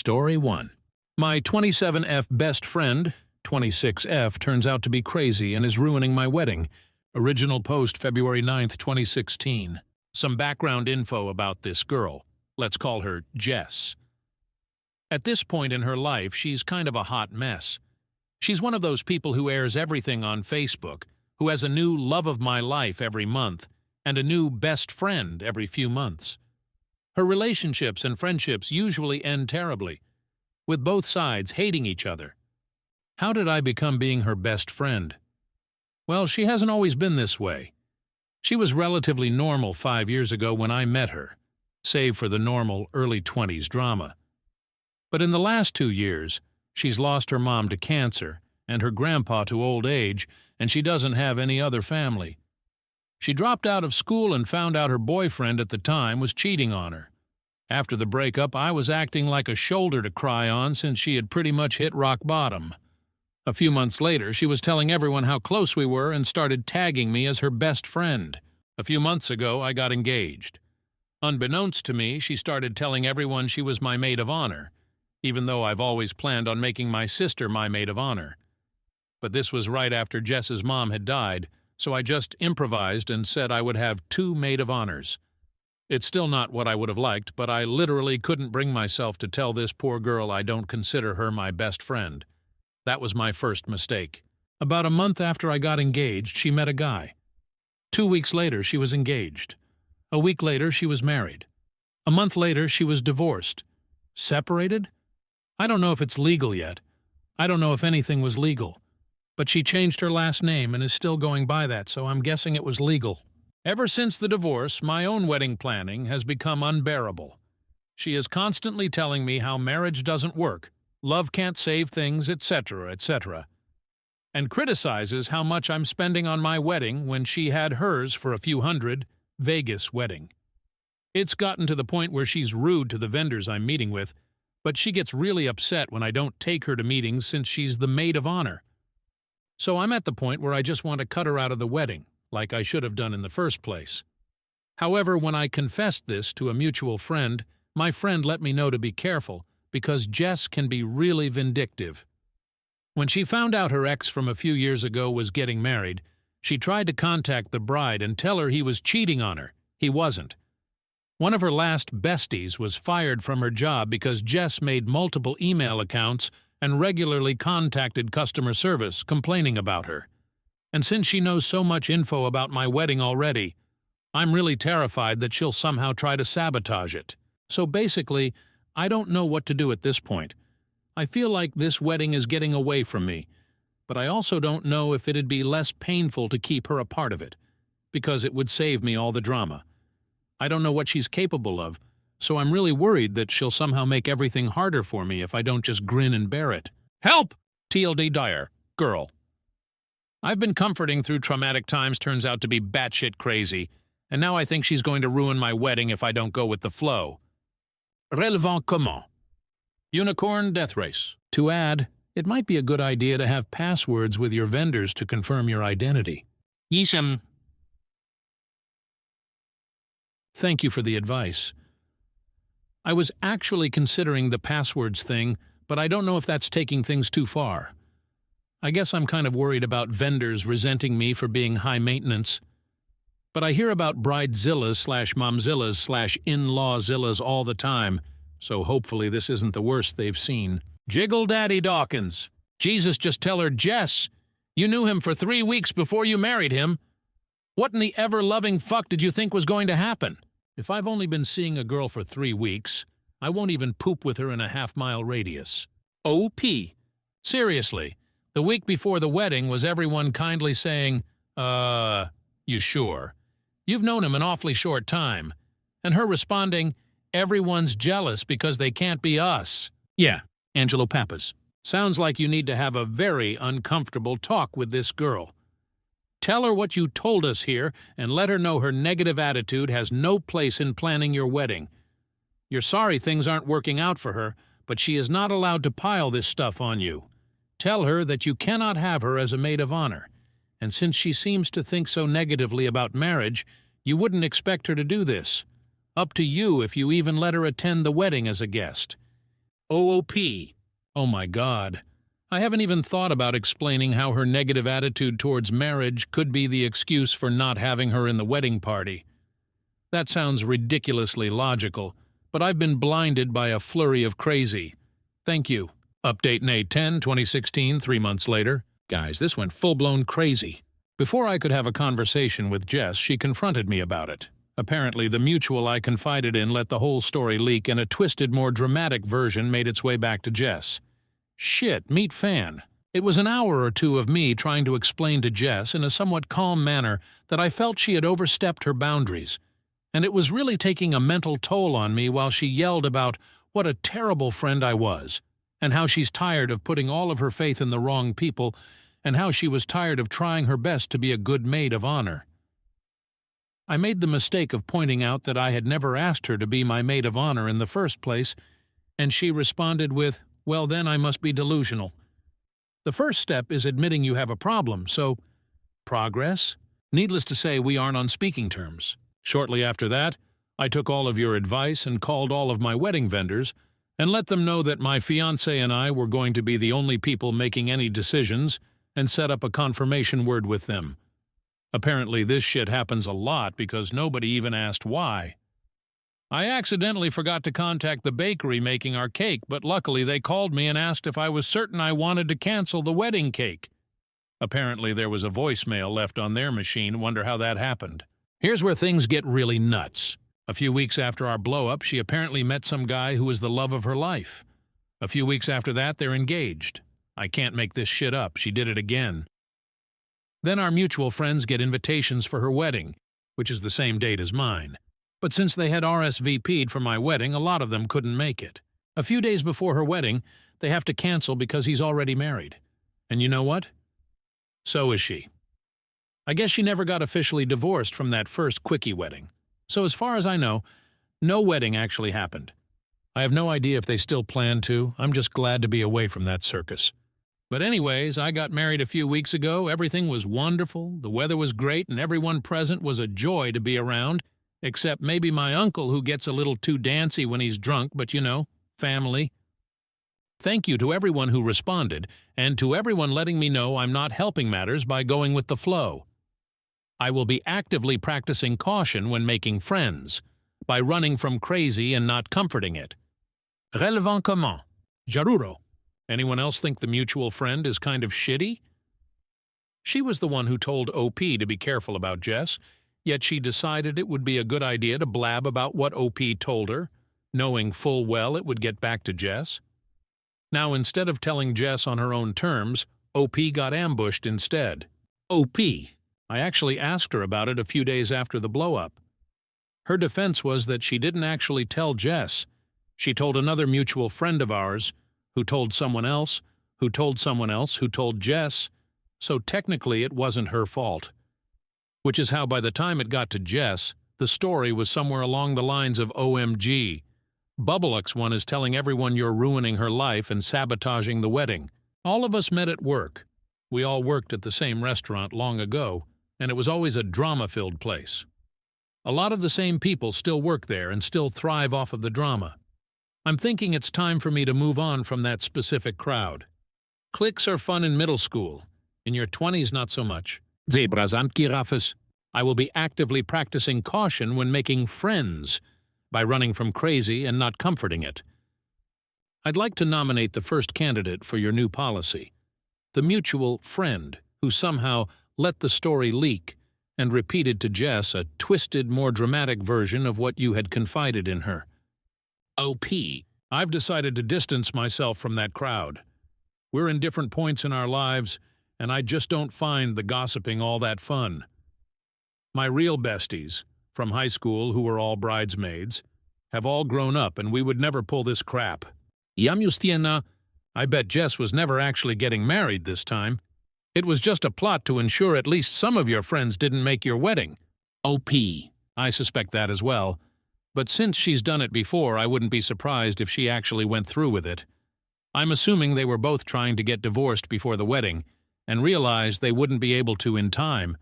Story 1. My 27F best friend, 26F, turns out to be crazy and is ruining my wedding. Original post February 9th, 2016. Some background info about this girl. Let's call her Jess. At this point in her life, she's kind of a hot mess. She's one of those people who airs everything on Facebook, who has a new love of my life every month, and a new best friend every few months. Her relationships and friendships usually end terribly, with both sides hating each other. How did I become being her best friend? Well, she hasn't always been this way. She was relatively normal 5 years ago when I met her, save for the normal early 20s drama. But in the last 2 years, she's lost her mom to cancer and her grandpa to old age, and she doesn't have any other family. She dropped out of school and found out her boyfriend at the time was cheating on her. After the breakup, I was acting like a shoulder to cry on since she had pretty much hit rock bottom. A few months later, she was telling everyone how close we were and started tagging me as her best friend. A few months ago, I got engaged. Unbeknownst to me, she started telling everyone she was my maid of honor, even though I've always planned on making my sister my maid of honor. But this was right after Jess's mom had died, so I just improvised and said I would have 2 maid of honors. It's still not what I would have liked, but I literally couldn't bring myself to tell this poor girl I don't consider her my best friend. That was my first mistake. About a month after I got engaged, she met a guy. 2 weeks later, she was engaged. A week later, she was married. A month later, she was divorced. Separated? I don't know if it's legal yet. I don't know if anything was legal. But she changed her last name and is still going by that, so I'm guessing it was legal. Ever since the divorce, my own wedding planning has become unbearable. She is constantly telling me how marriage doesn't work, love can't save things, etc., etc., and criticizes how much I'm spending on my wedding when she had hers for a few hundred, Vegas wedding. It's gotten to the point where she's rude to the vendors I'm meeting with, but she gets really upset when I don't take her to meetings since she's the maid of honor. So I'm at the point where I just want to cut her out of the wedding, like I should have done in the first place. However, when I confessed this to a mutual friend, my friend let me know to be careful, because Jess can be really vindictive. When she found out her ex from a few years ago was getting married, she tried to contact the bride and tell her he was cheating on her. He wasn't. One of her last besties was fired from her job because Jess made multiple email accounts and regularly contacted customer service complaining about her. And since she knows so much info about my wedding already, I'm really terrified that she'll somehow try to sabotage it. So basically, I don't know what to do at this point. I feel like this wedding is getting away from me, but I also don't know if it'd be less painful to keep her a part of it, because it would save me all the drama. I don't know what she's capable of, so I'm really worried that she'll somehow make everything harder for me if I don't just grin and bear it. Help! TLD Dyer. Girl. I've been comforting through traumatic times turns out to be batshit crazy, and now I think she's going to ruin my wedding if I don't go with the flow. Relevant comment. Unicorn death race. To add, it might be a good idea to have passwords with your vendors to confirm your identity. Yisem. Thank you for the advice. I was actually considering the passwords thing, but I don't know if that's taking things too far. I guess I'm kind of worried about vendors resenting me for being high maintenance. But I hear about bridezillas/momzillas/in-lawzillas all the time, so hopefully this isn't the worst they've seen. Jiggle Daddy Dawkins. Jesus, just tell her, Jess, you knew him for 3 weeks before you married him. What in the ever-loving fuck did you think was going to happen? If I've only been seeing a girl for 3 weeks, I won't even poop with her in a half-mile radius. OP. Seriously, the week before the wedding was everyone kindly saying, you sure? You've known him an awfully short time. And her responding, everyone's jealous because they can't be us. Yeah, Angelo Pappas. Sounds like you need to have a very uncomfortable talk with this girl. Tell her what you told us here and let her know her negative attitude has no place in planning your wedding. You're sorry things aren't working out for her, but she is not allowed to pile this stuff on you. Tell her that you cannot have her as a maid of honor, and since she seems to think so negatively about marriage, you wouldn't expect her to do this. Up to you if you even let her attend the wedding as a guest. OOP. Oh my God. I haven't even thought about explaining how her negative attitude towards marriage could be the excuse for not having her in the wedding party. That sounds ridiculously logical, but I've been blinded by a flurry of crazy. Thank you. Update May 10, 2016, 3 months later. Guys, this went full-blown crazy. Before I could have a conversation with Jess, she confronted me about it. Apparently, the mutual I confided in let the whole story leak, and a twisted, more dramatic version made its way back to Jess. Shit, meet Fan. It was an hour or two of me trying to explain to Jess in a somewhat calm manner that I felt she had overstepped her boundaries, and it was really taking a mental toll on me while she yelled about what a terrible friend I was, and how she's tired of putting all of her faith in the wrong people, and how she was tired of trying her best to be a good maid of honor. I made the mistake of pointing out that I had never asked her to be my maid of honor in the first place, and she responded with, "Well, then I must be delusional." The first step is admitting you have a problem, so progress? Needless to say, we aren't on speaking terms. Shortly after that, I took all of your advice and called all of my wedding vendors and let them know that my fiancé and I were going to be the only people making any decisions, and set up a confirmation word with them. Apparently this shit happens a lot because nobody even asked why. I accidentally forgot to contact the bakery making our cake, but luckily they called me and asked if I was certain I wanted to cancel the wedding cake. Apparently there was a voicemail left on their machine. Wonder how that happened. Here's where things get really nuts. A few weeks after our blow-up, she apparently met some guy who was the love of her life. A few weeks after that, they're engaged. I can't make this shit up. She did it again. Then our mutual friends get invitations for her wedding, which is the same date as mine. But since they had RSVP'd for my wedding, a lot of them couldn't make it. A few days before her wedding, they have to cancel because he's already married. And you know what? So is she. I guess she never got officially divorced from that first quickie wedding. So as far as I know, no wedding actually happened. I have no idea if they still plan to. I'm just glad to be away from that circus. But anyways, I got married a few weeks ago. Everything was wonderful, the weather was great, and everyone present was a joy to be around, except maybe my uncle who gets a little too dancy when he's drunk, but you know, family. Thank you to everyone who responded, and to everyone letting me know I'm not helping matters by going with the flow. I will be actively practicing caution when making friends, by running from crazy and not comforting it. Relevant comment? Jaruro. Anyone else think the mutual friend is kind of shitty? She was the one who told OP to be careful about Jess, yet she decided it would be a good idea to blab about what OP told her, knowing full well it would get back to Jess. Now, instead of telling Jess on her own terms, OP got ambushed instead. OP. I actually asked her about it a few days after the blow-up. Her defense was that she didn't actually tell Jess. She told another mutual friend of ours, who told someone else, who told someone else, who told Jess, so technically it wasn't her fault. Which is how by the time it got to Jess, the story was somewhere along the lines of OMG. Bubblex one is telling everyone you're ruining her life and sabotaging the wedding. All of us met at work. We all worked at the same restaurant long ago, and it was always a drama-filled place. A lot of the same people still work there and still thrive off of the drama. I'm thinking it's time for me to move on from that specific crowd. Cliques are fun in middle school. In your 20s, not so much. Zebras and giraffes. I will be actively practicing caution when making friends, by running from crazy and not comforting it. I'd like to nominate the first candidate for your new policy, the mutual friend who somehow let the story leak and repeated to Jess a twisted, more dramatic version of what you had confided in her. OP. I've decided to distance myself from that crowd. We're in different points in our lives, and I just don't find the gossiping all that fun. My real besties, from high school who were all bridesmaids, have all grown up and we would never pull this crap. Yamustiena, I bet Jess was never actually getting married this time. It was just a plot to ensure at least some of your friends didn't make your wedding. OP. I suspect that as well. But since she's done it before, I wouldn't be surprised if she actually went through with it. I'm assuming they were both trying to get divorced before the wedding, and realized they wouldn't be able to in time,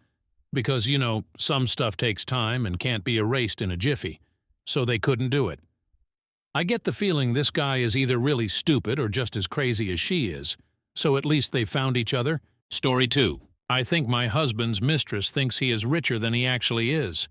because, you know, some stuff takes time and can't be erased in a jiffy, so they couldn't do it. I get the feeling this guy is either really stupid or just as crazy as she is, so at least they found each other. Story 2. I think my husband's mistress thinks he is richer than he actually is.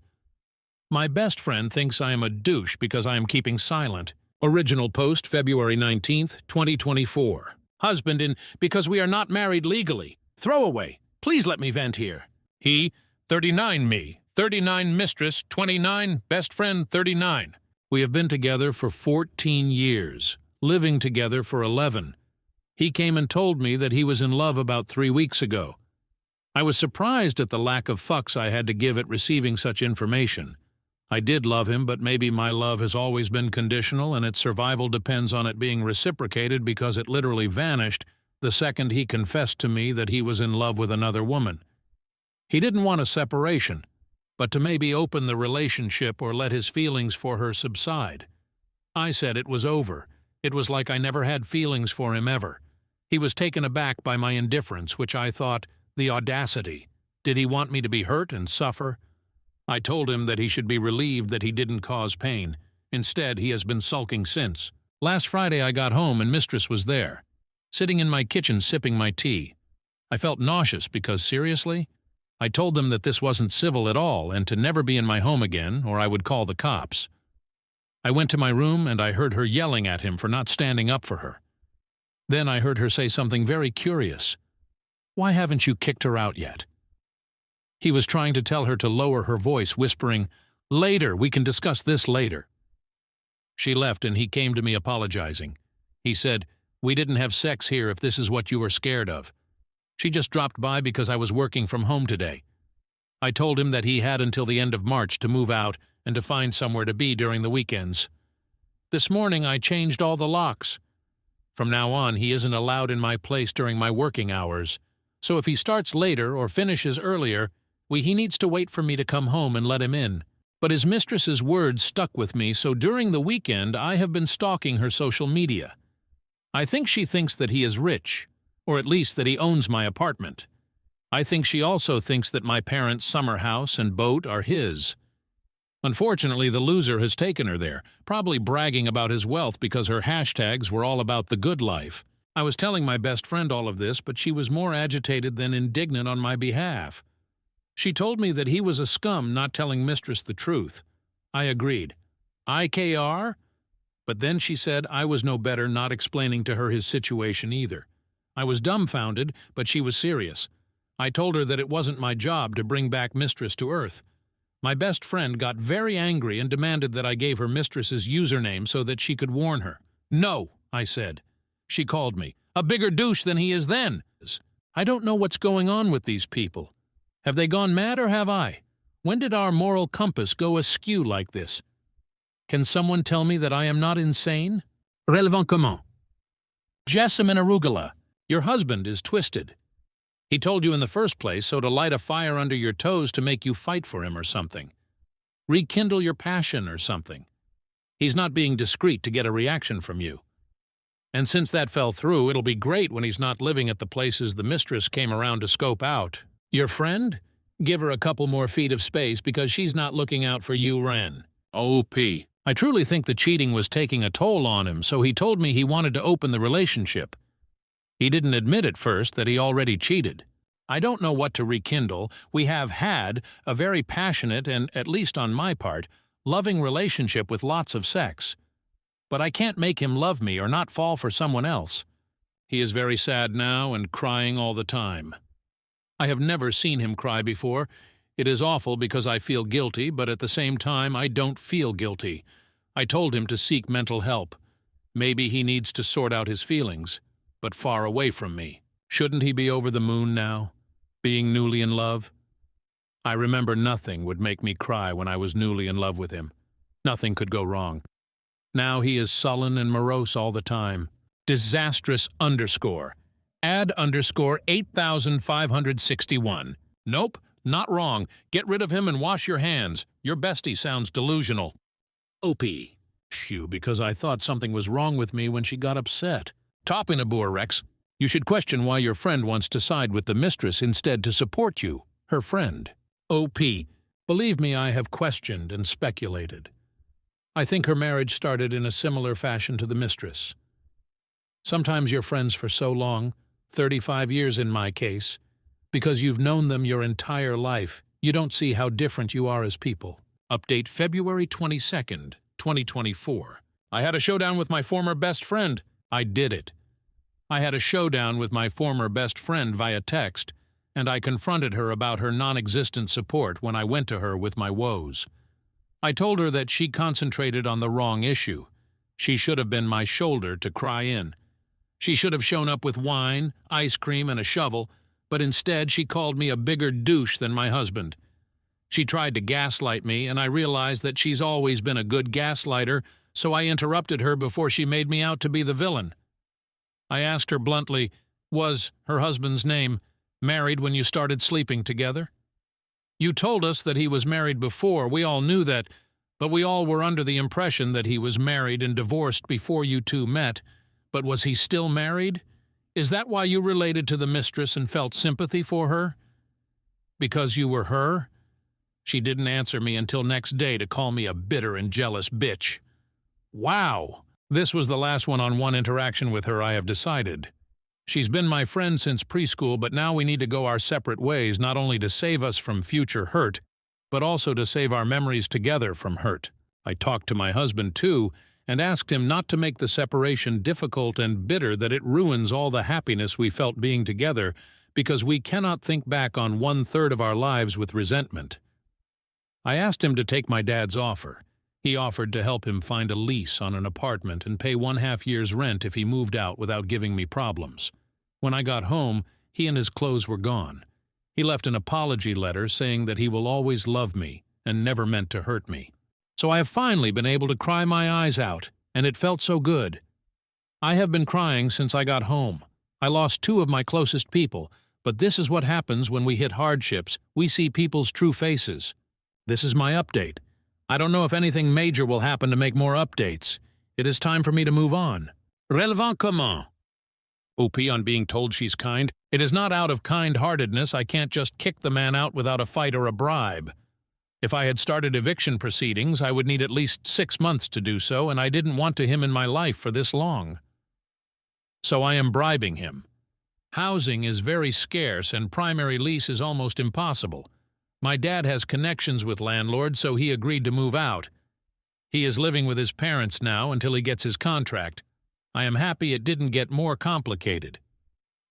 My best friend thinks I am a douche because I am keeping silent. Original post February 19th, 2024. Husband in because we are not married legally. Throwaway. Please let me vent here. He, 39 me, 39 mistress, 29, best friend 39. We have been together for 14 years, living together for 11. He came and told me that he was in love about 3 weeks ago. I was surprised at the lack of fucks I had to give at receiving such information. I did love him, but maybe my love has always been conditional and its survival depends on it being reciprocated because it literally vanished the second he confessed to me that he was in love with another woman. He didn't want a separation, but to maybe open the relationship or let his feelings for her subside. I said it was over. It was like I never had feelings for him ever. He was taken aback by my indifference, which I thought, the audacity. Did he want me to be hurt and suffer? I told him that he should be relieved that he didn't cause pain. Instead, he has been sulking since. Last Friday I got home and mistress was there, sitting in my kitchen sipping my tea. I felt nauseous because, seriously? I told them that this wasn't civil at all and to never be in my home again or I would call the cops. I went to my room and I heard her yelling at him for not standing up for her. Then I heard her say something very curious. Why haven't you kicked her out yet? He was trying to tell her to lower her voice, whispering, "Later, we can discuss this later." She left and he came to me apologizing. He said, "We didn't have sex here if this is what you were scared of. She just dropped by because I was working from home today." I told him that he had until the end of March to move out and to find somewhere to be during the weekends. This morning I changed all the locks. From now on, he isn't allowed in my place during my working hours. So if he starts later or finishes earlier, he needs to wait for me to come home and let him in. But his mistress's words stuck with me, so during the weekend I have been stalking her social media. I think she thinks that he is rich, or at least that he owns my apartment. I think she also thinks that my parents' summer house and boat are his. Unfortunately, the loser has taken her there, probably bragging about his wealth because her hashtags were all about the good life. I was telling my best friend all of this, but she was more agitated than indignant on my behalf. She told me that he was a scum not telling mistress the truth. I agreed. IKR? But then she said I was no better not explaining to her his situation either. I was dumbfounded, but she was serious. I told her that it wasn't my job to bring back mistress to earth. My best friend got very angry and demanded that I gave her mistress's username so that she could warn her. "No," I said. She called me a bigger douche than he is then. I don't know what's going on with these people. Have they gone mad or have I? When did our moral compass go askew like this? Can someone tell me that I am not insane? Relevant comment. Jessamine Arugula, your husband is twisted. He told you in the first place so to light a fire under your toes to make you fight for him or something. Rekindle your passion or something. He's not being discreet to get a reaction from you. And since that fell through, it'll be great when he's not living at the places the mistress came around to scope out. Your friend? Give her a couple more feet of space because she's not looking out for you, Ren. OP. I truly think the cheating was taking a toll on him, so he told me he wanted to open the relationship. He didn't admit at first that he already cheated. I don't know what to rekindle. We have had a very passionate and, at least on my part, loving relationship with lots of sex. But I can't make him love me or not fall for someone else. He is very sad now and crying all the time. I have never seen him cry before. It is awful because I feel guilty, but at the same time I don't feel guilty. I told him to seek mental help. Maybe he needs to sort out his feelings, but far away from me. Shouldn't he be over the moon now, being newly in love? I remember nothing would make me cry when I was newly in love with him. Nothing could go wrong. Now he is sullen and morose all the time. Disastrous _ add _ 8,561. Nope, not wrong. Get rid of him and wash your hands. Your bestie sounds delusional. OP. Phew, because I thought something was wrong with me when she got upset. Topinabur, Rex. You should question why your friend wants to side with the mistress instead to support you, her friend. OP. Believe me, I have questioned and speculated. I think her marriage started in a similar fashion to the mistress. Sometimes you're friends for so long, 35 years in my case, because you've known them your entire life, you don't see how different you are as people. Update February 22nd, 2024. I had a showdown with my former best friend. I did it. I had a showdown with my former best friend via text, and I confronted her about her non-existent support when I went to her with my woes. I told her that she concentrated on the wrong issue. She should have been my shoulder to cry in. She should have shown up with wine, ice cream, and a shovel, but instead she called me a bigger douche than my husband. She tried to gaslight me, and I realized that she's always been a good gaslighter, so I interrupted her before she made me out to be the villain. I asked her bluntly, was her husband's name married when you started sleeping together? You told us that he was married before, we all knew that, but we all were under the impression that he was married and divorced before you two met. But was he still married? Is that why you related to the mistress and felt sympathy for her? Because you were her? She didn't answer me until next day to call me a bitter and jealous bitch. Wow! This was the last one-on-one interaction with her, I have decided. She's been my friend since preschool, but now we need to go our separate ways, not only to save us from future hurt, but also to save our memories together from hurt. I talked to my husband, too, and asked him not to make the separation difficult and bitter that it ruins all the happiness we felt being together, because we cannot think back on 1/3 of our lives with resentment. I asked him to take my dad's offer. He offered to help him find a lease on an apartment and pay 1/2 year's rent if he moved out without giving me problems. When I got home, he and his clothes were gone. He left an apology letter saying that he will always love me and never meant to hurt me. So I have finally been able to cry my eyes out, and it felt so good. I have been crying since I got home. I lost 2 of my closest people, but this is what happens when we hit hardships. We see people's true faces. This is my update. I don't know if anything major will happen to make more updates. It is time for me to move on. Relevant comment. OP on being told she's kind. It is not out of kind-heartedness. I can't just kick the man out without a fight or a bribe. If I had started eviction proceedings, I would need at least 6 months to do so, and I didn't want him in my life for this long. So I am bribing him. Housing is very scarce, and primary lease is almost impossible. My dad has connections with landlords, so he agreed to move out. He is living with his parents now until he gets his contract. I am happy it didn't get more complicated.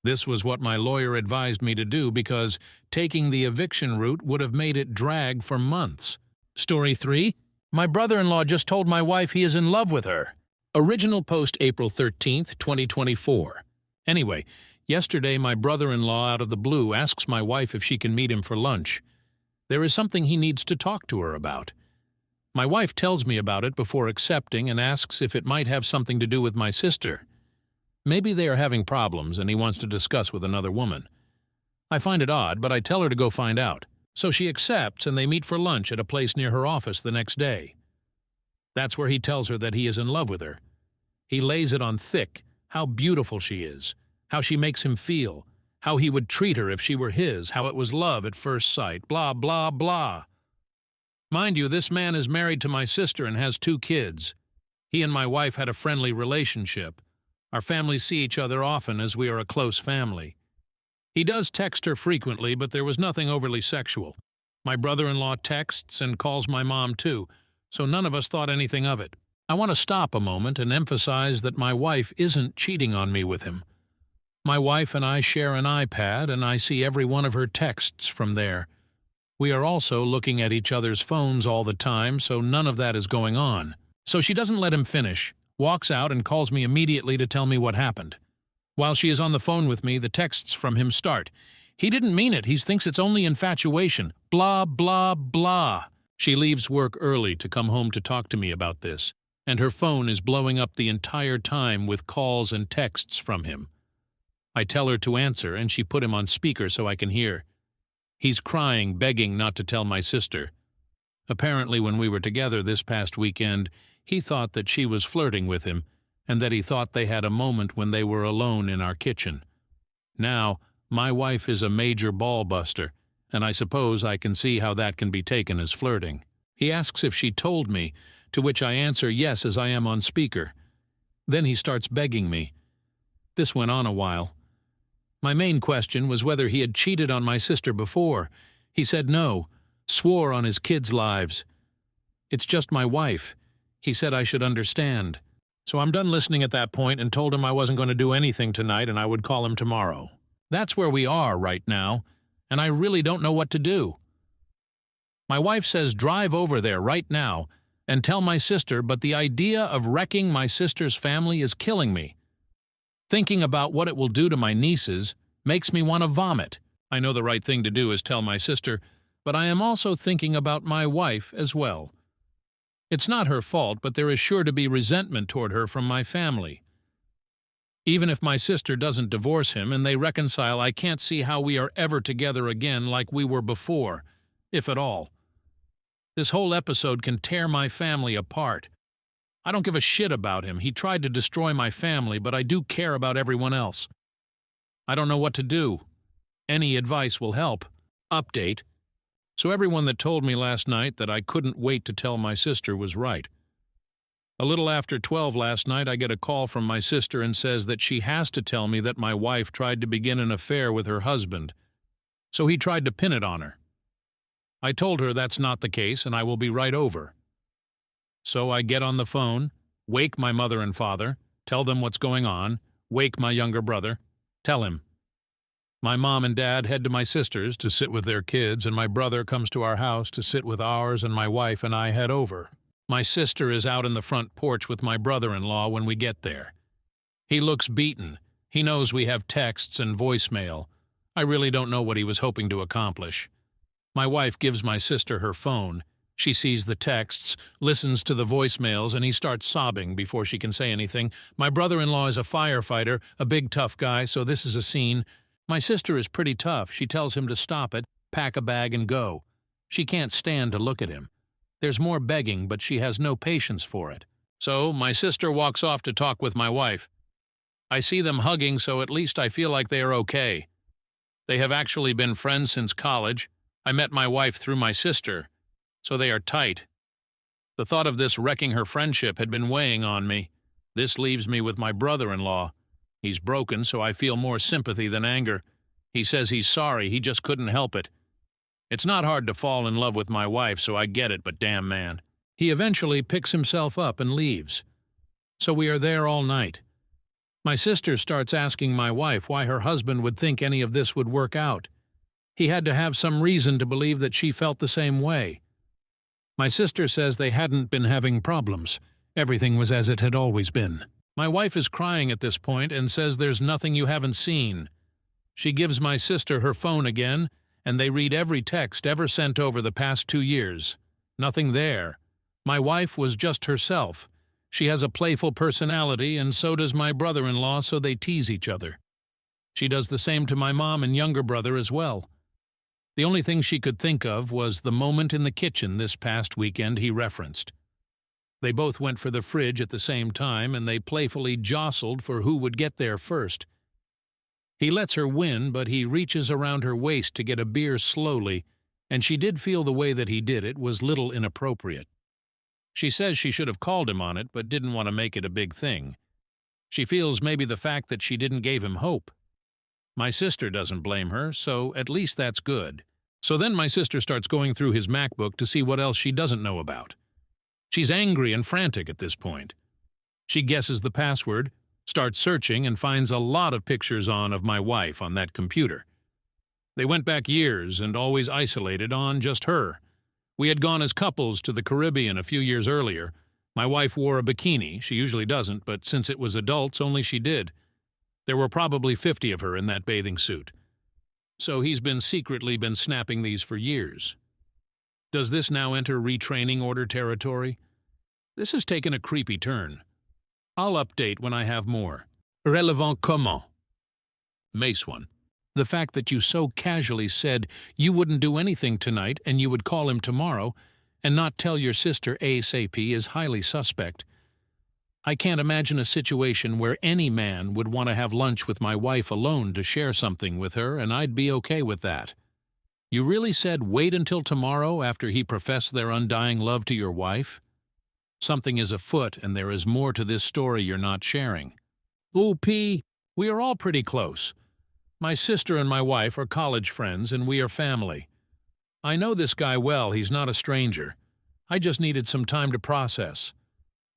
This was what my lawyer advised me to do because taking the eviction route would have made it drag for months. Story 3. My brother-in-law just told my wife he is in love with her. Original post April 13th, 2024. Anyway, yesterday my brother-in-law out of the blue asks my wife if she can meet him for lunch. There is something he needs to talk to her about. My wife tells me about it before accepting and asks if it might have something to do with my sister. Maybe they are having problems and he wants to discuss with another woman. I find it odd, but I tell her to go find out. So she accepts and they meet for lunch at a place near her office the next day. That's where he tells her that he is in love with her. He lays it on thick, how beautiful she is, how she makes him feel, how he would treat her if she were his, how it was love at first sight, blah, blah, blah. Mind you, this man is married to my sister and has 2 kids. He and my wife had a friendly relationship. Our families see each other often as we are a close family. He does text her frequently, but there was nothing overly sexual. My brother-in-law texts and calls my mom too, so none of us thought anything of it. I want to stop a moment and emphasize that my wife isn't cheating on me with him. My wife and I share an iPad, and I see every one of her texts from there. We are also looking at each other's phones all the time, so none of that is going on. So she doesn't let him finish, walks out and calls me immediately to tell me what happened. While she is on the phone with me, the texts from him start. He didn't mean it. He thinks it's only infatuation. Blah, blah, blah. She leaves work early to come home to talk to me about this, and her phone is blowing up the entire time with calls and texts from him. I tell her to answer, and she put him on speaker so I can hear. He's crying, begging not to tell my sister. Apparently, when we were together this past weekend, he thought that she was flirting with him, and that he thought they had a moment when they were alone in our kitchen. Now, my wife is a major ball-buster, and I suppose I can see how that can be taken as flirting. He asks if she told me. to which I answer yes as I am on speaker. Then he starts begging me. This went on a while. My main question was whether he had cheated on my sister before. He said no, swore on his kids' lives. It's just my wife. He said I should understand. So I'm done listening at that point and told him I wasn't going to do anything tonight and I would call him tomorrow. That's where we are right now, and I really don't know what to do. My wife says drive over there right now and tell my sister, but the idea of wrecking my sister's family is killing me. Thinking about what it will do to my nieces makes me want to vomit. I know the right thing to do is tell my sister, but I am also thinking about my wife as well. It's not her fault, but there is sure to be resentment toward her from my family. Even if my sister doesn't divorce him and they reconcile, I can't see how we are ever together again like we were before, if at all. This whole episode can tear my family apart. I don't give a shit about him. He tried to destroy my family, but I do care about everyone else. I don't know what to do. Any advice will help. Update. So everyone that told me last night that I couldn't wait to tell my sister was right. A little after 12 last night, I get a call from my sister and says that she has to tell me that my wife tried to begin an affair with her husband. So he tried to pin it on her. I told her that's not the case and I will be right over. So I get on the phone, wake my mother and father, tell them what's going on, wake my younger brother, tell him. My mom and dad head to my sister's to sit with their kids, and my brother comes to our house to sit with ours, and my wife and I head over. My sister is out in the front porch with my brother-in-law when we get there. He looks beaten. He knows we have texts and voicemail. I really don't know what he was hoping to accomplish. My wife gives my sister her phone. She sees the texts, listens to the voicemails, and he starts sobbing before she can say anything. My brother-in-law is a firefighter, a big tough guy, so this is a scene. My sister is pretty tough. She tells him to stop it, pack a bag, and go. She can't stand to look at him. There's more begging, but she has no patience for it. So my sister walks off to talk with my wife. I see them hugging, so at least I feel like they are okay. They have actually been friends since college. I met my wife through my sister, so they are tight. The thought of this wrecking her friendship had been weighing on me. This leaves me with my brother-in-law. He's broken, so I feel more sympathy than anger. He says he's sorry, he just couldn't help it. It's not hard to fall in love with my wife, so I get it, but damn man. He eventually picks himself up and leaves. So we are there all night. My sister starts asking my wife why her husband would think any of this would work out. He had to have some reason to believe that she felt the same way. My sister says they hadn't been having problems. Everything was as it had always been. My wife is crying at this point and says there's nothing you haven't seen. She gives my sister her phone again, and they read every text ever sent over the past 2 years. Nothing there. My wife was just herself. She has a playful personality, and so does my brother-in-law, so they tease each other. She does the same to my mom and younger brother as well. The only thing she could think of was the moment in the kitchen this past weekend he referenced. They both went for the fridge at the same time, and they playfully jostled for who would get there first. He lets her win, but he reaches around her waist to get a beer slowly, and she did feel the way that he did it was little inappropriate. She says she should have called him on it, but didn't want to make it a big thing. She feels maybe the fact that she didn't give him hope. My sister doesn't blame her, so at least that's good. So then my sister starts going through his MacBook to see what else she doesn't know about. She's angry and frantic at this point. She guesses the password, starts searching, and finds a lot of pictures of my wife on that computer. They went back years and always isolated on just her. We had gone as couples to the Caribbean a few years earlier. My wife wore a bikini. She usually doesn't, but since it was adults, only she did. There were probably 50 of her in that bathing suit. So he's secretly been snapping these for years. Does this now enter retraining order territory? This has taken a creepy turn. I'll update when I have more. Relevant comment. Mace one. The fact that you so casually said you wouldn't do anything tonight and you would call him tomorrow and not tell your sister ASAP is highly suspect. I can't imagine a situation where any man would want to have lunch with my wife alone to share something with her, and I'd be okay with that. You really said wait until tomorrow after he professed their undying love to your wife? Something is afoot, and there is more to this story you're not sharing. Ooh, P, we are all pretty close. My sister and my wife are college friends, and we are family. I know this guy well, he's not a stranger. I just needed some time to process.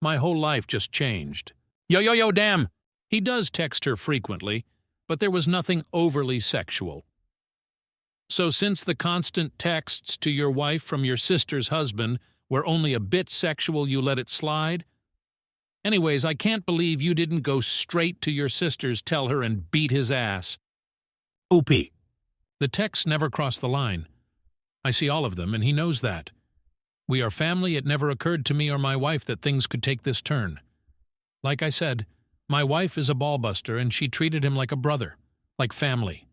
My whole life just changed. Yo, damn! He does text her frequently, but there was nothing overly sexual. So since the constant texts to your wife from your sister's husband were only a bit sexual, you let it slide? Anyways, I can't believe you didn't go straight to your sister's, tell her, and beat his ass. Oopie. The texts never cross the line. I see all of them, and he knows that. We are family. It never occurred to me or my wife that things could take this turn. Like I said, my wife is a ballbuster, and she treated him like a brother, like family.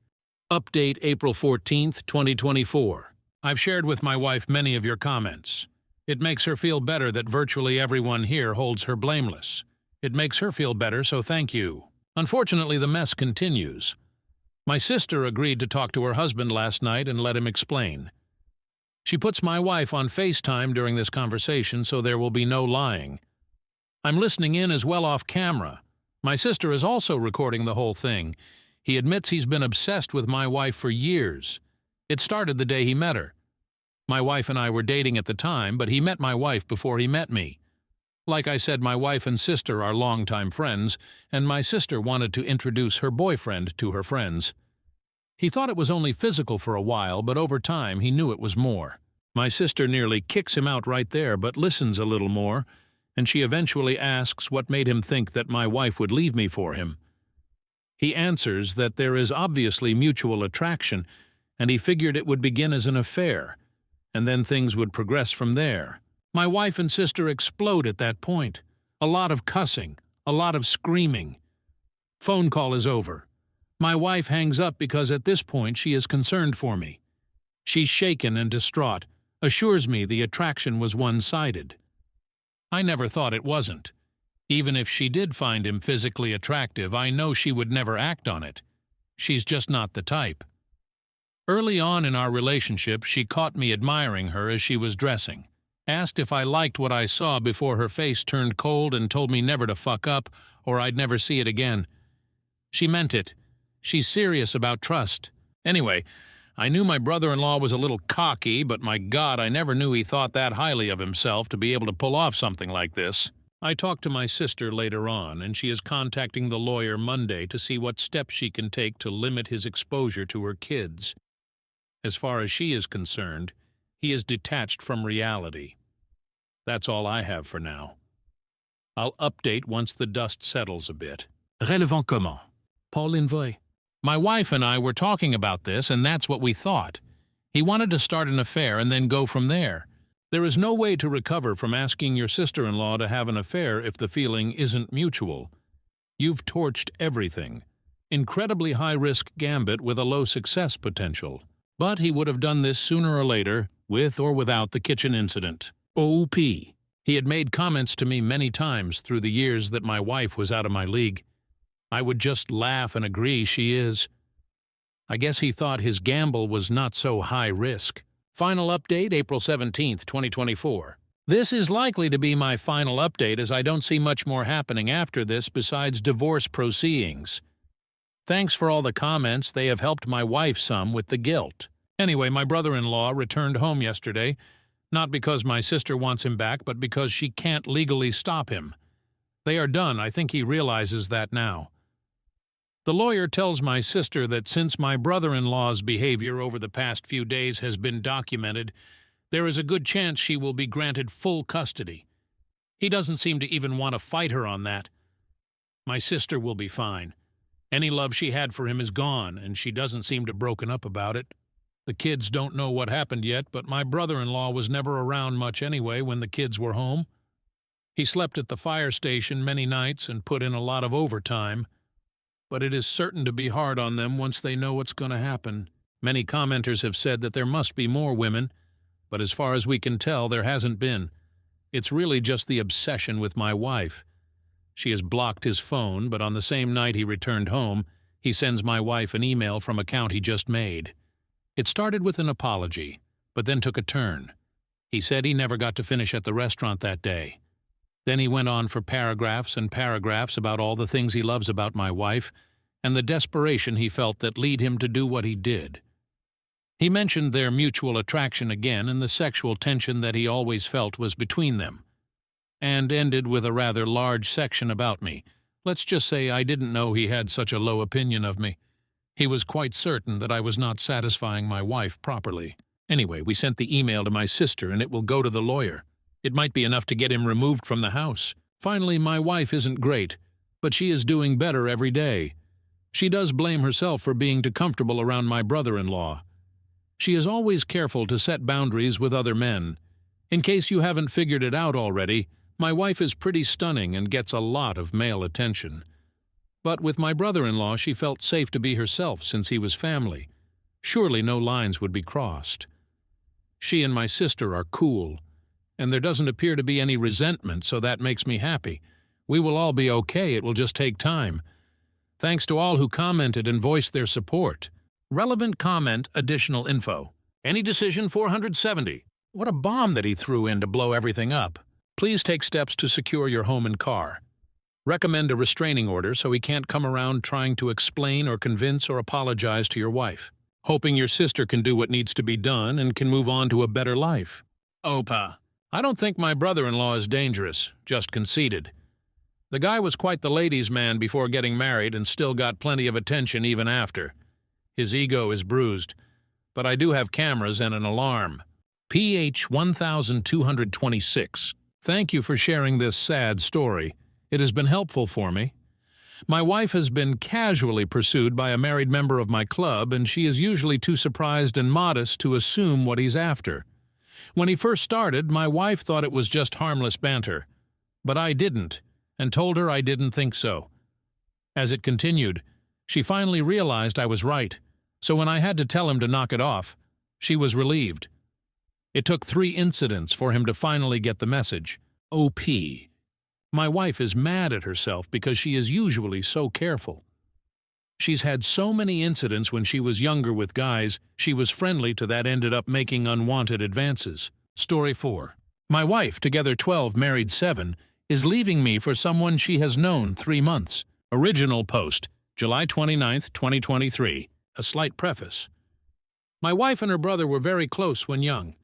Update April 14th, 2024. I've shared with my wife many of your comments. It makes her feel better that virtually everyone here holds her blameless. It makes her feel better, so thank you. Unfortunately, the mess continues. My sister agreed to talk to her husband last night and let him explain. She puts my wife on FaceTime during this conversation, so there will be no lying. I'm listening in as well off camera. My sister is also recording the whole thing. He admits he's been obsessed with my wife for years. It started the day he met her. My wife and I were dating at the time, but he met my wife before he met me. Like I said, my wife and sister are longtime friends, and my sister wanted to introduce her boyfriend to her friends. He thought it was only physical for a while, but over time he knew it was more. My sister nearly kicks him out right there, but listens a little more, and she eventually asks what made him think that my wife would leave me for him. He answers that there is obviously mutual attraction, and he figured it would begin as an affair, and then things would progress from there. My wife and sister explode at that point. A lot of cussing, a lot of screaming. Phone call is over. My wife hangs up because at this point she is concerned for me. She's shaken and distraught, assures me the attraction was one-sided. I never thought it wasn't. Even if she did find him physically attractive, I know she would never act on it. She's just not the type. Early on in our relationship, she caught me admiring her as she was dressing, asked if I liked what I saw before her face turned cold, and told me never to fuck up or I'd never see it again. She meant it. She's serious about trust. Anyway, I knew my brother-in-law was a little cocky, but my God, I never knew he thought that highly of himself to be able to pull off something like this. I talked to my sister later on, and she is contacting the lawyer Monday to see what steps she can take to limit his exposure to her kids. As far as she is concerned, he is detached from reality. That's all I have for now. I'll update once the dust settles a bit. Relevant comment? Paul Linvoy. My wife and I were talking about this, and that's what we thought. He wanted to start an affair and then go from there. There is no way to recover from asking your sister-in-law to have an affair if the feeling isn't mutual. You've torched everything. Incredibly high-risk gambit with a low success potential. But he would have done this sooner or later, with or without the kitchen incident. OP. He had made comments to me many times through the years that my wife was out of my league. I would just laugh and agree she is. I guess he thought his gamble was not so high risk. Final update, April 17th, 2024. This is likely to be my final update, as I don't see much more happening after this besides divorce proceedings. Thanks for all the comments. They have helped my wife some with the guilt. Anyway, my brother-in-law returned home yesterday, not because my sister wants him back, but because she can't legally stop him. They are done. I think he realizes that now. The lawyer tells my sister that since my brother-in-law's behavior over the past few days has been documented, there is a good chance she will be granted full custody. He doesn't seem to even want to fight her on that. My sister will be fine. Any love she had for him is gone, and she doesn't seem to broken up about it. The kids don't know what happened yet, but my brother-in-law was never around much anyway when the kids were home. He slept at the fire station many nights and put in a lot of overtime. But it is certain to be hard on them once they know what's going to happen. Many commenters have said that there must be more women, but as far as we can tell, there hasn't been. It's really just the obsession with my wife. She has blocked his phone, but on the same night he returned home, he sends my wife an email from account he just made. It started with an apology, but then took a turn. He said he never got to finish at the restaurant that day. Then he went on for paragraphs and paragraphs about all the things he loves about my wife and the desperation he felt that lead him to do what he did. He mentioned their mutual attraction again and the sexual tension that he always felt was between them, and ended with a rather large section about me. Let's just say I didn't know he had such a low opinion of me. He was quite certain that I was not satisfying my wife properly. Anyway, we sent the email to my sister, and it will go to the lawyer. It might be enough to get him removed from the house. Finally, my wife isn't great, but she is doing better every day. She does blame herself for being too comfortable around my brother-in-law. She is always careful to set boundaries with other men. In case you haven't figured it out already, my wife is pretty stunning and gets a lot of male attention. But with my brother-in-law, she felt safe to be herself since he was family. Surely no lines would be crossed. She and my sister are cool, and there doesn't appear to be any resentment, so that makes me happy. We will all be okay, it will just take time. Thanks to all who commented and voiced their support. Relevant comment, additional info. Any decision 470. What a bomb that he threw in to blow everything up. Please take steps to secure your home and car. Recommend a restraining order so he can't come around trying to explain or convince or apologize to your wife. Hoping your sister can do what needs to be done and can move on to a better life. Opa. I don't think my brother-in-law is dangerous, just conceited. The guy was quite the ladies' man before getting married and still got plenty of attention even after. His ego is bruised, but I do have cameras and an alarm. PH 1226. Thank you for sharing this sad story. It has been helpful for me. My wife has been casually pursued by a married member of my club, and she is usually too surprised and modest to assume what he's after. When he first started, my wife thought it was just harmless banter. But I didn't, and told her I didn't think so. As it continued, she finally realized I was right, so when I had to tell him to knock it off, she was relieved. It took 3 incidents for him to finally get the message. OP. My wife is mad at herself because she is usually so careful. She's had so many incidents when she was younger with guys she was friendly to that ended up making unwanted advances. Story 4. My wife, together 12, married 7, is leaving me for someone she has known 3 months. Original post, July 29, 2023. A slight preface. My wife and her brother were very close when young.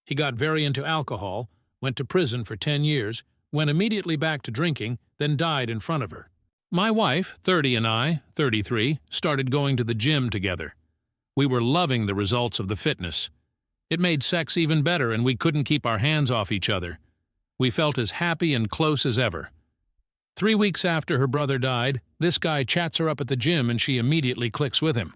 He got very into alcohol, went to prison for 10 years, went immediately back to drinking, then died in front of her. My wife, 30, and I, 33, started going to the gym together. We were loving the results of the fitness. It made sex even better, and we couldn't keep our hands off each other. We felt as happy and close as ever. 3 weeks after her brother died, this guy chats her up at the gym and she immediately clicks with him.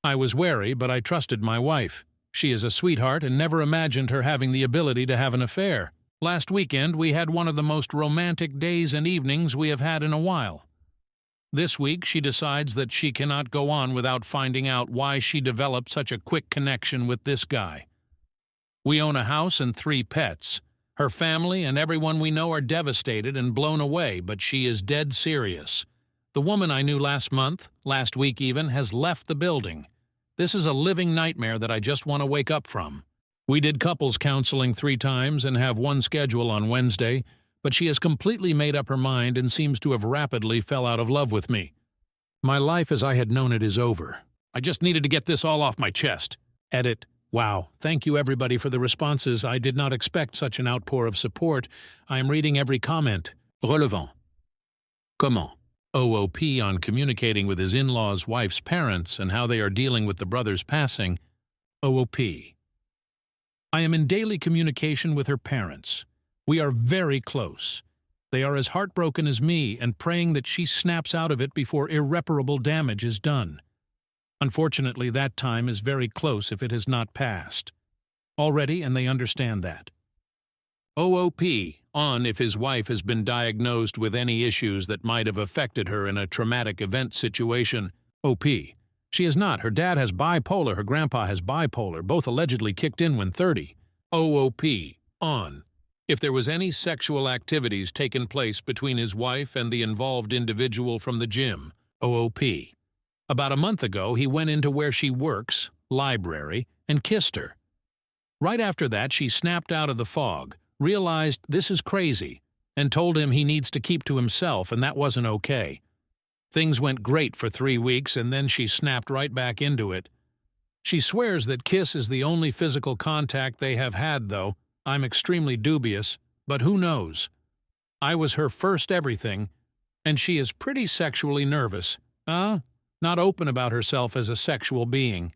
I was wary, but I trusted my wife. She is a sweetheart and never imagined her having the ability to have an affair. Last weekend, we had one of the most romantic days and evenings we have had in a while. This week, she decides that she cannot go on without finding out why she developed such a quick connection with this guy. We own a house and 3 pets. Her family and everyone we know are devastated and blown away, but she is dead serious. The woman I knew last week even, has left the building. This is a living nightmare that I just want to wake up from. We did couples counseling 3 times and have one schedule on Wednesday, but she has completely made up her mind and seems to have rapidly fell out of love with me. My life as I had known it is over. I just needed to get this all off my chest. Edit. Wow. Thank you everybody for the responses. I did not expect such an outpour of support. I am reading every comment. Relevant. Comment? OOP on communicating with his in-laws' wife's parents and how they are dealing with the brother's passing. OOP. I am in daily communication with her parents. We are very close. They are as heartbroken as me and praying that she snaps out of it before irreparable damage is done. Unfortunately, that time is very close if it has not passed. Already, and they understand that. OOP on if his wife has been diagnosed with any issues that might have affected her in a traumatic event situation. OP. She is not. Her dad has bipolar, her grandpa has bipolar, both allegedly kicked in when 30. OOP on if there was any sexual activities taken place between his wife and the involved individual from the gym. OOP. About a month ago, he went into where she works, library, and kissed her. Right after that, she snapped out of the fog, realized this is crazy, and told him he needs to keep to himself, and that wasn't okay. Things went great for 3 weeks, and then she snapped right back into it. She swears that kiss is the only physical contact they have had, though. I'm extremely dubious, but who knows? I was her first everything, and she is pretty sexually nervous. Not open about herself as a sexual being.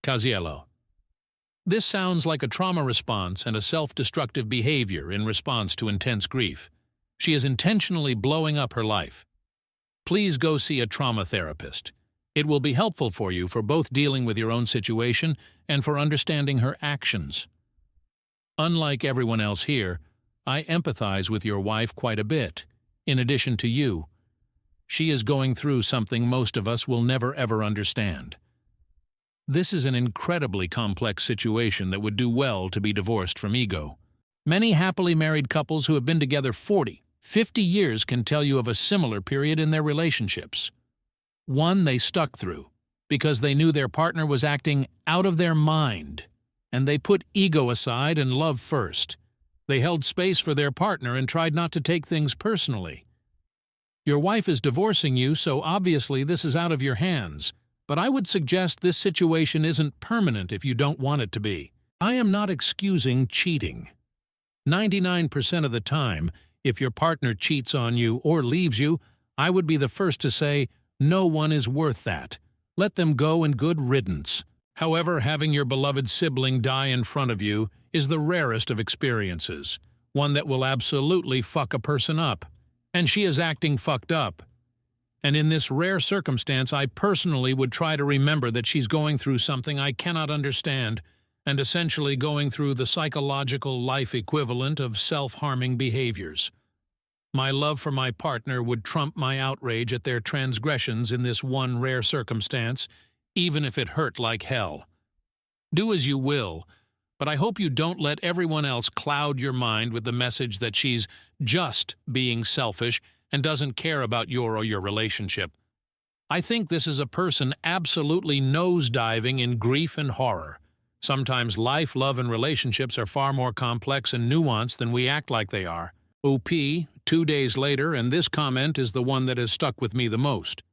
Caziello. This sounds like a trauma response and a self-destructive behavior in response to intense grief. She is intentionally blowing up her life. Please go see a trauma therapist. It will be helpful for you for both dealing with your own situation and for understanding her actions. Unlike everyone else here, I empathize with your wife quite a bit, in addition to you. She is going through something most of us will never ever understand. This is an incredibly complex situation that would do well to be divorced from ego. Many happily married couples who have been together 40, 50 years can tell you of a similar period in their relationships. One they stuck through because they knew their partner was acting out of their mind, and they put ego aside and love first. They held space for their partner and tried not to take things personally. Your wife is divorcing you, so obviously this is out of your hands. But I would suggest this situation isn't permanent if you don't want it to be. I am not excusing cheating. 99% of the time, if your partner cheats on you or leaves you, I would be the first to say, no one is worth that. Let them go and good riddance. However, having your beloved sibling die in front of you is the rarest of experiences, one that will absolutely fuck a person up. And she is acting fucked up. And in this rare circumstance, I personally would try to remember that she's going through something I cannot understand, and essentially going through the psychological life equivalent of self-harming behaviors. My love for my partner would trump my outrage at their transgressions in this one rare circumstance, even if it hurt like hell. Do as you will, but I hope you don't let everyone else cloud your mind with the message that she's just being selfish and doesn't care about your or your relationship. I think this is a person absolutely nosediving in grief and horror. Sometimes life, love, and relationships are far more complex and nuanced than we act like they are. OP, 2 days later, and this comment is the one that has stuck with me the most.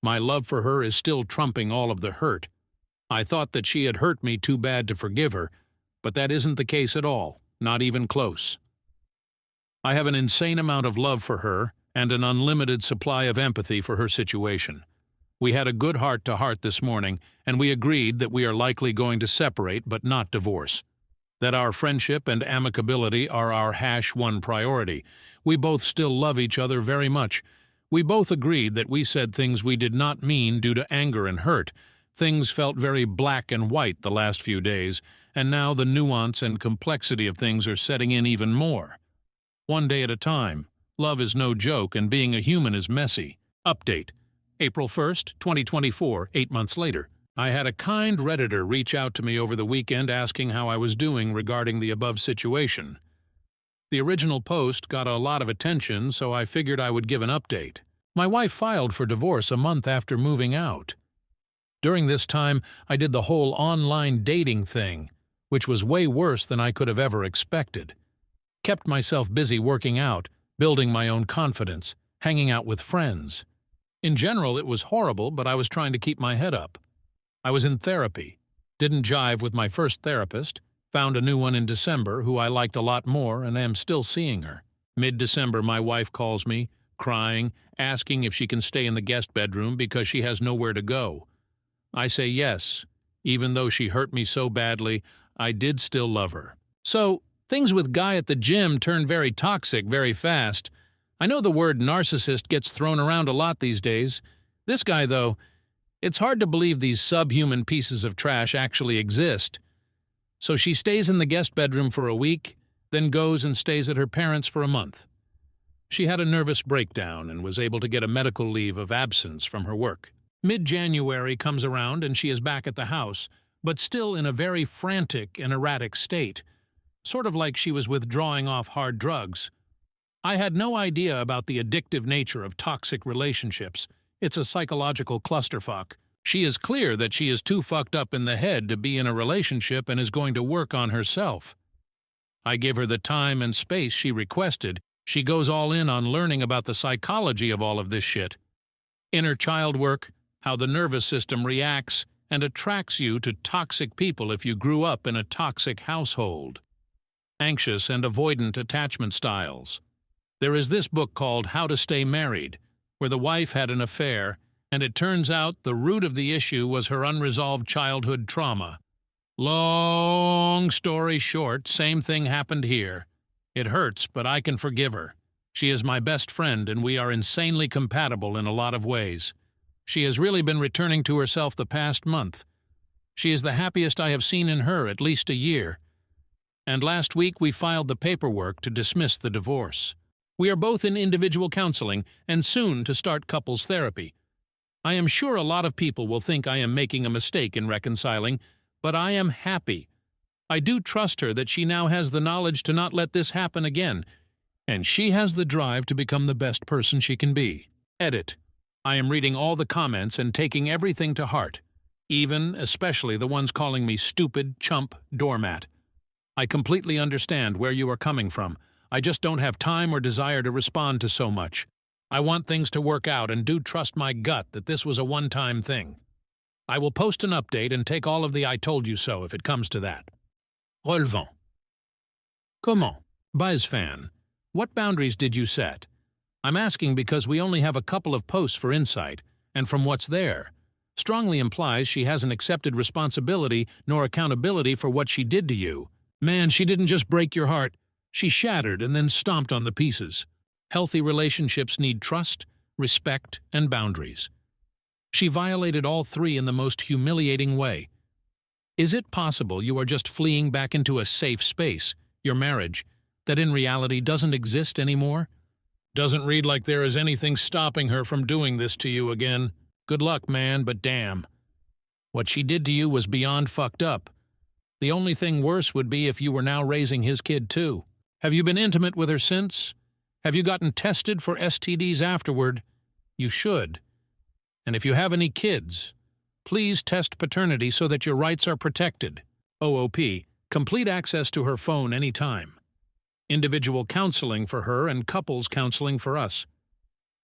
My love for her is still trumping all of the hurt. I thought that she had hurt me too bad to forgive her, but that isn't the case at all, not even close. I have an insane amount of love for her, and an unlimited supply of empathy for her situation. We had a good heart-to-heart this morning, and we agreed that we are likely going to separate but not divorce. That our friendship and amicability are our #1 priority. We both still love each other very much. We both agreed that we said things we did not mean due to anger and hurt. Things felt very black and white the last few days, and now the nuance and complexity of things are setting in even more. One day at a time. Love is no joke, and being a human is messy. Update. April 1st, 2024, 8 months later. I had a kind Redditor reach out to me over the weekend asking how I was doing regarding the above situation. The original post got a lot of attention, so I figured I would give an update. My wife filed for divorce a month after moving out. During this time, I did the whole online dating thing, which was way worse than I could have ever expected. Kept myself busy working out, building my own confidence, hanging out with friends. In general, it was horrible, but I was trying to keep my head up. I was in therapy, didn't jive with my first therapist, found a new one in December who I liked a lot more, and am still seeing her. Mid-December, my wife calls me, crying, asking if she can stay in the guest bedroom because she has nowhere to go. I say yes. Even though she hurt me so badly, I did still love her. So, things with Guy at the gym turned very toxic very fast. I know the word narcissist gets thrown around a lot these days. This guy, though, it's hard to believe these subhuman pieces of trash actually exist. So she stays in the guest bedroom for a week, then goes and stays at her parents' for a month. She had a nervous breakdown and was able to get a medical leave of absence from her work. Mid-January comes around and she is back at the house, but still in a very frantic and erratic state. Sort of like she was withdrawing off hard drugs. I had no idea about the addictive nature of toxic relationships. It's a psychological clusterfuck. She is clear that she is too fucked up in the head to be in a relationship and is going to work on herself. I gave her the time and space she requested, She goes all in on learning about the psychology of all of this shit. Inner child work, how the nervous system reacts and attracts you to toxic people if you grew up in a toxic household. Anxious and avoidant attachment styles. There is this book called How to Stay Married, where the wife had an affair, and it turns out the root of the issue was her unresolved childhood trauma. Long story short, same thing happened here. It hurts, but I can forgive her. She is my best friend, and we are insanely compatible in a lot of ways. She has really been returning to herself the past month. She is the happiest I have seen in her at least a year. And last week we filed the paperwork to dismiss the divorce. We are both in individual counseling and soon to start couples therapy. I am sure a lot of people will think I am making a mistake in reconciling, but I am happy. I do trust her that she now has the knowledge to not let this happen again, and she has the drive to become the best person she can be. Edit. I am reading all the comments and taking everything to heart, especially the ones calling me stupid, chump, doormat. I completely understand where you are coming from. I just don't have time or desire to respond to so much. I want things to work out and do trust my gut that this was a one-time thing. I will post an update and take all of the I told you so if it comes to that. Relevant. Comment? Buzz fan. What boundaries did you set? I'm asking because we only have a couple of posts for insight, and from what's there, strongly implies she hasn't accepted responsibility nor accountability for what she did to you. Man, she didn't just break your heart. She shattered and then stomped on the pieces. Healthy relationships need trust, respect, and boundaries. She violated all three in the most humiliating way. Is it possible you are just fleeing back into a safe space, your marriage, that in reality doesn't exist anymore? Doesn't read like there is anything stopping her from doing this to you again. Good luck, man, but damn. What she did to you was beyond fucked up. The only thing worse would be if you were now raising his kid too. Have you been intimate with her since? Have you gotten tested for STDs afterward? You should. And if you have any kids, please test paternity so that your rights are protected. OOP, complete access to her phone anytime. Individual counseling for her and couples counseling for us.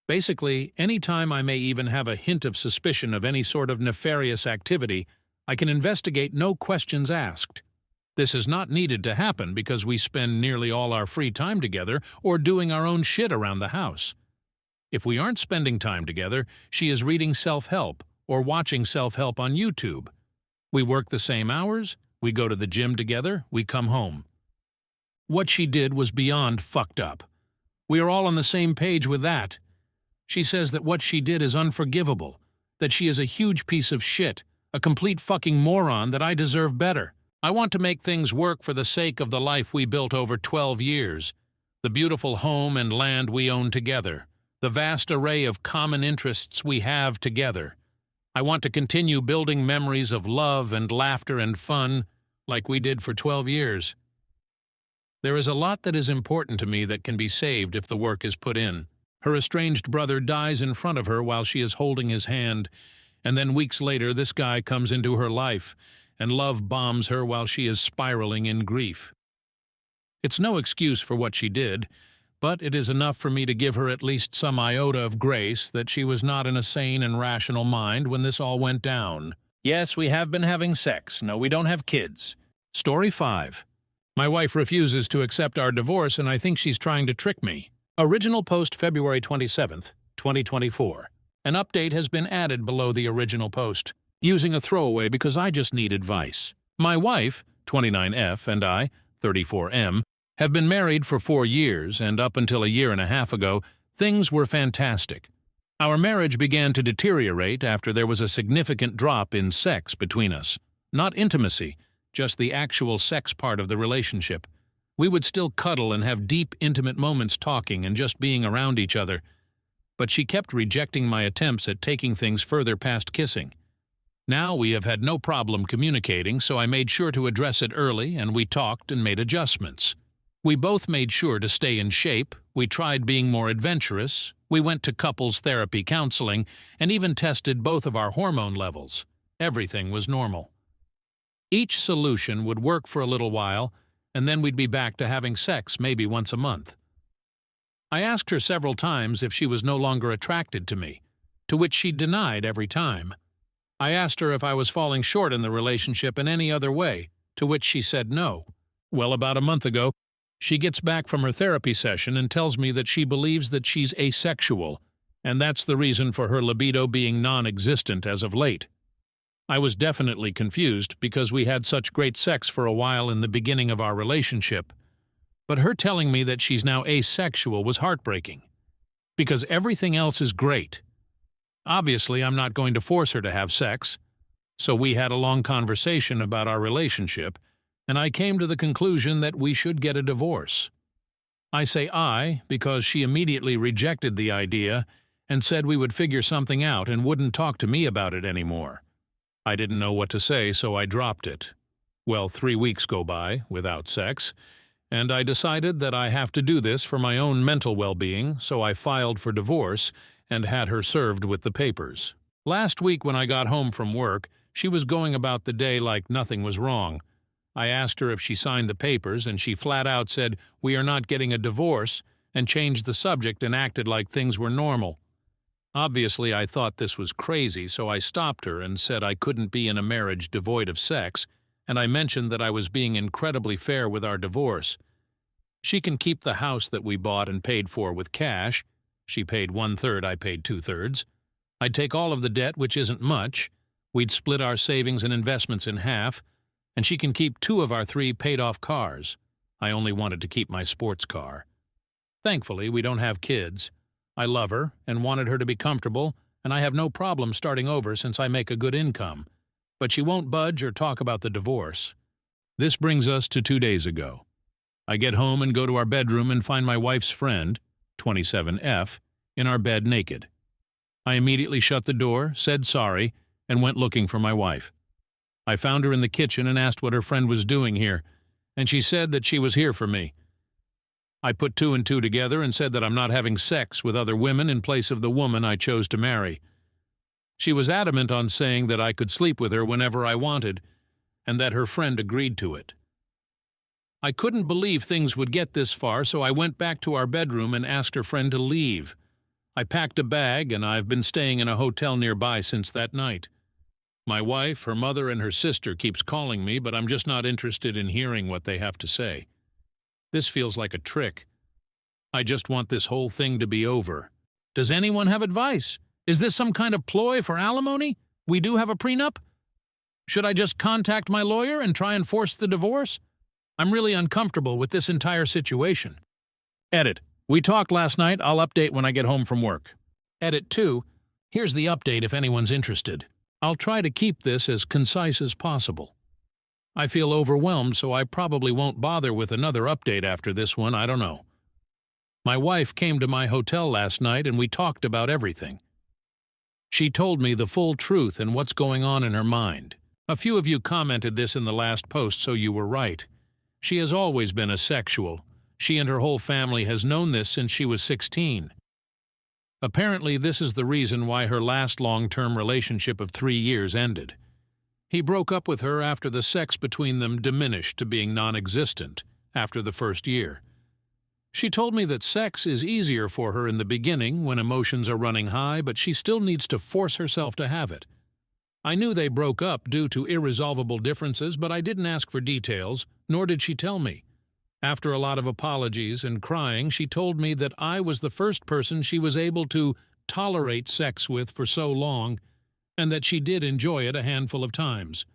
Basically, anytime I may even have a hint of suspicion of any sort of nefarious activity, I can investigate, no questions asked. This is not needed to happen because we spend nearly all our free time together or doing our own shit around the house. If we aren't spending time together, she is reading self-help or watching self-help on YouTube. We work the same hours, we go to the gym together, we come home. What she did was beyond fucked up. We are all on the same page with that. She says that what she did is unforgivable, that she is a huge piece of shit, a complete fucking moron, that I deserve better. I want to make things work for the sake of the life we built over 12 years, the beautiful home and land we own together, the vast array of common interests we have together. I want to continue building memories of love and laughter and fun like we did for 12 years. There is a lot that is important to me that can be saved if the work is put in. Her estranged brother dies in front of her while she is holding his hand, and then weeks later this guy comes into her life, and love bombs her while she is spiraling in grief. It's no excuse for what she did, but it is enough for me to give her at least some iota of grace that she was not in a sane and rational mind when this all went down. Yes, we have been having sex. No, we don't have kids. Story 5. My wife refuses to accept our divorce, and I think she's trying to trick me. Original post February 27th, 2024. An update has been added below the original post, using a throwaway because I just need advice. My wife, 29F, and I, 34M, have been married for 4 years, and up until a year and a half ago, things were fantastic. Our marriage began to deteriorate after there was a significant drop in sex between us. Not intimacy, just the actual sex part of the relationship. We would still cuddle and have deep, intimate moments talking and just being around each other. But she kept rejecting my attempts at taking things further past kissing. Now we have had no problem communicating, so I made sure to address it early, and we talked and made adjustments. We both made sure to stay in shape, we tried being more adventurous, we went to couples therapy counseling, and even tested both of our hormone levels. Everything was normal. Each solution would work for a little while, and then we'd be back to having sex maybe once a month. I asked her several times if she was no longer attracted to me, to which she denied every time. I asked her if I was falling short in the relationship in any other way, to which she said no. Well, about a month ago, she gets back from her therapy session and tells me that she believes that she's asexual, and that's the reason for her libido being non-existent as of late. I was definitely confused because we had such great sex for a while in the beginning of our relationship, but her telling me that she's now asexual was heartbreaking, because everything else is great. Obviously, I'm not going to force her to have sex, so we had a long conversation about our relationship, and I came to the conclusion that we should get a divorce. I say I because she immediately rejected the idea and said we would figure something out and wouldn't talk to me about it anymore. I didn't know what to say, so I dropped it. Well, 3 weeks go by without sex, and I decided that I have to do this for my own mental well-being, so I filed for divorce and had her served with the papers. Last week when I got home from work, she was going about the day like nothing was wrong. I asked her if she signed the papers, and she flat out said, "We are not getting a divorce," and changed the subject and acted like things were normal. Obviously, I thought this was crazy, so I stopped her and said I couldn't be in a marriage devoid of sex, and I mentioned that I was being incredibly fair with our divorce. She can keep the house that we bought and paid for with cash. She paid 1/3, I paid 2/3. I'd take all of the debt, which isn't much. We'd split our savings and investments in half, and she can keep 2 of our 3 paid-off cars. I only wanted to keep my sports car. Thankfully, we don't have kids. I love her and wanted her to be comfortable, and I have no problem starting over since I make a good income. But she won't budge or talk about the divorce. This brings us to 2 days ago. I get home and go to our bedroom and find my wife's friend, 27F, in our bed naked. I immediately shut the door, said sorry, and went looking for my wife. I found her in the kitchen and asked what her friend was doing here, and she said that she was here for me. I put 2 and 2 together and said that I'm not having sex with other women in place of the woman I chose to marry. She was adamant on saying that I could sleep with her whenever I wanted, and that her friend agreed to it. I couldn't believe things would get this far, so I went back to our bedroom and asked her friend to leave. I packed a bag, and I've been staying in a hotel nearby since that night. My wife, her mother, and her sister keeps calling me, but I'm just not interested in hearing what they have to say. This feels like a trick. I just want this whole thing to be over. Does anyone have advice? Is this some kind of ploy for alimony? We do have a prenup? Should I just contact my lawyer and try and force the divorce? I'm really uncomfortable with this entire situation. Edit. We talked last night. I'll update when I get home from work. Edit 2. Here's the update if anyone's interested. I'll try to keep this as concise as possible. I feel overwhelmed, so I probably won't bother with another update after this one. I don't know. My wife came to my hotel last night and we talked about everything. She told me the full truth and what's going on in her mind. A few of you commented this in the last post, so you were right. She has always been asexual. She and her whole family has known this since she was 16. Apparently, this is the reason why her last long-term relationship of 3 years ended. He broke up with her after the sex between them diminished to being non-existent after the first year. She told me that sex is easier for her in the beginning when emotions are running high, but she still needs to force herself to have it. I knew they broke up due to irresolvable differences, but I didn't ask for details, nor did she tell me. After a lot of apologies and crying, she told me that I was the first person she was able to tolerate sex with for so long, and that she did enjoy it a handful of times.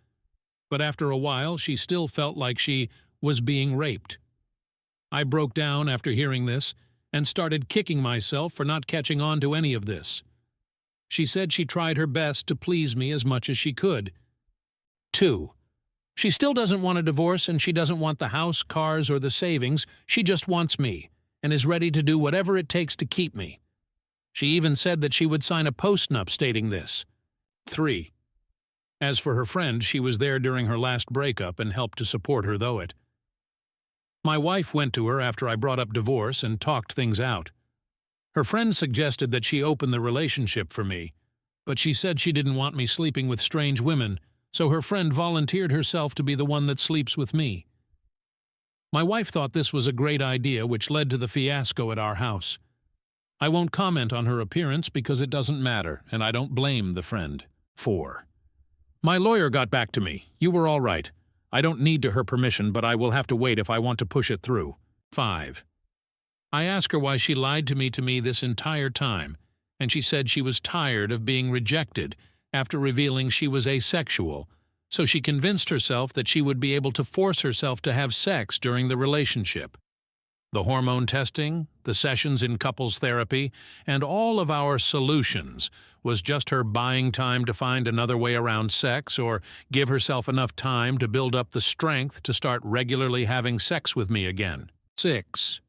But after a while, she still felt like she was being raped. I broke down after hearing this and started kicking myself for not catching on to any of this. She said she tried her best to please me as much as she could. 2. She still doesn't want a divorce, and she doesn't want the house, cars, or the savings. She just wants me, and is ready to do whatever it takes to keep me. She even said that she would sign a postnup stating this. 3. As for her friend, she was there during her last breakup and helped to support her through it. My wife went to her after I brought up divorce and talked things out. Her friend suggested that she open the relationship for me, but she said she didn't want me sleeping with strange women, so her friend volunteered herself to be the one that sleeps with me. My wife thought this was a great idea, which led to the fiasco at our house. I won't comment on her appearance because it doesn't matter, and I don't blame the friend. 4. My lawyer got back to me. You were all right. I don't need her permission, but I will have to wait if I want to push it through. 5. I asked her why she lied to me this entire time, and she said she was tired of being rejected after revealing she was asexual, so she convinced herself that she would be able to force herself to have sex during the relationship. The hormone testing, the sessions in couples therapy, and all of our solutions was just her buying time to find another way around sex or give herself enough time to build up the strength to start regularly having sex with me again. 6.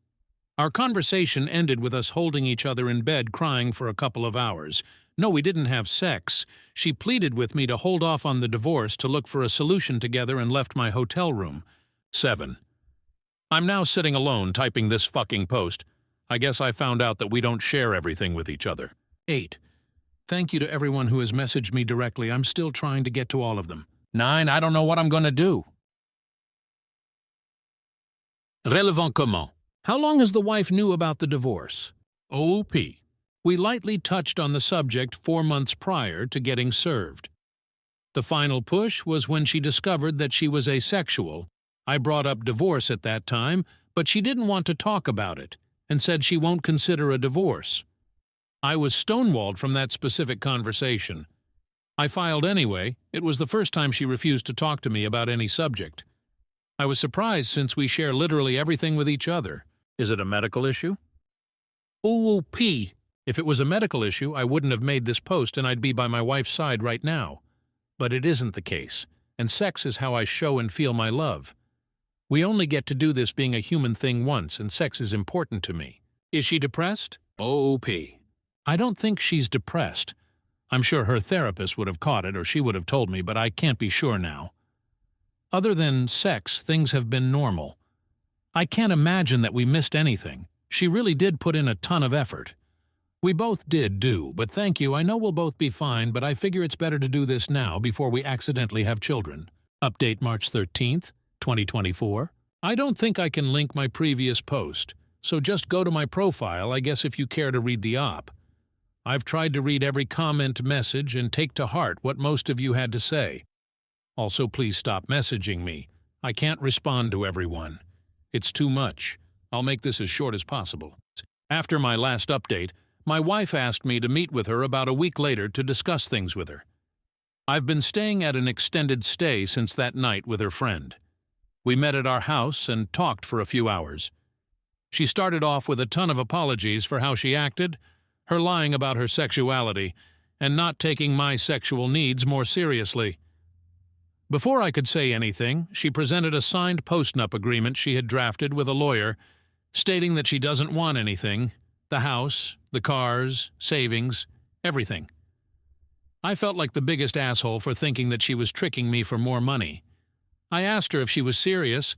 Our conversation ended with us holding each other in bed crying for a couple of hours. No, we didn't have sex. She pleaded with me to hold off on the divorce to look for a solution together and left my hotel room. 7. I'm now sitting alone typing this fucking post. I guess I found out that we don't share everything with each other. 8. Thank you to everyone who has messaged me directly. I'm still trying to get to all of them. 9. I don't know what I'm going to do. Relevant comment. How long has the wife knew about the divorce? OP. We lightly touched on the subject 4 months prior to getting served. The final push was when she discovered that she was asexual. I brought up divorce at that time, but she didn't want to talk about it and said she won't consider a divorce. I was stonewalled from that specific conversation. I filed anyway. It was the first time she refused to talk to me about any subject. I was surprised since we share literally everything with each other. Is it a medical issue? OOP. If it was a medical issue, I wouldn't have made this post and I'd be by my wife's side right now. But it isn't the case, and sex is how I show and feel my love. We only get to do this being a human thing once, and sex is important to me. Is she depressed? OP. I don't think she's depressed. I'm sure her therapist would have caught it or she would have told me, but I can't be sure now. Other than sex, things have been normal. I can't imagine that we missed anything. She really did put in a ton of effort. We both did but thank you. I know we'll both be fine, but I figure it's better to do this now before we accidentally have children. Update March 13th, 2024. I don't think I can link my previous post, so just go to my profile, I guess, if you care to read the op. I've tried to read every comment message and take to heart what most of you had to say. Also, please stop messaging me. I can't respond to everyone. It's too much. I'll make this as short as possible. After my last update, my wife asked me to meet with her about a week later to discuss things with her. I've been staying at an extended stay since that night with her friend. We met at our house and talked for a few hours. She started off with a ton of apologies for how she acted, her lying about her sexuality, and not taking my sexual needs more seriously. Before I could say anything, she presented a signed postnup agreement she had drafted with a lawyer, stating that she doesn't want anything, the house, the cars, savings, everything. I felt like the biggest asshole for thinking that she was tricking me for more money. I asked her if she was serious,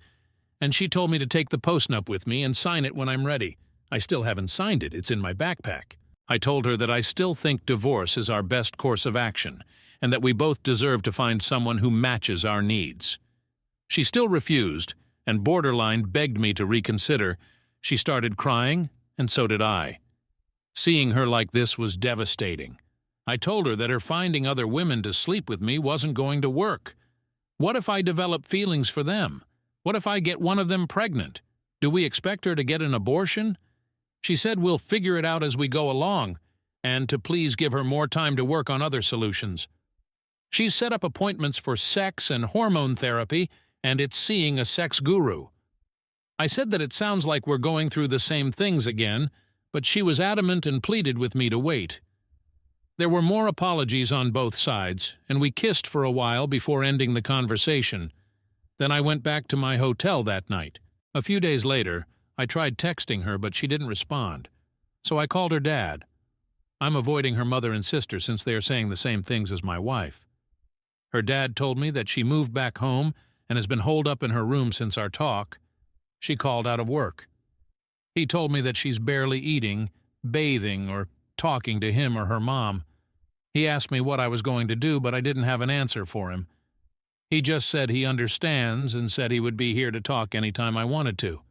and she told me to take the postnup with me and sign it when I'm ready. I still haven't signed it, it's in my backpack. I told her that I still think divorce is our best course of action, and that we both deserve to find someone who matches our needs. She still refused, and borderline begged me to reconsider. She started crying, and so did I. Seeing her like this was devastating. I told her that her finding other women to sleep with me wasn't going to work. What if I develop feelings for them? What if I get one of them pregnant? Do we expect her to get an abortion? She said we'll figure it out as we go along, and to please give her more time to work on other solutions. She's set up appointments for sex and hormone therapy, and it's seeing a sex guru. I said that it sounds like we're going through the same things again, but she was adamant and pleaded with me to wait. There were more apologies on both sides, and we kissed for a while before ending the conversation. Then I went back to my hotel that night. A few days later, I tried texting her, but she didn't respond. So I called her dad. I'm avoiding her mother and sister since they are saying the same things as my wife. Her dad told me that she moved back home and has been holed up in her room since our talk. She called out of work. He told me that she's barely eating, bathing, or talking to him or her mom. He asked me what I was going to do, but I didn't have an answer for him. He just said he understands and said he would be here to talk anytime I wanted to.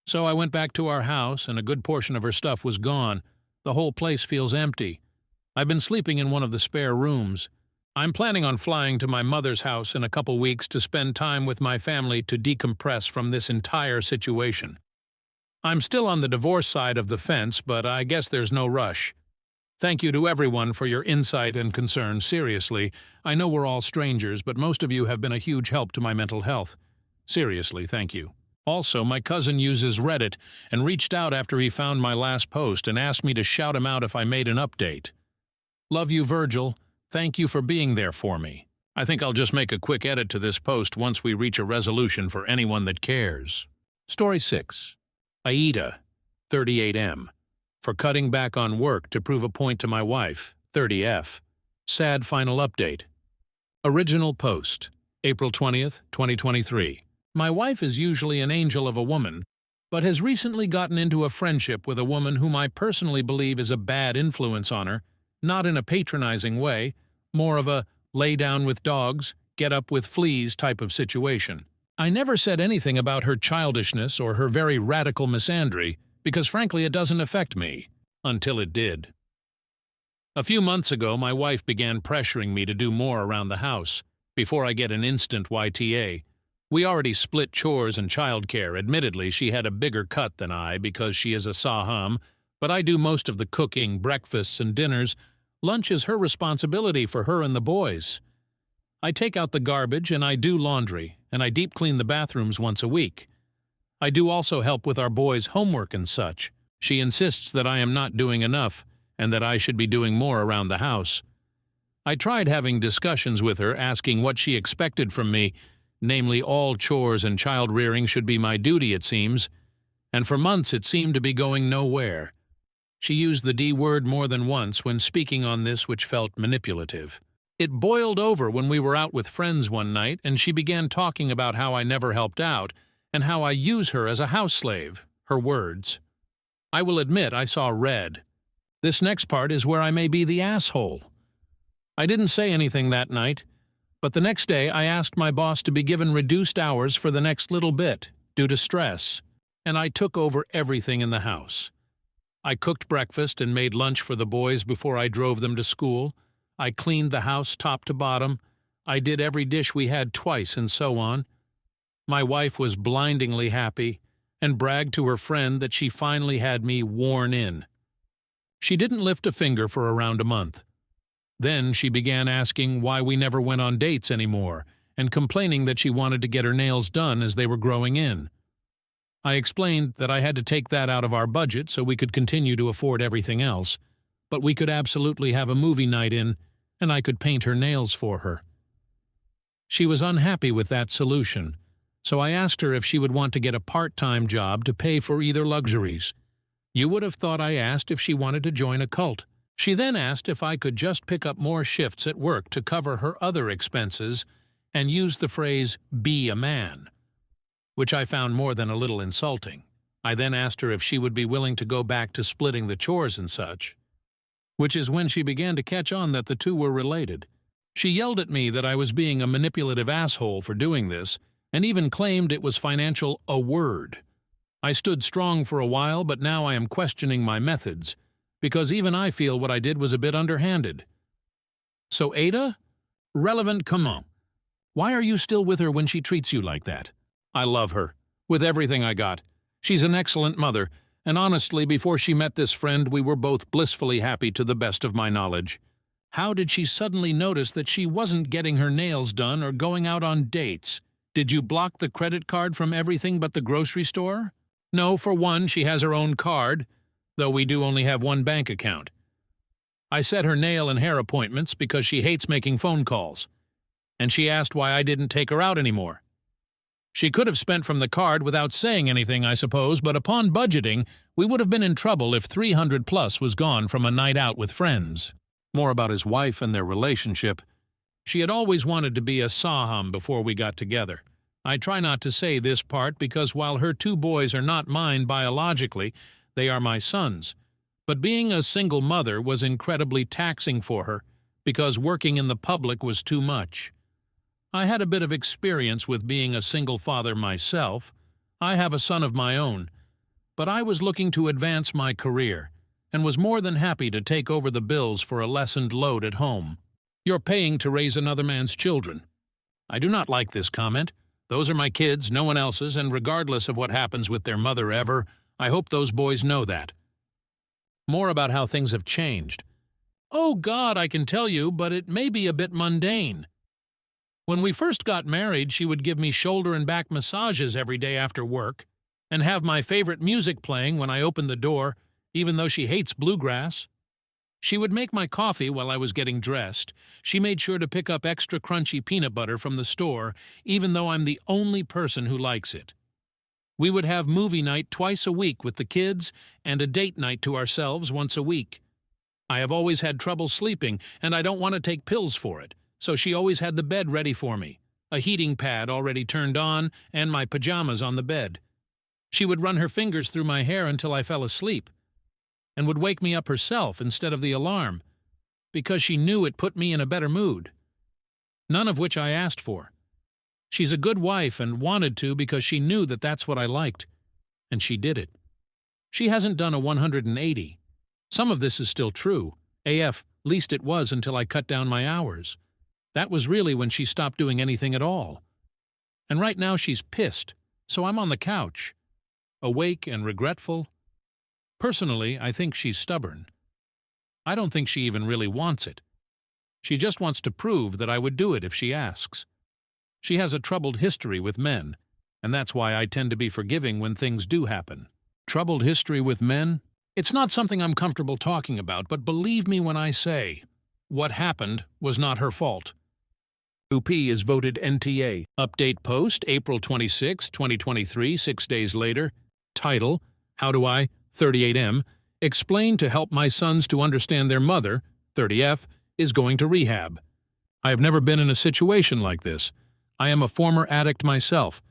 So I went back to our house, and a good portion of her stuff was gone. The whole place feels empty. I've been sleeping in one of the spare rooms. I'm planning on flying to my mother's house in a couple weeks to spend time with my family to decompress from this entire situation. I'm still on the divorce side of the fence, but I guess there's no rush. Thank you to everyone for your insight and concern. Seriously, I know we're all strangers, but most of you have been a huge help to my mental health. Seriously, thank you. Also, my cousin uses Reddit and reached out after he found my last post and asked me to shout him out if I made an update. Love you, Virgil. Thank you for being there for me. I think I'll just make a quick edit to this post once we reach a resolution for anyone that cares. Story 6. Aida, 38M. For cutting back on work to prove a point to my wife, 30F. Sad final update. Original post, April 20th, 2023. My wife is usually an angel of a woman, but has recently gotten into a friendship with a woman whom I personally believe is a bad influence on her, not in a patronizing way, more of a lay down with dogs, get up with fleas type of situation. I never said anything about her childishness or her very radical misandry, because frankly it doesn't affect me, until it did. A few months ago, my wife began pressuring me to do more around the house, before I get an instant YTA. We already split chores and childcare. Admittedly, she had a bigger cut than I because she is a saham, but I do most of the cooking, breakfasts, and dinners. Lunch is her responsibility for her and the boys. I take out the garbage and I do laundry, and I deep clean the bathrooms once a week. I do also help with our boys' homework and such. She insists that I am not doing enough, and that I should be doing more around the house. I tried having discussions with her, asking what she expected from me, namely all chores and child-rearing should be my duty, it seems, and for months it seemed to be going nowhere. She used the D word more than once when speaking on this, which felt manipulative. It boiled over when we were out with friends one night, and she began talking about how I never helped out, and how I use her as a house slave, her words. I will admit I saw red. This next part is where I may be the asshole. I didn't say anything that night, but the next day I asked my boss to be given reduced hours for the next little bit, due to stress, and I took over everything in the house. I cooked breakfast and made lunch for the boys before I drove them to school. I cleaned the house top to bottom. I did every dish we had twice and so on. My wife was blindingly happy and bragged to her friend that she finally had me worn in. She didn't lift a finger for around a month. Then she began asking why we never went on dates anymore and complaining that she wanted to get her nails done as they were growing in. I explained that I had to take that out of our budget so we could continue to afford everything else, but we could absolutely have a movie night in, and I could paint her nails for her. She was unhappy with that solution, so I asked her if she would want to get a part-time job to pay for either luxuries. You would have thought I asked if she wanted to join a cult. She then asked if I could just pick up more shifts at work to cover her other expenses and use the phrase, be a man, which I found more than a little insulting. I then asked her if she would be willing to go back to splitting the chores and such, which is when she began to catch on that the two were related. She yelled at me that I was being a manipulative asshole for doing this, and even claimed it was financial a word. I stood strong for a while, but now I am questioning my methods, because even I feel what I did was a bit underhanded. So Ada? Relevant, come on. Why are you still with her when she treats you like that? I love her, with everything I got. She's an excellent mother, and honestly, before she met this friend, we were both blissfully happy to the best of my knowledge. How did she suddenly notice that she wasn't getting her nails done or going out on dates? Did you block the credit card from everything but the grocery store? No, for one, she has her own card, though we do only have one bank account. I set her nail and hair appointments because she hates making phone calls, and she asked why I didn't take her out anymore. She could have spent from the card without saying anything, I suppose, but upon budgeting, we would have been in trouble if 300 plus was gone from a night out with friends. More about his wife and their relationship. She had always wanted to be a saham before we got together. I try not to say this part because while her two boys are not mine biologically, they are my sons. But being a single mother was incredibly taxing for her because working in the public was too much. I had a bit of experience with being a single father myself. I have a son of my own, But I was looking to advance my career, and was more than happy to take over the bills for a lessened load at home. You're paying to raise another man's children. I do not like this comment. Those are my kids, no one else's, and regardless of what happens with their mother ever, I hope those boys know that. More about how things have changed. Oh God, I can tell you, but it may be a bit mundane. When we first got married, she would give me shoulder and back massages every day after work, and have my favorite music playing when I opened the door, even though she hates bluegrass. She would make my coffee while I was getting dressed. She made sure to pick up extra crunchy peanut butter from the store, even though I'm the only person who likes it. We would have movie night twice a week with the kids and a date night to ourselves once a week. I have always had trouble sleeping, and I don't want to take pills for it, so she always had the bed ready for me, a heating pad already turned on, and my pajamas on the bed. She would run her fingers through my hair until I fell asleep, and would wake me up herself instead of the alarm, because she knew it put me in a better mood. None of which I asked for. She's a good wife and wanted to because she knew that that's what I liked, and she did it. She hasn't done a 180. Some of this is still true. AF, least it was until I cut down my hours. That was really when she stopped doing anything at all. And right now she's pissed, so I'm on the couch, awake and regretful. Personally, I think she's stubborn. I don't think she even really wants it. She just wants to prove that I would do it if she asks. She has a troubled history with men, and that's why I tend to be forgiving when things do happen. Troubled history with men? It's not something I'm comfortable talking about, but believe me when I say, what happened was not her fault. UP is voted NTA. Update post, April 26, 2023, 6 days later. Title, How Do I, 38M, explain to help my sons to understand their mother, 30F, is going to rehab. I have never been in a situation like this. I am a former addict myself,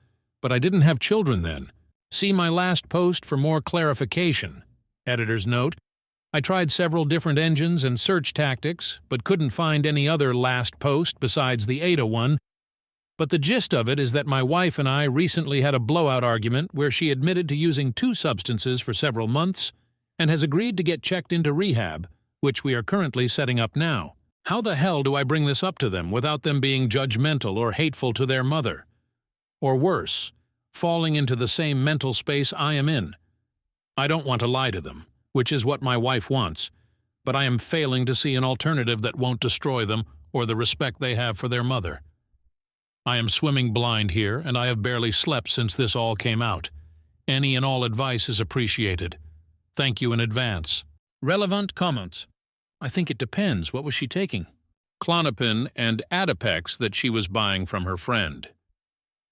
but I didn't have children then. See my last post for more clarification. Editor's note, I tried several different engines and search tactics, but couldn't find any other last post besides the Ada one. But the gist of it is that my wife and I recently had a blowout argument where she admitted to using 2 substances for several months and has agreed to get checked into rehab, which we are currently setting up now. How the hell do I bring this up to them without them being judgmental or hateful to their mother? Or worse, falling into the same mental space I am in? I don't want to lie to them, which is what my wife wants, but I am failing to see an alternative that won't destroy them or the respect they have for their mother. I am swimming blind here, and I have barely slept since this all came out. Any and all advice is appreciated. Thank you in advance. Relevant comments. I think it depends. What was she taking? Klonopin and Adipex that she was buying from her friend.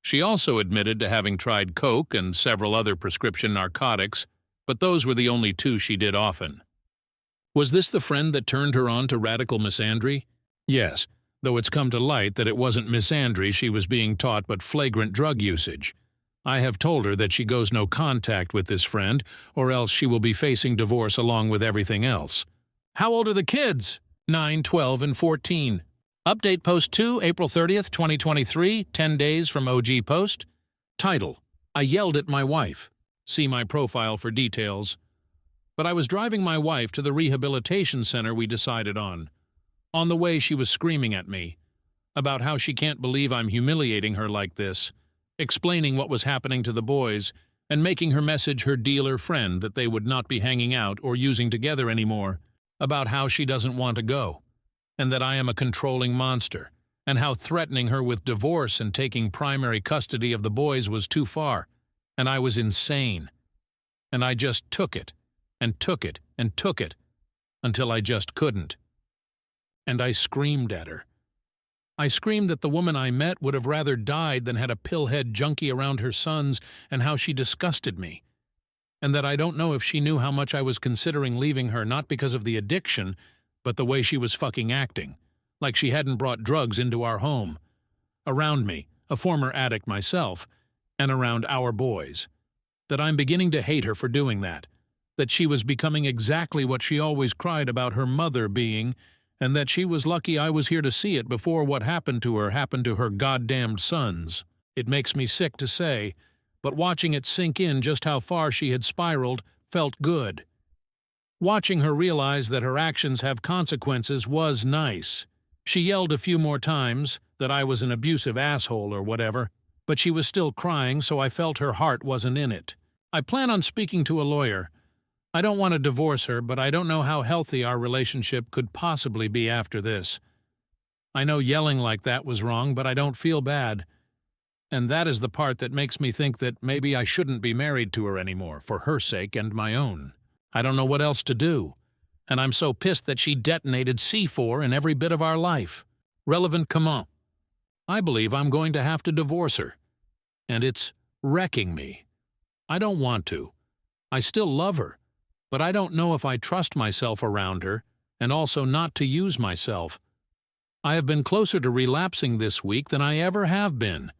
She also admitted to having tried coke and several other prescription narcotics, but those were the only 2 she did often. Was this the friend that turned her on to radical misandry? Yes, though it's come to light that it wasn't misandry she was being taught but flagrant drug usage. I have told her that she goes no contact with this friend, or else she will be facing divorce along with everything else. How old are the kids? 9, 12, and 14. Update post 2, April 30th, 2023, 10 days from OG post. Title, I yelled at my wife. See my profile for details. But I was driving my wife to the rehabilitation center we decided on. On the way, she was screaming at me about how she can't believe I'm humiliating her like this, explaining what was happening to the boys, and making her message her dealer friend that they would not be hanging out or using together anymore, about how she doesn't want to go, and that I am a controlling monster, and how threatening her with divorce and taking primary custody of the boys was too far, and I was insane. And I just took it, and took it, and took it, until I just couldn't. And I screamed at her. I screamed that the woman I met would have rather died than had a pillhead junkie around her sons, and how she disgusted me. And that I don't know if she knew how much I was considering leaving her, not because of the addiction, but the way she was fucking acting, like she hadn't brought drugs into our home. Around me, a former addict myself, and around our boys. That I'm beginning to hate her for doing that. That she was becoming exactly what she always cried about her mother being, and that she was lucky I was here to see it before what happened to her goddamned sons. It makes me sick to say, but watching it sink in just how far she had spiraled felt good. Watching her realize that her actions have consequences was nice. She yelled a few more times that I was an abusive asshole or whatever, but she was still crying, so I felt her heart wasn't in it. I plan on speaking to a lawyer. I don't want to divorce her, but I don't know how healthy our relationship could possibly be after this. I know yelling like that was wrong, but I don't feel bad. And that is the part that makes me think that maybe I shouldn't be married to her anymore, for her sake and my own. I don't know what else to do. And I'm so pissed that she detonated C4 in every bit of our life. Relevant comment. I believe I'm going to have to divorce her. And it's wrecking me. I don't want to. I still love her. But I don't know if I trust myself around her, and also not to use myself. I have been closer to relapsing this week than I ever have been.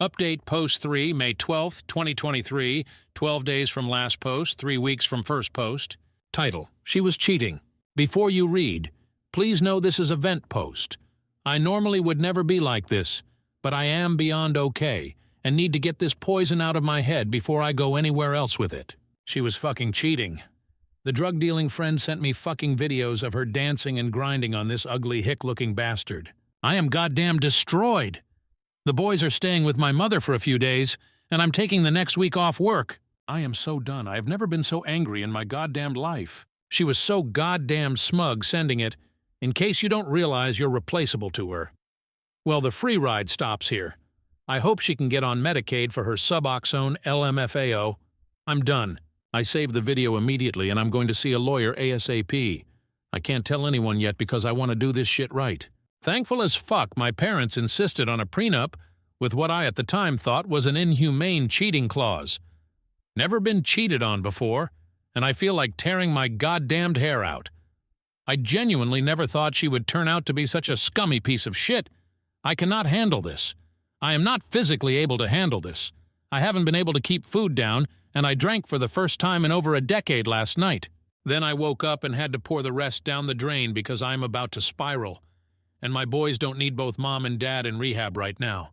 Update Post 3, May 12th, 2023, 12 days from last post, 3 weeks from first post. Title: She was cheating. Before you read, please know this is a vent post. I normally would never be like this, but I am beyond okay, and need to get this poison out of my head before I go anywhere else with it. She was fucking cheating. The drug-dealing friend sent me fucking videos of her dancing and grinding on this ugly hick-looking bastard. I am goddamn destroyed. The boys are staying with my mother for a few days, and I'm taking the next week off work. I am so done. I have never been so angry in my goddamn life. She was so goddamn smug sending it, in case you don't realize you're replaceable to her. Well, the free ride stops here. I hope she can get on Medicaid for her Suboxone LMFAO. I'm done. I saved the video immediately, and I'm going to see a lawyer ASAP. I can't tell anyone yet because I want to do this shit right. Thankful as fuck my parents insisted on a prenup with what I at the time thought was an inhumane cheating clause. Never been cheated on before, and I feel like tearing my goddamned hair out. I genuinely never thought she would turn out to be such a scummy piece of shit. I cannot handle this. I am not physically able to handle this. I haven't been able to keep food down, and I drank for the first time in over a decade last night. Then I woke up and had to pour the rest down the drain because I'm about to spiral. And my boys don't need both mom and dad in rehab right now.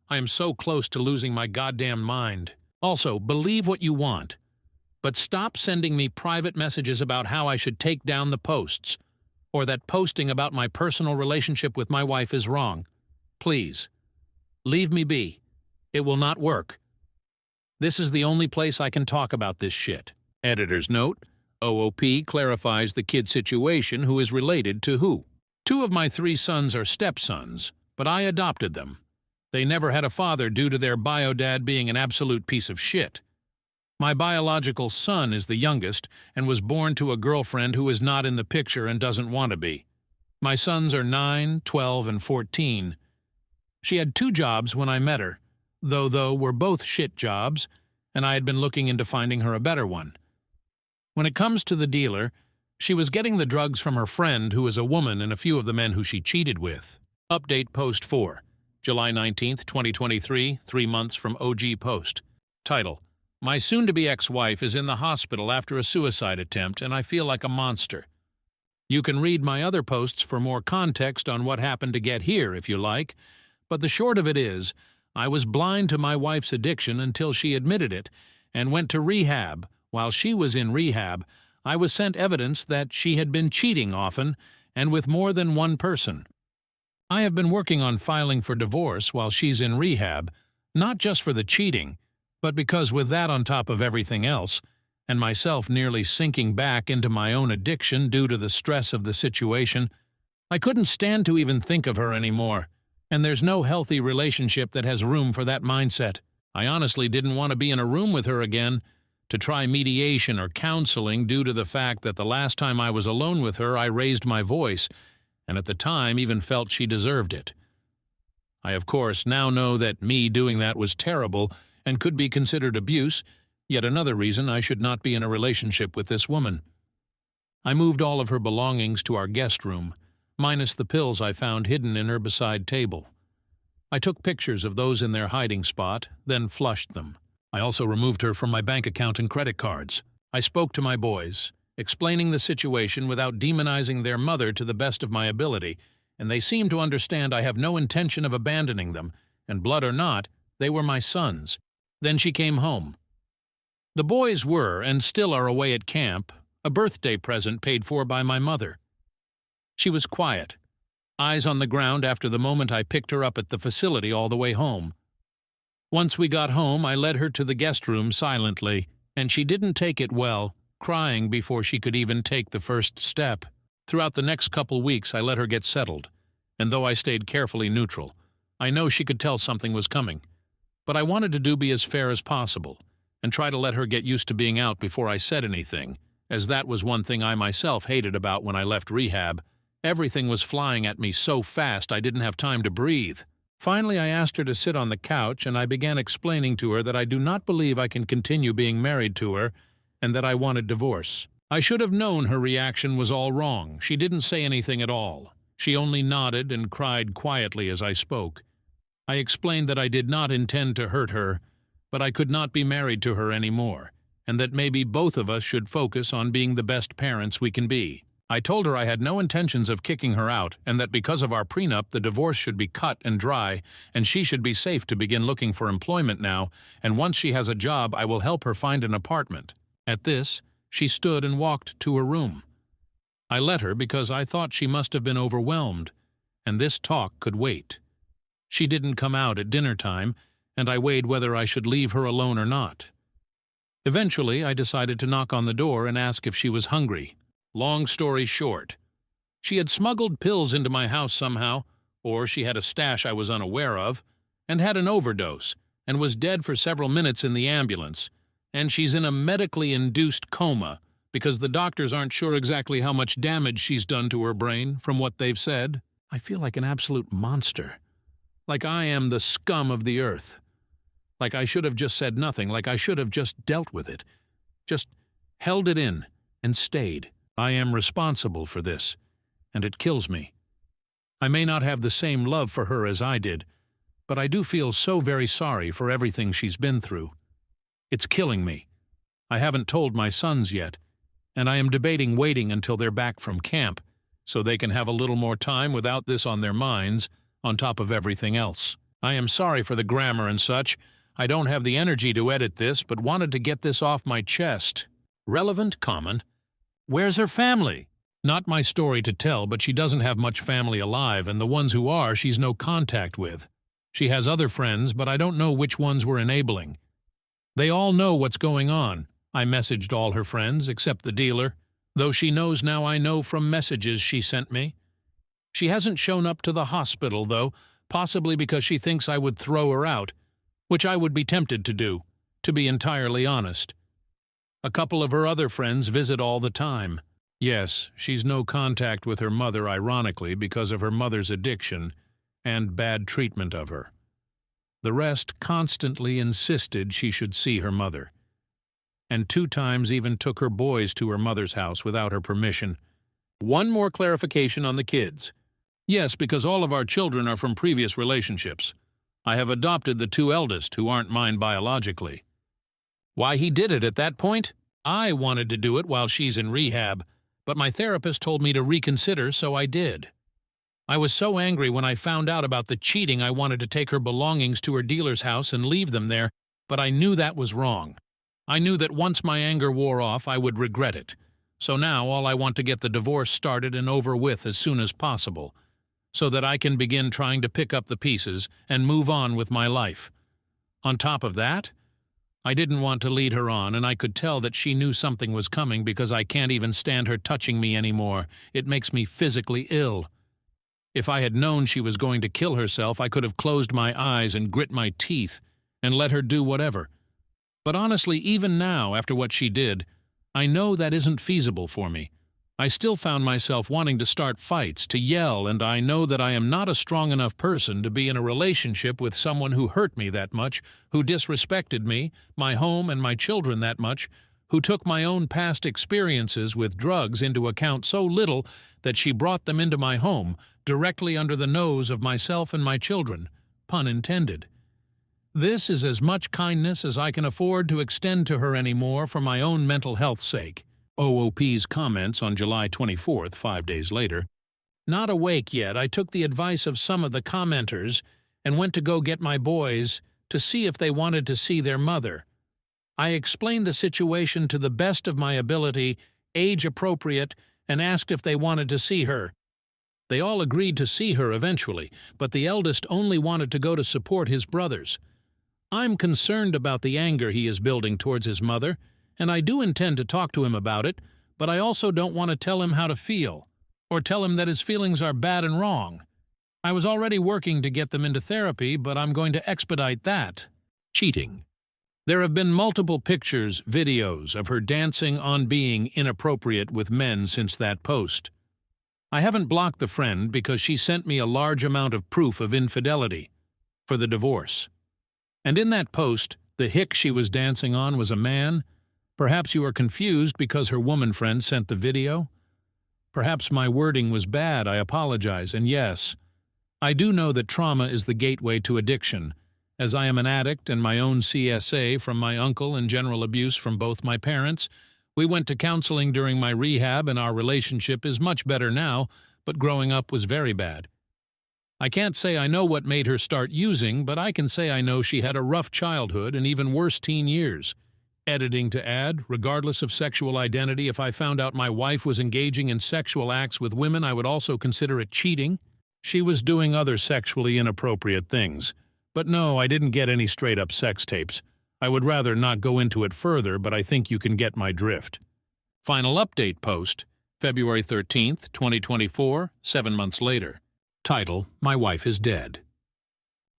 I am so close to losing my goddamn mind. Also, believe what you want, but stop sending me private messages about how I should take down the posts, or that posting about my personal relationship with my wife is wrong. Please. Leave me be. It will not work. This is the only place I can talk about this shit. Editor's note: OOP clarifies the kid situation who is related to who. 2 of my 3 sons are stepsons, but I adopted them. They never had a father due to their bio-dad being an absolute piece of shit. My biological son is the youngest and was born to a girlfriend who is not in the picture and doesn't want to be. My sons are 9, 12, and 14. She had 2 jobs when I met her, though were both shit jobs, and I had been looking into finding her a better one. When it comes to the dealer, she was getting the drugs from her friend, who is a woman, and a few of the men who she cheated with. Update Post 4, July 19th, 2023, 3 months from OG Post. Title: My soon-to-be ex-wife is in the hospital after a suicide attempt, and I feel like a monster. You can read my other posts for more context on what happened to get here, if you like, but the short of it is, I was blind to my wife's addiction until she admitted it and went to rehab. While she was in rehab, I was sent evidence that she had been cheating often and with more than one person. I have been working on filing for divorce while she's in rehab, not just for the cheating, but because with that on top of everything else, and myself nearly sinking back into my own addiction due to the stress of the situation, I couldn't stand to even think of her anymore. And there's no healthy relationship that has room for that mindset. I honestly didn't want to be in a room with her again to try mediation or counseling due to the fact that the last time I was alone with her I raised my voice, and at the time even felt she deserved it. I of course now know that me doing that was terrible and could be considered abuse, yet another reason I should not be in a relationship with this woman. I moved all of her belongings to our guest room, minus the pills I found hidden in her beside table. I took pictures of those in their hiding spot, then flushed them. I also removed her from my bank account and credit cards. I spoke to my boys, explaining the situation without demonizing their mother to the best of my ability, and they seemed to understand I have no intention of abandoning them, and blood or not, they were my sons. Then she came home. The boys were, and still are, away at camp, a birthday present paid for by my mother. She was quiet, eyes on the ground after the moment I picked her up at the facility all the way home. Once we got home, I led her to the guest room silently, and she didn't take it well, crying before she could even take the first step. Throughout the next couple weeks, I let her get settled, and though I stayed carefully neutral, I know she could tell something was coming. But I wanted to be as fair as possible, and try to let her get used to being out before I said anything, as that was one thing I myself hated about when I left rehab. Everything was flying at me so fast I didn't have time to breathe. Finally, I asked her to sit on the couch, and I began explaining to her that I do not believe I can continue being married to her, and that I wanted divorce. I should have known her reaction was all wrong. She didn't say anything at all. She only nodded and cried quietly as I spoke. I explained that I did not intend to hurt her, but I could not be married to her anymore, and that maybe both of us should focus on being the best parents we can be. I told her I had no intentions of kicking her out, and that because of our prenup the divorce should be cut and dry, and she should be safe to begin looking for employment now, and once she has a job I will help her find an apartment. At this, she stood and walked to her room. I let her because I thought she must have been overwhelmed, and this talk could wait. She didn't come out at dinner time, and I weighed whether I should leave her alone or not. Eventually, I decided to knock on the door and ask if she was hungry. Long story short, she had smuggled pills into my house somehow, or she had a stash I was unaware of, and had an overdose, and was dead for several minutes in the ambulance, and she's in a medically induced coma because the doctors aren't sure exactly how much damage she's done to her brain from what they've said. I feel like an absolute monster. Like I am the scum of the earth. Like I should have just said nothing, like I should have just dealt with it. Just held it in and stayed. I am responsible for this, and it kills me. I may not have the same love for her as I did, but I do feel so very sorry for everything she's been through. It's killing me. I haven't told my sons yet, and I am debating waiting until they're back from camp, so they can have a little more time without this on their minds, on top of everything else. I am sorry for the grammar and such. I don't have the energy to edit this, but wanted to get this off my chest. Relevant comment. Where's her family? Not my story to tell, but she doesn't have much family alive, and the ones who are she's no contact with. She has other friends, but I don't know which ones were enabling. They all know what's going on. I messaged all her friends, except the dealer, though she knows now I know from messages she sent me. She hasn't shown up to the hospital, though, possibly because she thinks I would throw her out, which I would be tempted to do, to be entirely honest. A couple of her other friends visit all the time. Yes, she's no contact with her mother, ironically, because of her mother's addiction and bad treatment of her. The rest constantly insisted she should see her mother, and 2 times even took her boys to her mother's house without her permission. One more clarification on the kids. Yes, because all of our children are from previous relationships. I have adopted the 2 eldest, who aren't mine biologically. Why he did it at that point? I wanted to do it while she's in rehab, but my therapist told me to reconsider, so I did. I was so angry when I found out about the cheating I wanted to take her belongings to her dealer's house and leave them there, but I knew that was wrong. I knew that once my anger wore off, I would regret it. So now all I want to get the divorce started and over with as soon as possible, so that I can begin trying to pick up the pieces and move on with my life. On top of that, I didn't want to lead her on, and I could tell that she knew something was coming because I can't even stand her touching me anymore. It makes me physically ill. If I had known she was going to kill herself, I could have closed my eyes and grit my teeth and let her do whatever. But honestly, even now, after what she did, I know that isn't feasible for me. I still found myself wanting to start fights, to yell, and I know that I am not a strong enough person to be in a relationship with someone who hurt me that much, who disrespected me, my home, and my children that much, who took my own past experiences with drugs into account so little that she brought them into my home, directly under the nose of myself and my children, pun intended. This is as much kindness as I can afford to extend to her anymore for my own mental health's sake. OOP's comments on July 24th, 5 days later. Not awake yet, I took the advice of some of the commenters and went to go get my boys to see if they wanted to see their mother. I explained the situation to the best of my ability, age appropriate, and asked if they wanted to see her. They all agreed to see her eventually, but the eldest only wanted to go to support his brothers. I'm concerned about the anger he is building towards his mother, and I do intend to talk to him about it, but I also don't want to tell him how to feel, or tell him that his feelings are bad and wrong. I was already working to get them into therapy, but I'm going to expedite that. Cheating. There have been multiple pictures, videos of her dancing on being inappropriate with men since that post. I haven't blocked the friend because she sent me a large amount of proof of infidelity for the divorce. And in that post, the hick she was dancing on was a man. Perhaps you are confused because her woman friend sent the video. Perhaps my wording was bad, I apologize, and yes, I do know that trauma is the gateway to addiction, as I am an addict and my own CSA from my uncle and general abuse from both my parents. We went to counseling during my rehab and our relationship is much better now, but growing up was very bad. I can't say I know what made her start using, but I can say I know she had a rough childhood and even worse teen years. Editing to add, regardless of sexual identity, if I found out my wife was engaging in sexual acts with women, I would also consider it cheating. She was doing other sexually inappropriate things. But no, I didn't get any straight-up sex tapes. I would rather not go into it further, but I think you can get my drift. Final update post, February 13th, 2024, 7 months later. Title, My Wife is Dead.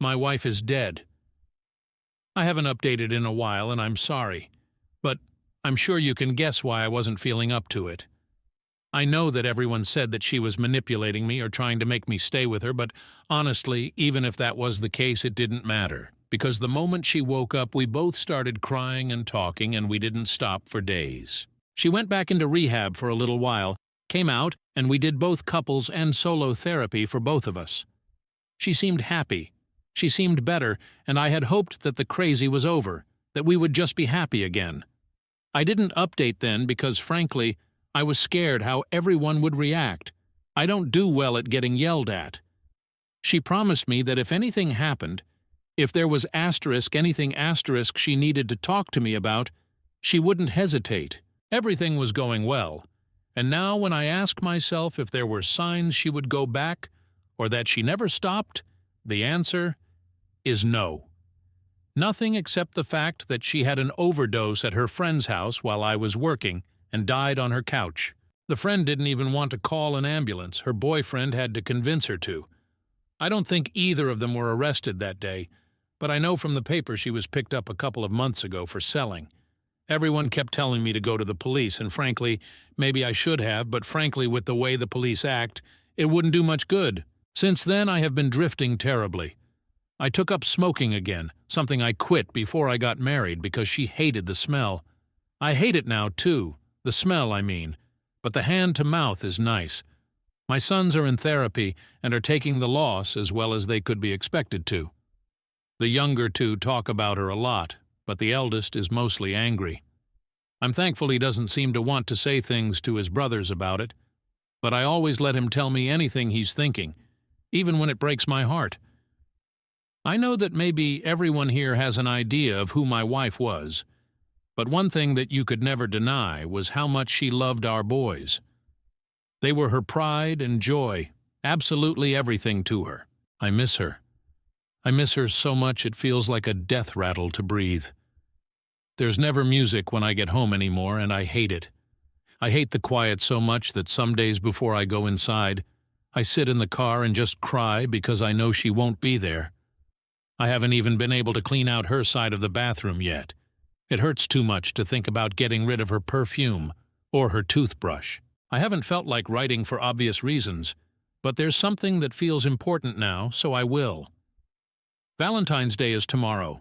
My wife is dead. I haven't updated in a while, and I'm sorry. But I'm sure you can guess why I wasn't feeling up to it. I know that everyone said that she was manipulating me or trying to make me stay with her, but honestly, even if that was the case, it didn't matter. Because the moment she woke up, we both started crying and talking, and we didn't stop for days. She went back into rehab for a little while, came out, and we did both couples and solo therapy for both of us. She seemed happy. She seemed better, and I had hoped that the crazy was over, that we would just be happy again. I didn't update then because, frankly, I was scared how everyone would react. I don't do well at getting yelled at. She promised me that if anything happened, if there was anything she needed to talk to me about, she wouldn't hesitate. Everything was going well. And now when I ask myself if there were signs she would go back or that she never stopped, the answer is no. Nothing except the fact that she had an overdose at her friend's house while I was working and died on her couch. The friend didn't even want to call an ambulance. Her boyfriend had to convince her to. I don't think either of them were arrested that day, but I know from the paper she was picked up a couple of months ago for selling. Everyone kept telling me to go to the police, and frankly, maybe I should have, but frankly, with the way the police act, it wouldn't do much good. Since then, I have been drifting terribly. I took up smoking again, something I quit before I got married because she hated the smell. I hate it now, too. The smell, I mean. But the hand-to-mouth is nice. My sons are in therapy and are taking the loss as well as they could be expected to. The younger two talk about her a lot, but the eldest is mostly angry. I'm thankful he doesn't seem to want to say things to his brothers about it, but I always let him tell me anything he's thinking, even when it breaks my heart. I know that maybe everyone here has an idea of who my wife was, but one thing that you could never deny was how much she loved our boys. They were her pride and joy, absolutely everything to her. I miss her. I miss her so much it feels like a death rattle to breathe. There's never music when I get home anymore, and I hate it. I hate the quiet so much that some days before I go inside, I sit in the car and just cry because I know she won't be there. I haven't even been able to clean out her side of the bathroom yet. It hurts too much to think about getting rid of her perfume or her toothbrush. I haven't felt like writing for obvious reasons, but there's something that feels important now, so I will. Valentine's Day is tomorrow.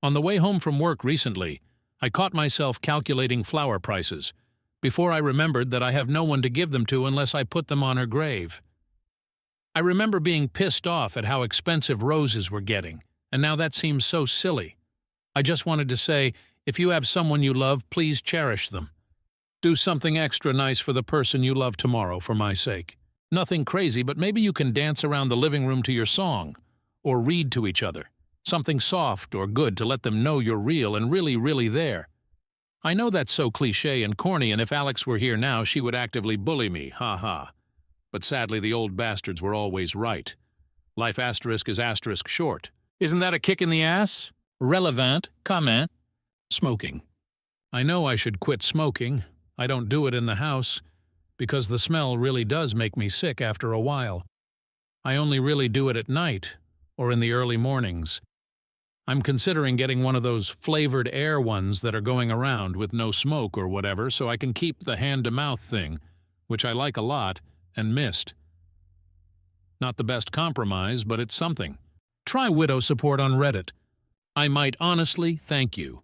On the way home from work recently, I caught myself calculating flower prices before I remembered that I have no one to give them to unless I put them on her grave. I remember being pissed off at how expensive roses were getting, and now that seems so silly. I just wanted to say, if you have someone you love, please cherish them. Do something extra nice for the person you love tomorrow for my sake. Nothing crazy, but maybe you can dance around the living room to your song, or read to each other. Something soft or good to let them know you're real and really, really there. I know that's so cliché and corny, and if Alex were here now, she would actively bully me, ha. But sadly, the old bastards were always right. Life asterisk is asterisk short. Isn't that a kick in the ass? Relevant comment. Smoking. I know I should quit smoking. I don't do it in the house, because the smell really does make me sick after a while. I only really do it at night, or in the early mornings. I'm considering getting one of those flavored air ones that are going around with no smoke or whatever, so I can keep the hand-to-mouth thing, which I like a lot, and mist. Not the best compromise, but it's something. Try widow support on Reddit. I might honestly thank you.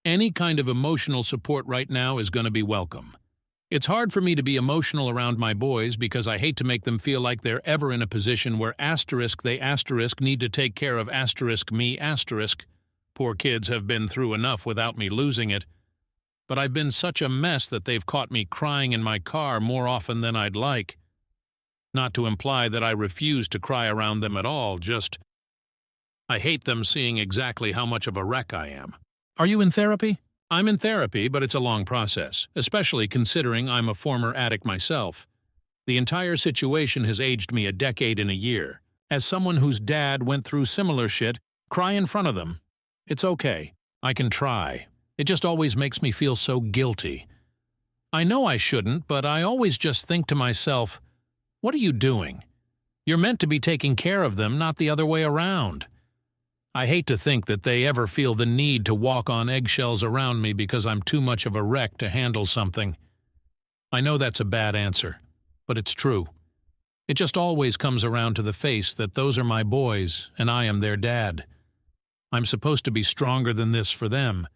Any kind of emotional support right now is going to be welcome. It's hard for me to be emotional around my boys because I hate to make them feel like they're ever in a position where they need to take care of me. Poor kids have been through enough without me losing it. But I've been such a mess that they've caught me crying in my car more often than I'd like. Not to imply that I refuse to cry around them at all, just I hate them seeing exactly how much of a wreck I am. Are you in therapy? I'm in therapy, but it's a long process, especially considering I'm a former addict myself. The entire situation has aged me a decade in a year. As someone whose dad went through similar shit, cry in front of them. It's okay. I can try. It just always makes me feel so guilty. I know I shouldn't, but I always just think to myself, what are you doing? You're meant to be taking care of them, not the other way around. I hate to think that they ever feel the need to walk on eggshells around me because I'm too much of a wreck to handle something. I know that's a bad answer, but it's true. It just always comes around to the face that those are my boys and I am their dad. I'm supposed to be stronger than this for them.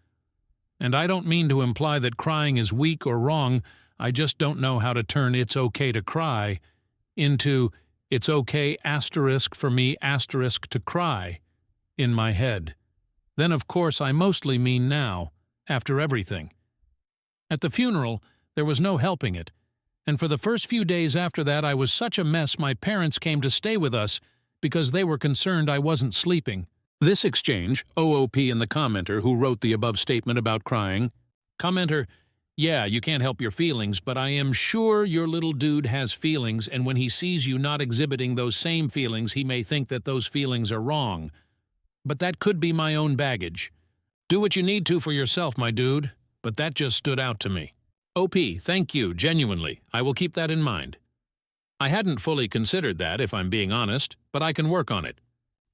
And I don't mean to imply that crying is weak or wrong, I just don't know how to turn "it's okay to cry" into "it's okay for me to cry" in my head. Then, of course, I mostly mean now, after everything. At the funeral, there was no helping it, and for the first few days after that I was such a mess my parents came to stay with us because they were concerned I wasn't sleeping. This exchange, OOP and the commenter who wrote the above statement about crying. Commenter, yeah, you can't help your feelings, but I am sure your little dude has feelings, and when he sees you not exhibiting those same feelings, he may think that those feelings are wrong. But that could be my own baggage. Do what you need to for yourself, my dude, but that just stood out to me. OP, thank you, genuinely. I will keep that in mind. I hadn't fully considered that, if I'm being honest, but I can work on it.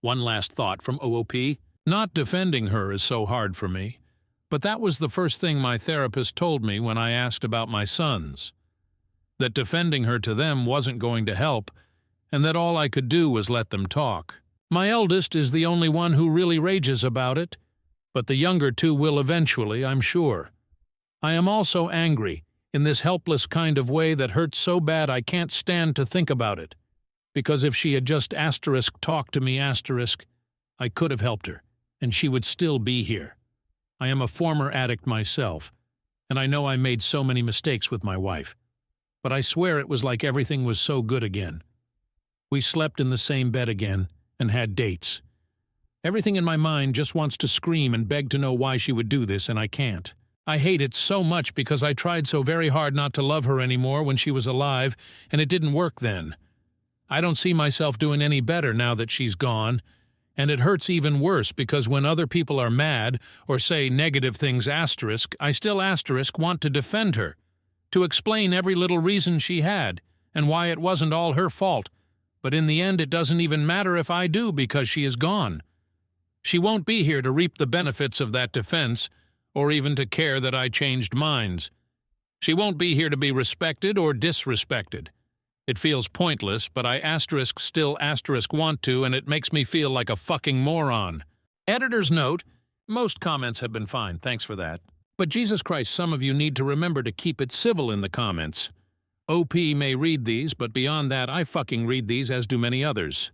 One last thought from OOP. Not defending her is so hard for me, but that was the first thing my therapist told me when I asked about my sons. That defending her to them wasn't going to help, and that all I could do was let them talk. My eldest is the only one who really rages about it, but the younger two will eventually, I'm sure. I am also angry, in this helpless kind of way that hurts so bad I can't stand to think about it. Because if she had just talked to me I could have helped her, and she would still be here. I am a former addict myself, and I know I made so many mistakes with my wife. But I swear it was like everything was so good again. We slept in the same bed again, and had dates. Everything in my mind just wants to scream and beg to know why she would do this, and I can't. I hate it so much because I tried so very hard not to love her anymore when she was alive, and it didn't work then. I don't see myself doing any better now that she's gone, and it hurts even worse because when other people are mad or say negative things I still want to defend her, to explain every little reason she had, and why it wasn't all her fault. But in the end, it doesn't even matter if I do because she is gone. She won't be here to reap the benefits of that defense, or even to care that I changed minds. She won't be here to be respected or disrespected. It feels pointless, but I still want to, and it makes me feel like a fucking moron. Editor's note, most comments have been fine, thanks for that. But Jesus Christ, some of you need to remember to keep it civil in the comments. OP may read these, but beyond that, I fucking read these, as do many others.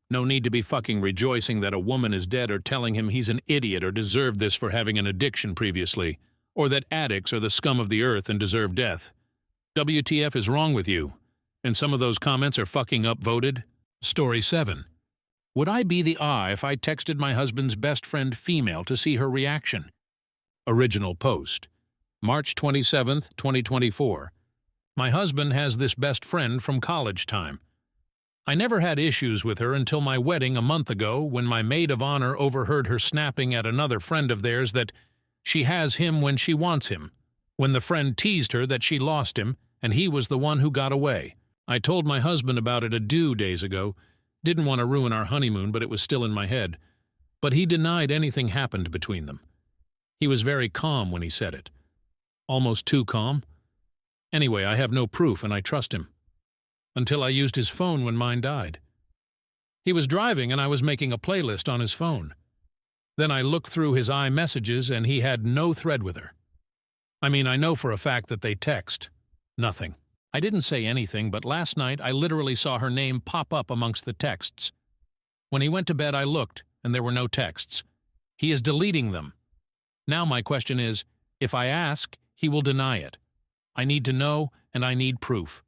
No need to be fucking rejoicing that a woman is dead or telling him he's an idiot or deserved this for having an addiction previously, or that addicts are the scum of the earth and deserve death. WTF is wrong with you? And some of those comments are fucking upvoted. Story 7. Would I be the if I texted my husband's best friend female to see her reaction? Original post. March 27th, 2024. My husband has this best friend from college time. I never had issues with her until my wedding a month ago when my maid of honor overheard her snapping at another friend of theirs that she has him when she wants him, when the friend teased her that she lost him and he was the one who got away. I told my husband about it 2 days ago. Didn't want to ruin our honeymoon, but it was still in my head. But he denied anything happened between them. He was very calm when he said it. Almost too calm. Anyway, I have no proof and I trust him. Until I used his phone when mine died. He was driving and I was making a playlist on his phone. Then I looked through his iMessages and he had no thread with her. I mean, I know for a fact that they text. Nothing. I didn't say anything, but last night I literally saw her name pop up amongst the texts. When he went to bed, I looked, and there were no texts. He is deleting them. Now my question is, if I ask, he will deny it. I need to know, and I need proof.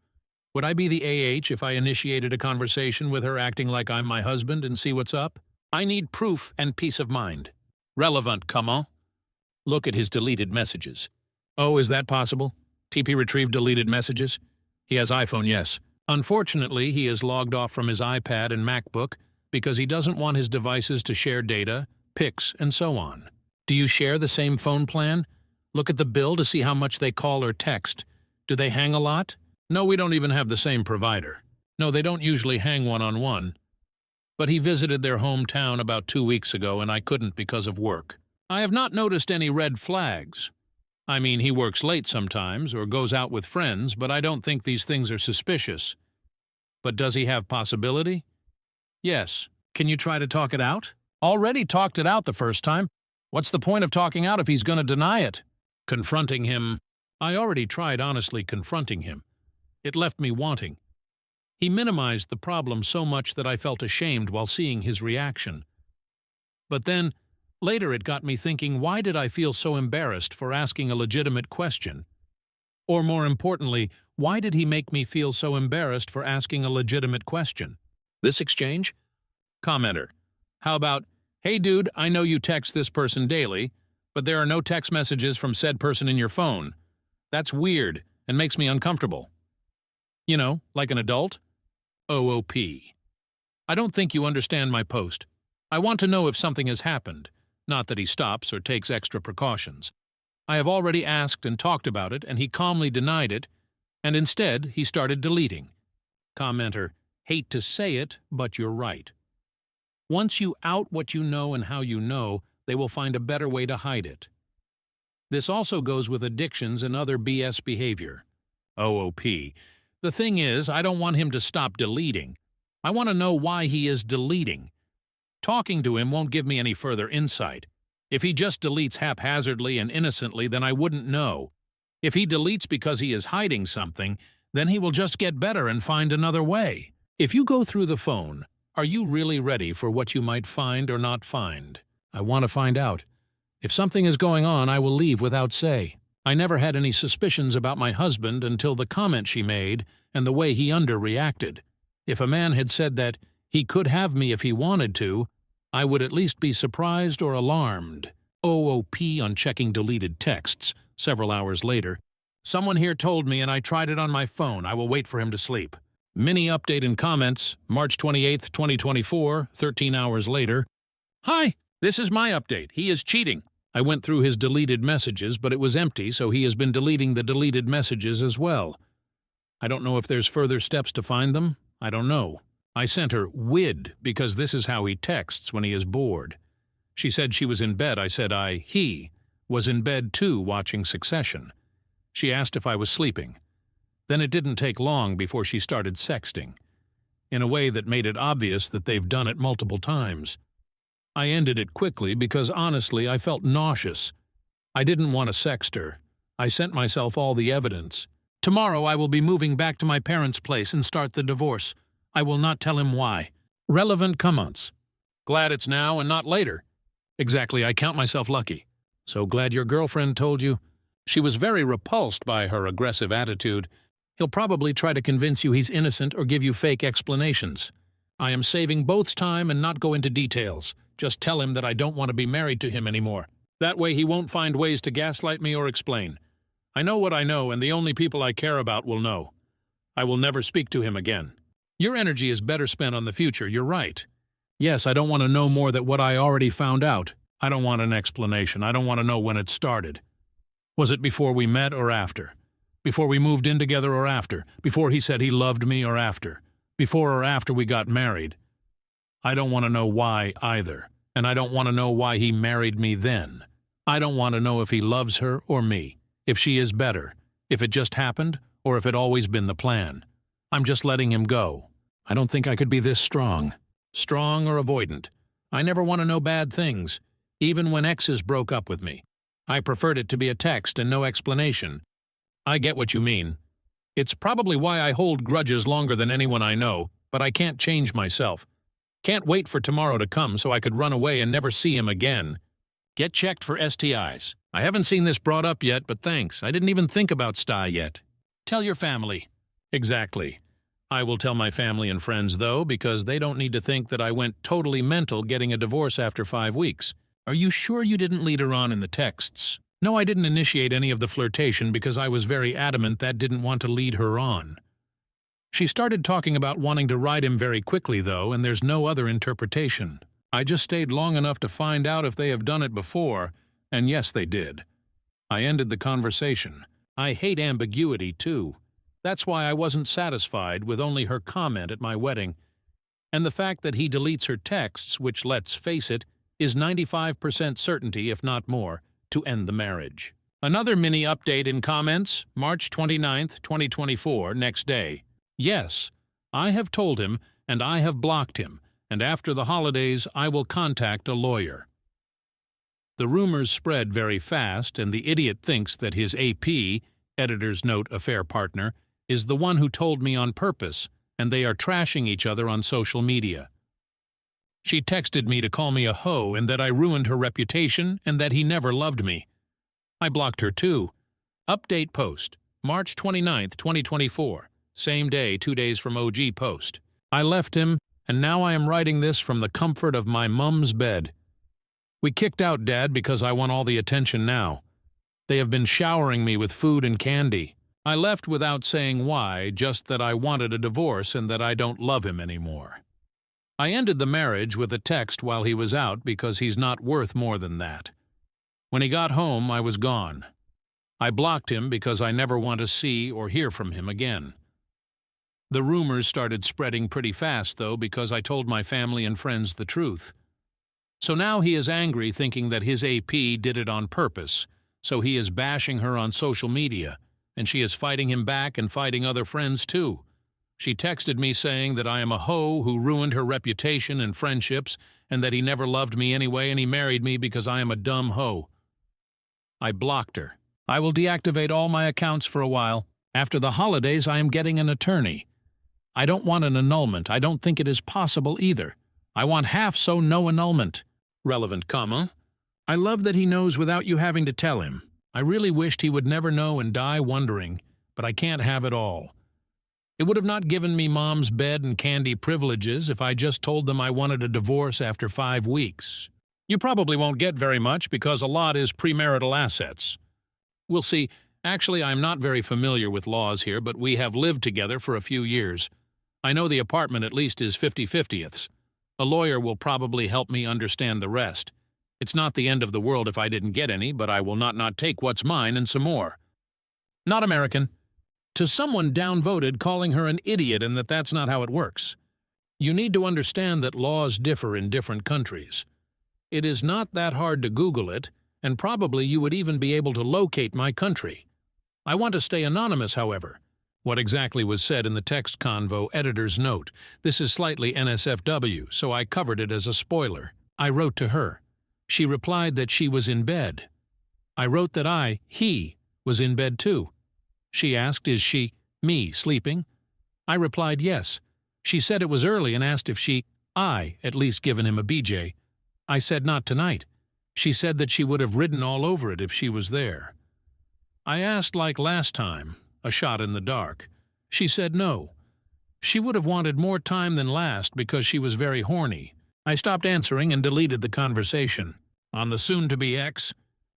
Would I be the if I initiated a conversation with her acting like I'm my husband and see what's up? I need proof and peace of mind. Relevant, comment? Look at his deleted messages. Oh, is that possible? TP retrieved deleted messages? He has iPhone, yes. Unfortunately, he is logged off from his iPad and MacBook because he doesn't want his devices to share data, pics, and so on. Do you share the same phone plan? Look at the bill to see how much they call or text. Do they hang a lot? No, we don't even have the same provider. No, they don't usually hang one-on-one. But he visited their hometown about 2 weeks ago and I couldn't because of work. I have not noticed any red flags. I mean, he works late sometimes or goes out with friends, but I don't think these things are suspicious. But does he have possibility? Yes. Can you try to talk it out? Already talked it out the first time. What's the point of talking out if he's going to deny it? Confronting him. I already tried honestly confronting him. It left me wanting. He minimized the problem so much that I felt ashamed while seeing his reaction. But then, later it got me thinking, why did I feel so embarrassed for asking a legitimate question? Or more importantly, why did he make me feel so embarrassed for asking a legitimate question? This exchange? Commenter. How about, hey dude, I know you text this person daily, but there are no text messages from said person in your phone. That's weird and makes me uncomfortable. You know, like an adult? OOP. I don't think you understand my post. I want to know if something has happened, not that he stops or takes extra precautions. I have already asked and talked about it, and he calmly denied it, and instead he started deleting. Commenter, hate to say it, but you're right. Once you out what you know and how you know, they will find a better way to hide it. This also goes with addictions and other BS behavior. OOP. The thing is, I don't want him to stop deleting. I want to know why he is deleting. Talking to him won't give me any further insight. If he just deletes haphazardly and innocently, then I wouldn't know. If he deletes because he is hiding something, then he will just get better and find another way. If you go through the phone, are you really ready for what you might find or not find? I want to find out. If something is going on, I will leave without say. I never had any suspicions about my husband until the comment she made and the way he underreacted. If a man had said that he could have me if he wanted to, I would at least be surprised or alarmed. OOP on checking deleted texts several hours later. Someone here told me and I tried it on my phone. I will wait for him to sleep. Mini update in comments, March 28th, 2024, 13 hours later. Hi, this is my update. He is cheating. I went through his deleted messages, but it was empty, so he has been deleting the deleted messages as well. I don't know if there's further steps to find them. I don't know. I sent her WID because this is how he texts when he is bored. She said she was in bed. I said he was in bed too watching Succession. She asked if I was sleeping. Then it didn't take long before she started sexting, in a way that made it obvious that they've done it multiple times. I ended it quickly because honestly I felt nauseous. I didn't want to sext her. I sent myself all the evidence. Tomorrow I will be moving back to my parents' place and start the divorce. I will not tell him why. Relevant comments. Glad it's now and not later. Exactly, I count myself lucky. So glad your girlfriend told you. She was very repulsed by her aggressive attitude. He'll probably try to convince you he's innocent or give you fake explanations. I am saving both's time and not go into details. Just tell him that I don't want to be married to him anymore. That way he won't find ways to gaslight me or explain. I know what I know, and the only people I care about will know. I will never speak to him again. Your energy is better spent on the future, you're right. Yes, I don't want to know more than what I already found out. I don't want an explanation. I don't want to know when it started. Was it before we met or after? Before we moved in together or after? Before he said he loved me or after? Before or after we got married? I don't want to know why either, and I don't want to know why he married me then. I don't want to know if he loves her or me, if she is better, if it just happened, or if it always been the plan. I'm just letting him go. I don't think I could be this strong. Strong or avoidant. I never want to know bad things, even when exes broke up with me. I preferred it to be a text and no explanation. I get what you mean. It's probably why I hold grudges longer than anyone I know, but I can't change myself. Can't wait for tomorrow to come so I could run away and never see him again. Get checked for STIs. I haven't seen this brought up yet, but thanks. I didn't even think about STI yet. Tell your family. Exactly. I will tell my family and friends, though, because they don't need to think that I went totally mental getting a divorce after 5 weeks. Are you sure you didn't lead her on in the texts? No, I didn't initiate any of the flirtation because I was very adamant that didn't want to lead her on. She started talking about wanting to ride him very quickly, though, and there's no other interpretation. I just stayed long enough to find out if they have done it before, and yes, they did. I ended the conversation. I hate ambiguity, too. That's why I wasn't satisfied with only her comment at my wedding. And the fact that he deletes her texts, which, let's face it, is 95% certainty, if not more, to end the marriage. Another mini update in comments, March 29th, 2024, next day. Yes, I have told him, and I have blocked him, and after the holidays I will contact a lawyer. The rumors spread very fast, and the idiot thinks that his AP, editor's note affair partner, is the one who told me on purpose, and they are trashing each other on social media. She texted me to call me a hoe and that I ruined her reputation and that he never loved me. I blocked her too. Update post, March 29th, 2024. Same day, 2 days from OG post. I left him, and now I am writing this from the comfort of my mum's bed. We kicked out Dad because I want all the attention now. They have been showering me with food and candy. I left without saying why, just that I wanted a divorce and that I don't love him anymore. I ended the marriage with a text while he was out because he's not worth more than that. When he got home, I was gone. I blocked him because I never want to see or hear from him again. The rumors started spreading pretty fast, though, because I told my family and friends the truth. So now he is angry, thinking that his AP did it on purpose, so he is bashing her on social media, and she is fighting him back and fighting other friends too. She texted me saying that I am a hoe who ruined her reputation and friendships, and that he never loved me anyway and he married me because I am a dumb hoe. I blocked her. I will deactivate all my accounts for a while. After the holidays, I am getting an attorney. I don't want an annulment. I don't think it is possible either. I want half, so no annulment. Relevant comma. I love that he knows without you having to tell him. I really wished he would never know and die wondering, but I can't have it all. It would have not given me Mom's bed and candy privileges if I just told them I wanted a divorce after 5 weeks. You probably won't get very much because a lot is premarital assets. We'll see. Actually, I'm not very familiar with laws here, but we have lived together for a few years. I know the apartment at least is 50/50ths. A lawyer will probably help me understand the rest. It's not the end of the world if I didn't get any, but I will not take what's mine and some more. Not American. To someone downvoted calling her an idiot and that's not how it works. You need to understand that laws differ in different countries. It is not that hard to Google it, and probably you would even be able to locate my country. I want to stay anonymous, however. What exactly was said in the text convo editor's note? This is slightly NSFW, so I covered it as a spoiler. I wrote to her. She replied that she was in bed. I wrote that he, was in bed too. She asked, is she, me, sleeping? I replied yes. She said it was early and asked if I, at least given him a BJ. I said not tonight. She said that she would have ridden all over it if she was there. I asked like last time, a shot in the dark. She said no. She would have wanted more time than last because she was very horny. I stopped answering and deleted the conversation. On the soon-to-be ex,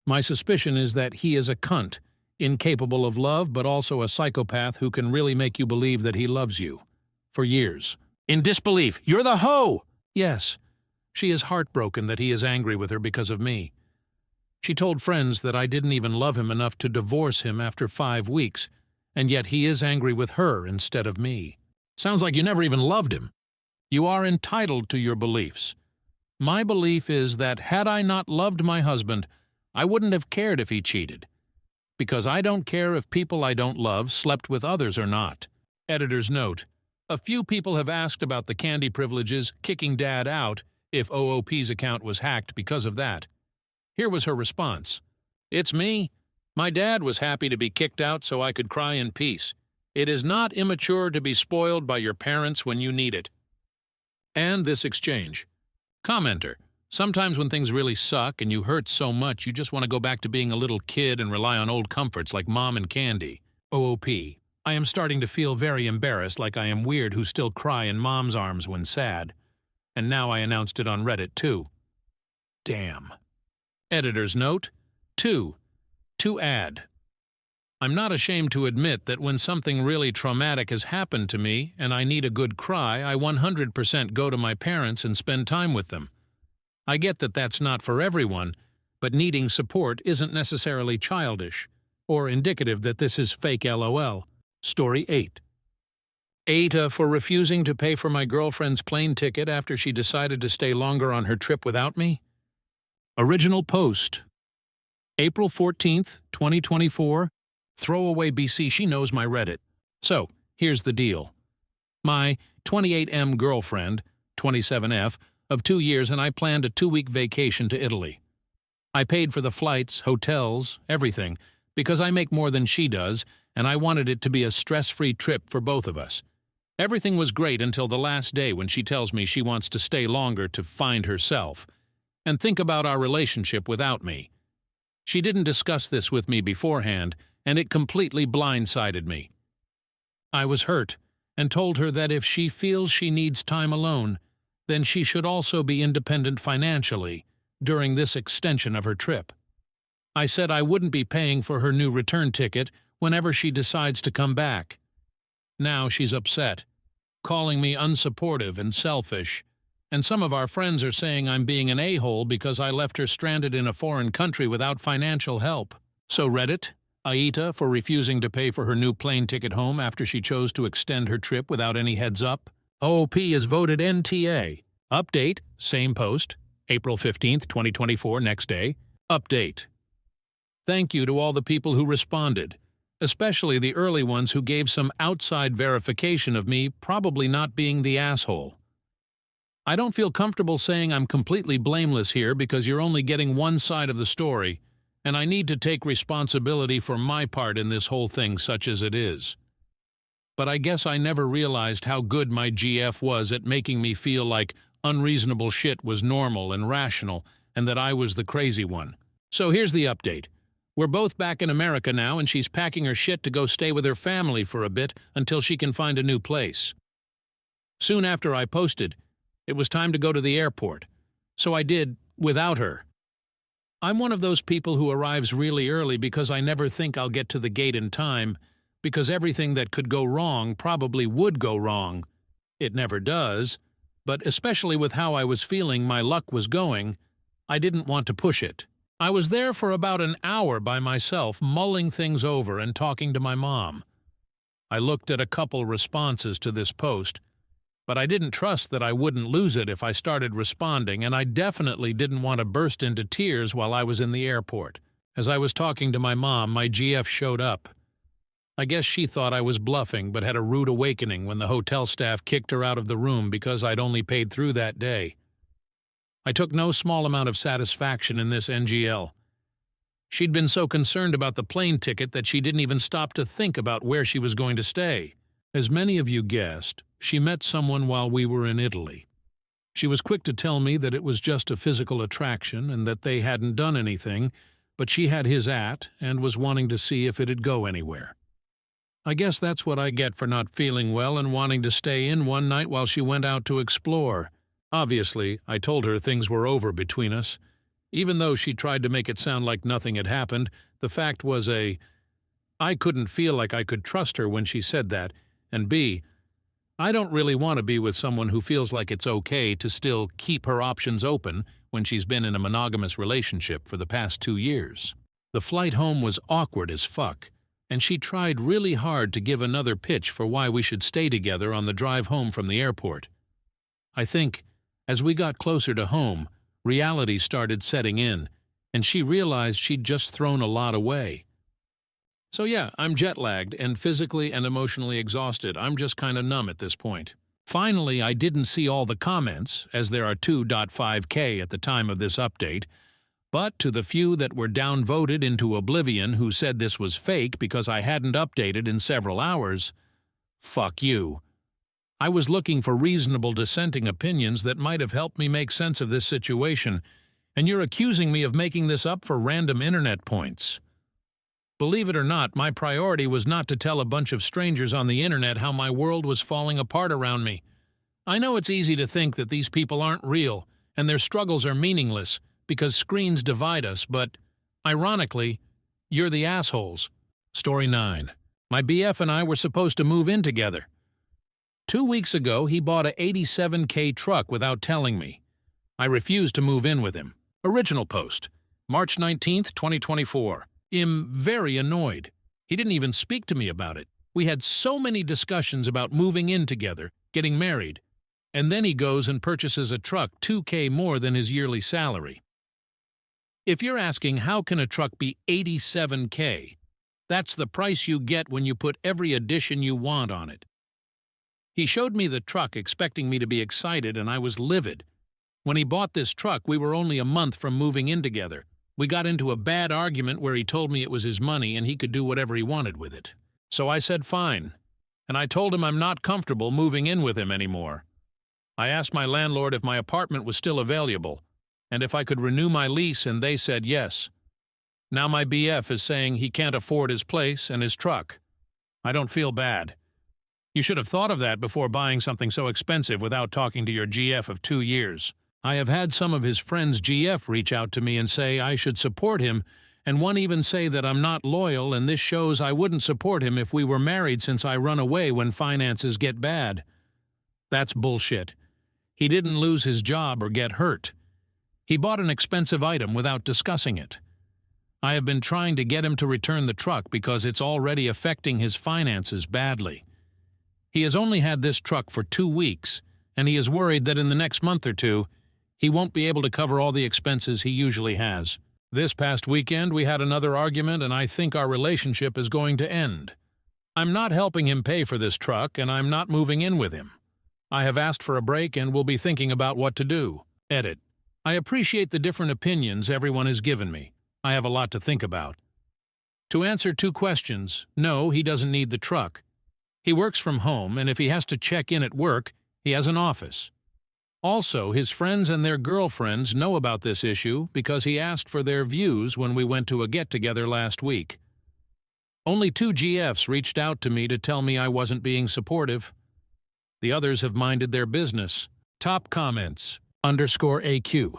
my suspicion is that he is a cunt, incapable of love but also a psychopath who can really make you believe that he loves you. For years. In disbelief, "You're the hoe!" Yes. She is heartbroken that he is angry with her because of me. She told friends that I didn't even love him enough to divorce him after 5 weeks, and yet he is angry with her instead of me. Sounds like you never even loved him. You are entitled to your beliefs. My belief is that had I not loved my husband, I wouldn't have cared if he cheated. Because I don't care if people I don't love slept with others or not. Editor's note: a few people have asked about the Candy privileges kicking Dad out if OOP's account was hacked because of that. Here was her response. "It's me. My dad was happy to be kicked out so I could cry in peace. It is not immature to be spoiled by your parents when you need it." And this exchange. Commenter: sometimes when things really suck and you hurt so much you just want to go back to being a little kid and rely on old comforts like mom and candy. OOP: I am starting to feel very embarrassed, like I am weird who still cry in mom's arms when sad. And now I announced it on Reddit too. Damn. Editor's note: 2. To add. I'm not ashamed to admit that when something really traumatic has happened to me and I need a good cry, I 100% go to my parents and spend time with them. I get that that's not for everyone, but needing support isn't necessarily childish or indicative that this is fake LOL. Story 8. Eta for refusing to pay for my girlfriend's plane ticket after she decided to stay longer on her trip without me. Original post. April 14th, 2024. Throwaway BC, she knows my Reddit. So, here's the deal. My 28M girlfriend, 27F, of 2 years, and I planned a 2-week vacation to Italy. I paid for the flights, hotels, everything, because I make more than she does, and I wanted it to be a stress-free trip for both of us. Everything was great until the last day when she tells me she wants to stay longer to find herself and think about our relationship without me. She didn't discuss this with me beforehand, and it completely blindsided me. I was hurt and told her that if she feels she needs time alone, then she should also be independent financially during this extension of her trip. I said I wouldn't be paying for her new return ticket whenever she decides to come back. Now she's upset, calling me unsupportive and selfish, and some of our friends are saying I'm being an a-hole because I left her stranded in a foreign country without financial help. So Reddit, Aita for refusing to pay for her new plane ticket home after she chose to extend her trip without any heads up. OOP is voted NTA. Update, same post, April 15th, 2024, next day. Update. Thank you to all the people who responded, especially the early ones who gave some outside verification of me probably not being the asshole. I don't feel comfortable saying I'm completely blameless here because you're only getting one side of the story, and I need to take responsibility for my part in this whole thing, such as it is. But I guess I never realized how good my GF was at making me feel like unreasonable shit was normal and rational, and that I was the crazy one. So here's the update. We're both back in America now, and she's packing her shit to go stay with her family for a bit until she can find a new place. Soon after I posted, it was time to go to the airport, so I did without her. I'm one of those people who arrives really early because I never think I'll get to the gate in time, because everything that could go wrong probably would go wrong. It never does, but especially with how I was feeling my luck was going, I didn't want to push it. I was there for about an hour by myself, mulling things over and talking to my mom. I looked at a couple responses to this post, but I didn't trust that I wouldn't lose it if I started responding, and I definitely didn't want to burst into tears while I was in the airport. As I was talking to my mom, my GF showed up. I guess she thought I was bluffing, but had a rude awakening when the hotel staff kicked her out of the room because I'd only paid through that day. I took no small amount of satisfaction in this NGL. She'd been so concerned about the plane ticket that she didn't even stop to think about where she was going to stay. As many of you guessed, she met someone while we were in Italy. She was quick to tell me that it was just a physical attraction and that they hadn't done anything, but she had his and was wanting to see if it'd go anywhere. I guess that's what I get for not feeling well and wanting to stay in one night while she went out to explore. Obviously, I told her things were over between us. Even though she tried to make it sound like nothing had happened, the fact was I couldn't feel like I could trust her when she said that, and B, I don't really want to be with someone who feels like it's okay to still keep her options open when she's been in a monogamous relationship for the past 2 years. The flight home was awkward as fuck, and she tried really hard to give another pitch for why we should stay together on the drive home from the airport. I think, as we got closer to home, reality started setting in, and she realized she'd just thrown a lot away. So yeah, I'm jet-lagged and physically and emotionally exhausted. I'm just kinda numb at this point. Finally, I didn't see all the comments, as there are 2.5K at the time of this update, but to the few that were downvoted into oblivion who said this was fake because I hadn't updated in several hours, fuck you. I was looking for reasonable dissenting opinions that might have helped me make sense of this situation, and you're accusing me of making this up for random internet points. Believe it or not, my priority was not to tell a bunch of strangers on the internet how my world was falling apart around me. I know it's easy to think that these people aren't real, and their struggles are meaningless, because screens divide us, but, ironically, you're the assholes. Story 9. My BF and I were supposed to move in together. 2 weeks ago, he bought a $87K truck without telling me. I refused to move in with him. Original post. March 19th, 2024. I'm very annoyed. He didn't even speak to me about it. We had so many discussions about moving in together, getting married, and then he goes and purchases a truck $2K more than his yearly salary. If you're asking how can a truck be $87K, that's the price you get when you put every addition you want on it. He showed me the truck expecting me to be excited, and I was livid. When he bought this truck, we were only a month from moving in together. We got into a bad argument where he told me it was his money and he could do whatever he wanted with it. So I said fine, and I told him I'm not comfortable moving in with him anymore. I asked my landlord if my apartment was still available, and if I could renew my lease, and they said yes. Now my BF is saying he can't afford his place and his truck. I don't feel bad. You should have thought of that before buying something so expensive without talking to your GF of 2 years. I have had some of his friends' GF reach out to me and say I should support him, and one even say that I'm not loyal, and this shows I wouldn't support him if we were married since I run away when finances get bad. That's bullshit. He didn't lose his job or get hurt. He bought an expensive item without discussing it. I have been trying to get him to return the truck because it's already affecting his finances badly. He has only had this truck for 2 weeks, and he is worried that in the next month or two, he won't be able to cover all the expenses he usually has. This past weekend, we had another argument, and I think our relationship is going to end. I'm not helping him pay for this truck, and I'm not moving in with him. I have asked for a break and will be thinking about what to do. Edit. I appreciate the different opinions everyone has given me. I have a lot to think about. To answer 2 questions, no, he doesn't need the truck. He works from home, and if he has to check in at work, he has an office. Also, his friends and their girlfriends know about this issue because he asked for their views when we went to a get-together last week. Only 2 GFs reached out to me to tell me I wasn't being supportive. The others have minded their business. Top comments, _AQ.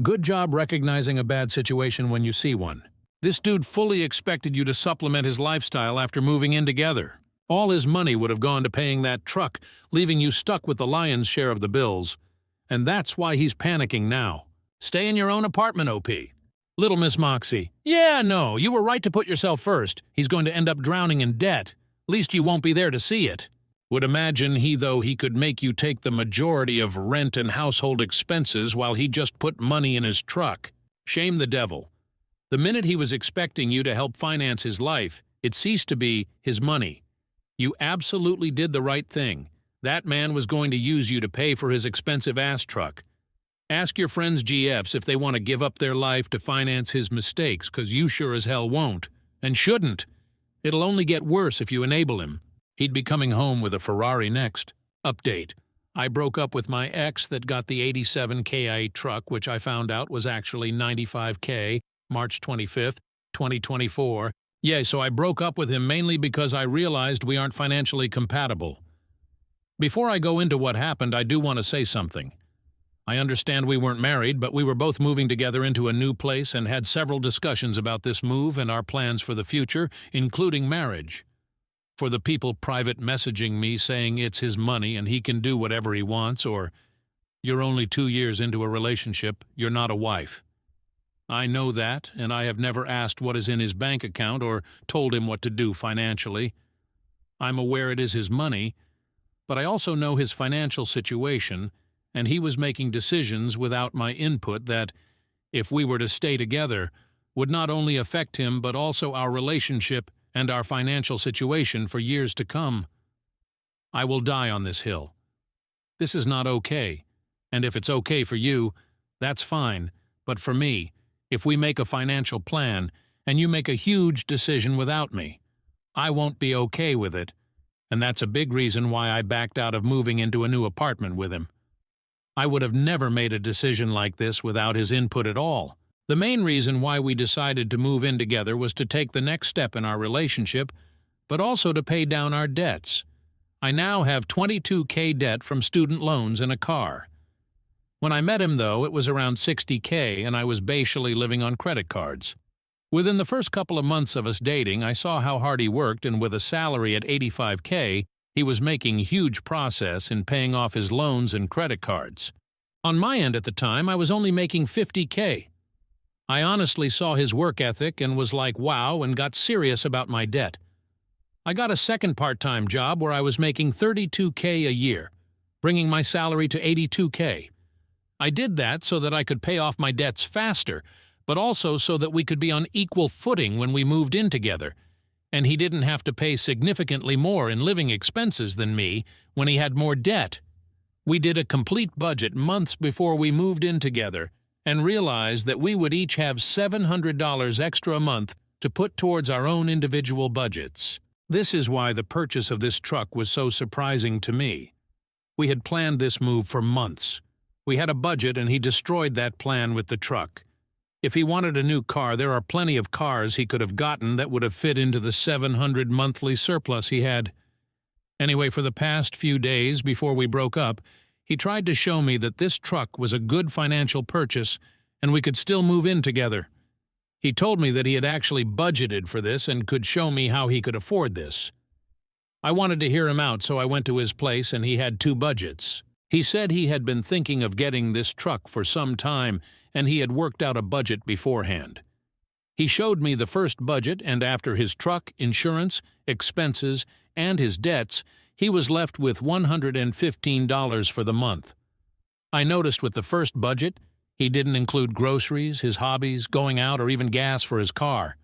Good job recognizing a bad situation when you see one. This dude fully expected you to supplement his lifestyle after moving in together. All his money would have gone to paying that truck, leaving you stuck with the lion's share of the bills. And that's why he's panicking now. Stay in your own apartment, OP. Little Miss Moxie. Yeah, no, you were right to put yourself first. He's going to end up drowning in debt. Least you won't be there to see it. Would imagine he could make you take the majority of rent and household expenses while he just put money in his truck. Shame the devil. The minute he was expecting you to help finance his life, it ceased to be his money. You absolutely did the right thing. That man was going to use you to pay for his expensive ass truck. Ask your friends' GFs if they want to give up their life to finance his mistakes, 'cause you sure as hell won't, and shouldn't. It'll only get worse if you enable him. He'd be coming home with a Ferrari next. Update. I broke up with my ex that got the 87K truck, which I found out was actually 95K, March 25th, 2024, Yeah, so I broke up with him mainly because I realized we aren't financially compatible. Before I go into what happened, I do want to say something. I understand we weren't married, but we were both moving together into a new place and had several discussions about this move and our plans for the future, including marriage. For the people private messaging me saying it's his money and he can do whatever he wants, or you're only 2 years into a relationship, you're not a wife. I know that, and I have never asked what is in his bank account or told him what to do financially. I'm aware it is his money, but I also know his financial situation, and he was making decisions without my input that, if we were to stay together, would not only affect him but also our relationship and our financial situation for years to come. I will die on this hill. This is not okay, and if it's okay for you, that's fine, but for me, if we make a financial plan and you make a huge decision without me, I won't be okay with it, and that's a big reason why I backed out of moving into a new apartment with him. I would have never made a decision like this without his input at all. The main reason why we decided to move in together was to take the next step in our relationship, but also to pay down our debts. I now have $22,000 debt from student loans and a car. When I met him, though, it was around $60,000, and I was basically living on credit cards. Within the first couple of months of us dating, I saw how hard he worked, and with a salary at $85,000, he was making huge progress in paying off his loans and credit cards. On my end at the time, I was only making $50,000. I honestly saw his work ethic and was like, wow, and got serious about my debt. I got a second part-time job where I was making $32,000 a year, bringing my salary to $82,000. I did that so that I could pay off my debts faster, but also so that we could be on equal footing when we moved in together, and he didn't have to pay significantly more in living expenses than me when he had more debt. We did a complete budget months before we moved in together and realized that we would each have $700 extra a month to put towards our own individual budgets. This is why the purchase of this truck was so surprising to me. We had planned this move for months. We had a budget and he destroyed that plan with the truck. If he wanted a new car, there are plenty of cars he could have gotten that would have fit into the $700 monthly surplus he had. Anyway, for the past few days before we broke up, he tried to show me that this truck was a good financial purchase and we could still move in together. He told me that he had actually budgeted for this and could show me how he could afford this. I wanted to hear him out, so I went to his place and he had 2 budgets. He said he had been thinking of getting this truck for some time, and he had worked out a budget beforehand. He showed me the first budget, and after his truck, insurance, expenses, and his debts, he was left with $115 for the month. I noticed with the first budget, he didn't include groceries, his hobbies, going out, or even gas for his car.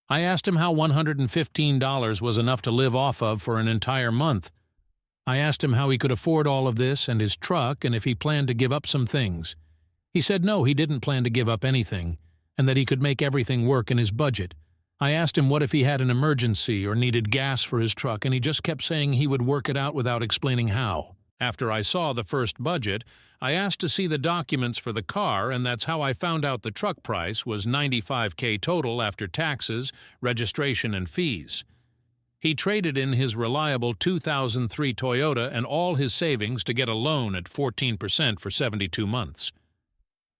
I asked him how $115 was enough to live off of for an entire month. I asked him how he could afford all of this and his truck and if he planned to give up some things. He said no, he didn't plan to give up anything, and that he could make everything work in his budget. I asked him what if he had an emergency or needed gas for his truck, and he just kept saying he would work it out without explaining how. After I saw the first budget, I asked to see the documents for the car, and that's how I found out the truck price was $95,000 total after taxes, registration, and fees. He traded in his reliable 2003 Toyota and all his savings to get a loan at 14% for 72 months.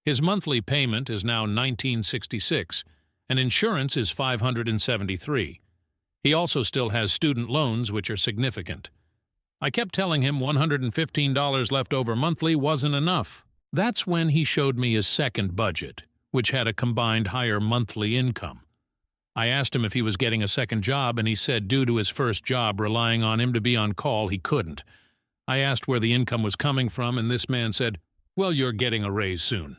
His monthly payment is now $1,966, and insurance is $573. He also still has student loans, which are significant. I kept telling him $115 left over monthly wasn't enough. That's when he showed me his second budget, which had a combined higher monthly income. I asked him if he was getting a second job, and he said due to his first job relying on him to be on call, he couldn't. I asked where the income was coming from, and this man said, "Well, you're getting a raise soon."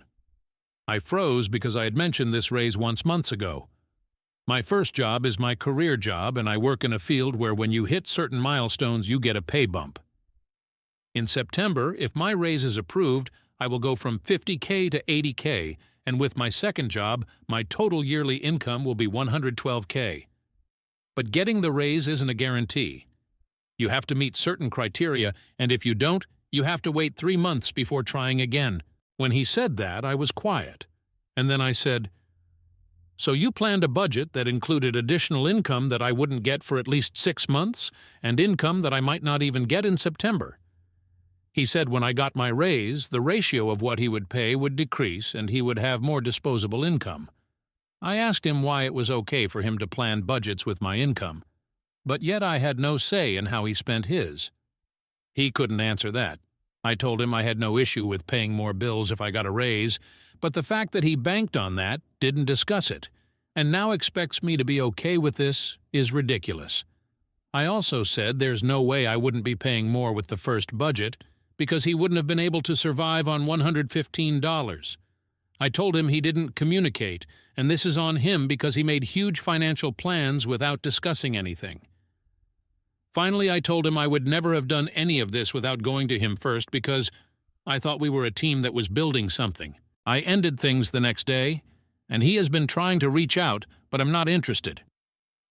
I froze because I had mentioned this raise once months ago. My first job is my career job, and I work in a field where when you hit certain milestones, you get a pay bump. In September, if my raise is approved, I will go from $50,000 to $80,000, and with my second job, my total yearly income will be $112,000. But getting the raise isn't a guarantee. You have to meet certain criteria, and if you don't, you have to wait 3 months before trying again. When he said that, I was quiet. And then I said, So you planned a budget that included additional income that I wouldn't get for at least 6 months, and income that I might not even get in September. He said when I got my raise, the ratio of what he would pay would decrease and he would have more disposable income. I asked him why it was okay for him to plan budgets with my income, but yet I had no say in how he spent his. He couldn't answer that. I told him I had no issue with paying more bills if I got a raise, but the fact that he banked on that, didn't discuss it, and now expects me to be okay with this is ridiculous. I also said there's no way I wouldn't be paying more with the first budget, because he wouldn't have been able to survive on $115. I told him he didn't communicate, and this is on him because he made huge financial plans without discussing anything. Finally, I told him I would never have done any of this without going to him first because I thought we were a team that was building something. I ended things the next day, and he has been trying to reach out, but I'm not interested.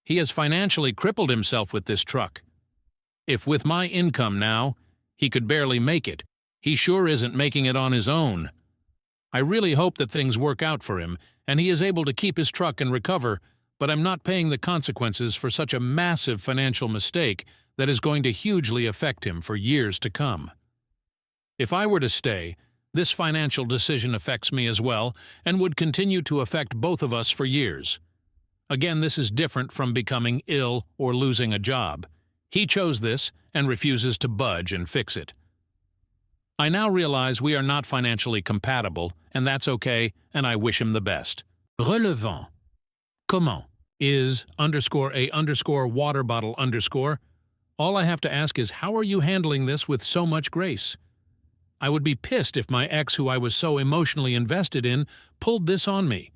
He has financially crippled himself with this truck. If with my income now, he could barely make it, he sure isn't making it on his own. I really hope that things work out for him, and he is able to keep his truck and recover, but I'm not paying the consequences for such a massive financial mistake that is going to hugely affect him for years to come. If I were to stay, this financial decision affects me as well and would continue to affect both of us for years. Again, this is different from becoming ill or losing a job. He chose this and refuses to budge and fix it. I now realize we are not financially compatible, and that's okay, and I wish him the best. Relevant. Comment is _a_water bottle _ All I have to ask is, how are you handling this with so much grace? I would be pissed if my ex, who I was so emotionally invested in, pulled this on me.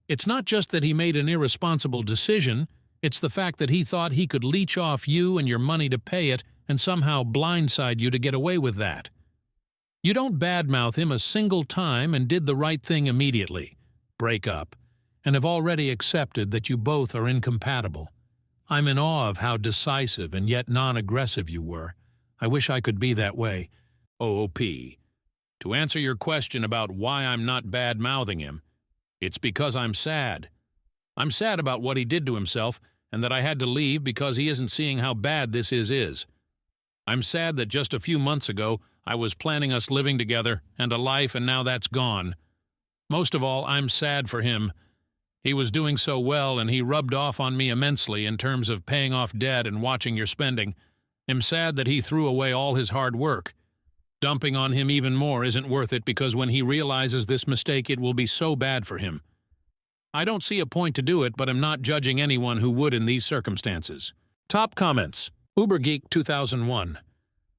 It's not just that he made an irresponsible decision, it's the fact that he thought he could leech off you and your money to pay it and somehow blindside you to get away with that. You don't badmouth him a single time and did the right thing immediately. Break up. And have already accepted that you both are incompatible. I'm in awe of how decisive and yet non-aggressive you were. I wish I could be that way. OOP. To answer your question about why I'm not bad-mouthing him, it's because I'm sad. I'm sad about what he did to himself and that I had to leave because he isn't seeing how bad this is. I'm sad that just a few months ago I was planning us living together and a life, and now that's gone. Most of all, I'm sad for him. He was doing so well, and he rubbed off on me immensely in terms of paying off debt and watching your spending. I'm sad that he threw away all his hard work. Dumping on him even more isn't worth it because when he realizes this mistake, it will be so bad for him. I don't see a point to do it, but I'm not judging anyone who would in these circumstances. Top comments. UberGeek 2001.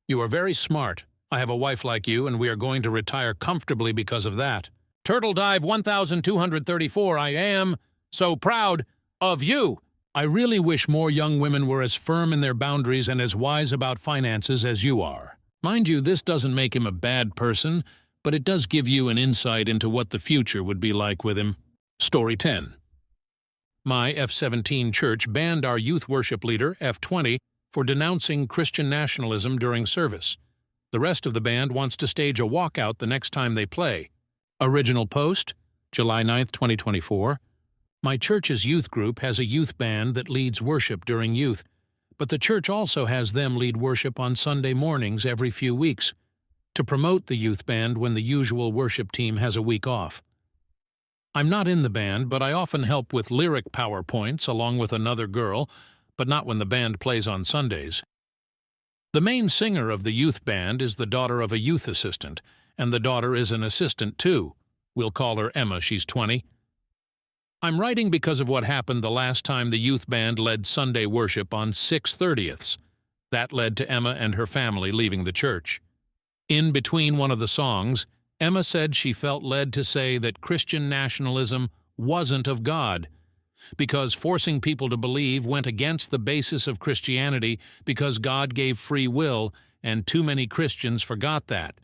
You are very smart. I have a wife like you, and we are going to retire comfortably because of that. Turtle Dive 1234, I am so proud of you. I really wish more young women were as firm in their boundaries and as wise about finances as you are. Mind you, this doesn't make him a bad person, but it does give you an insight into what the future would be like with him. Story 10. My F-17 church banned our youth worship leader, F-20, for denouncing Christian nationalism during service. The rest of the band wants to stage a walkout the next time they play. Original post, July 9, 2024. My church's youth group has a youth band that leads worship during youth, but the church also has them lead worship on Sunday mornings every few weeks to promote the youth band when the usual worship team has a week off. I'm not in the band, but I often help with lyric PowerPoints along with another girl, but not when the band plays on Sundays. The main singer of the youth band is the daughter of a youth assistant, and the daughter is an assistant too. We'll call her Emma, she's 20. I'm writing because of what happened the last time the youth band led Sunday worship on 6/30ths. That led to Emma and her family leaving the church. In between one of the songs, Emma said she felt led to say that Christian nationalism wasn't of God, because forcing people to believe went against the basis of Christianity because God gave free will, and too many Christians forgot that.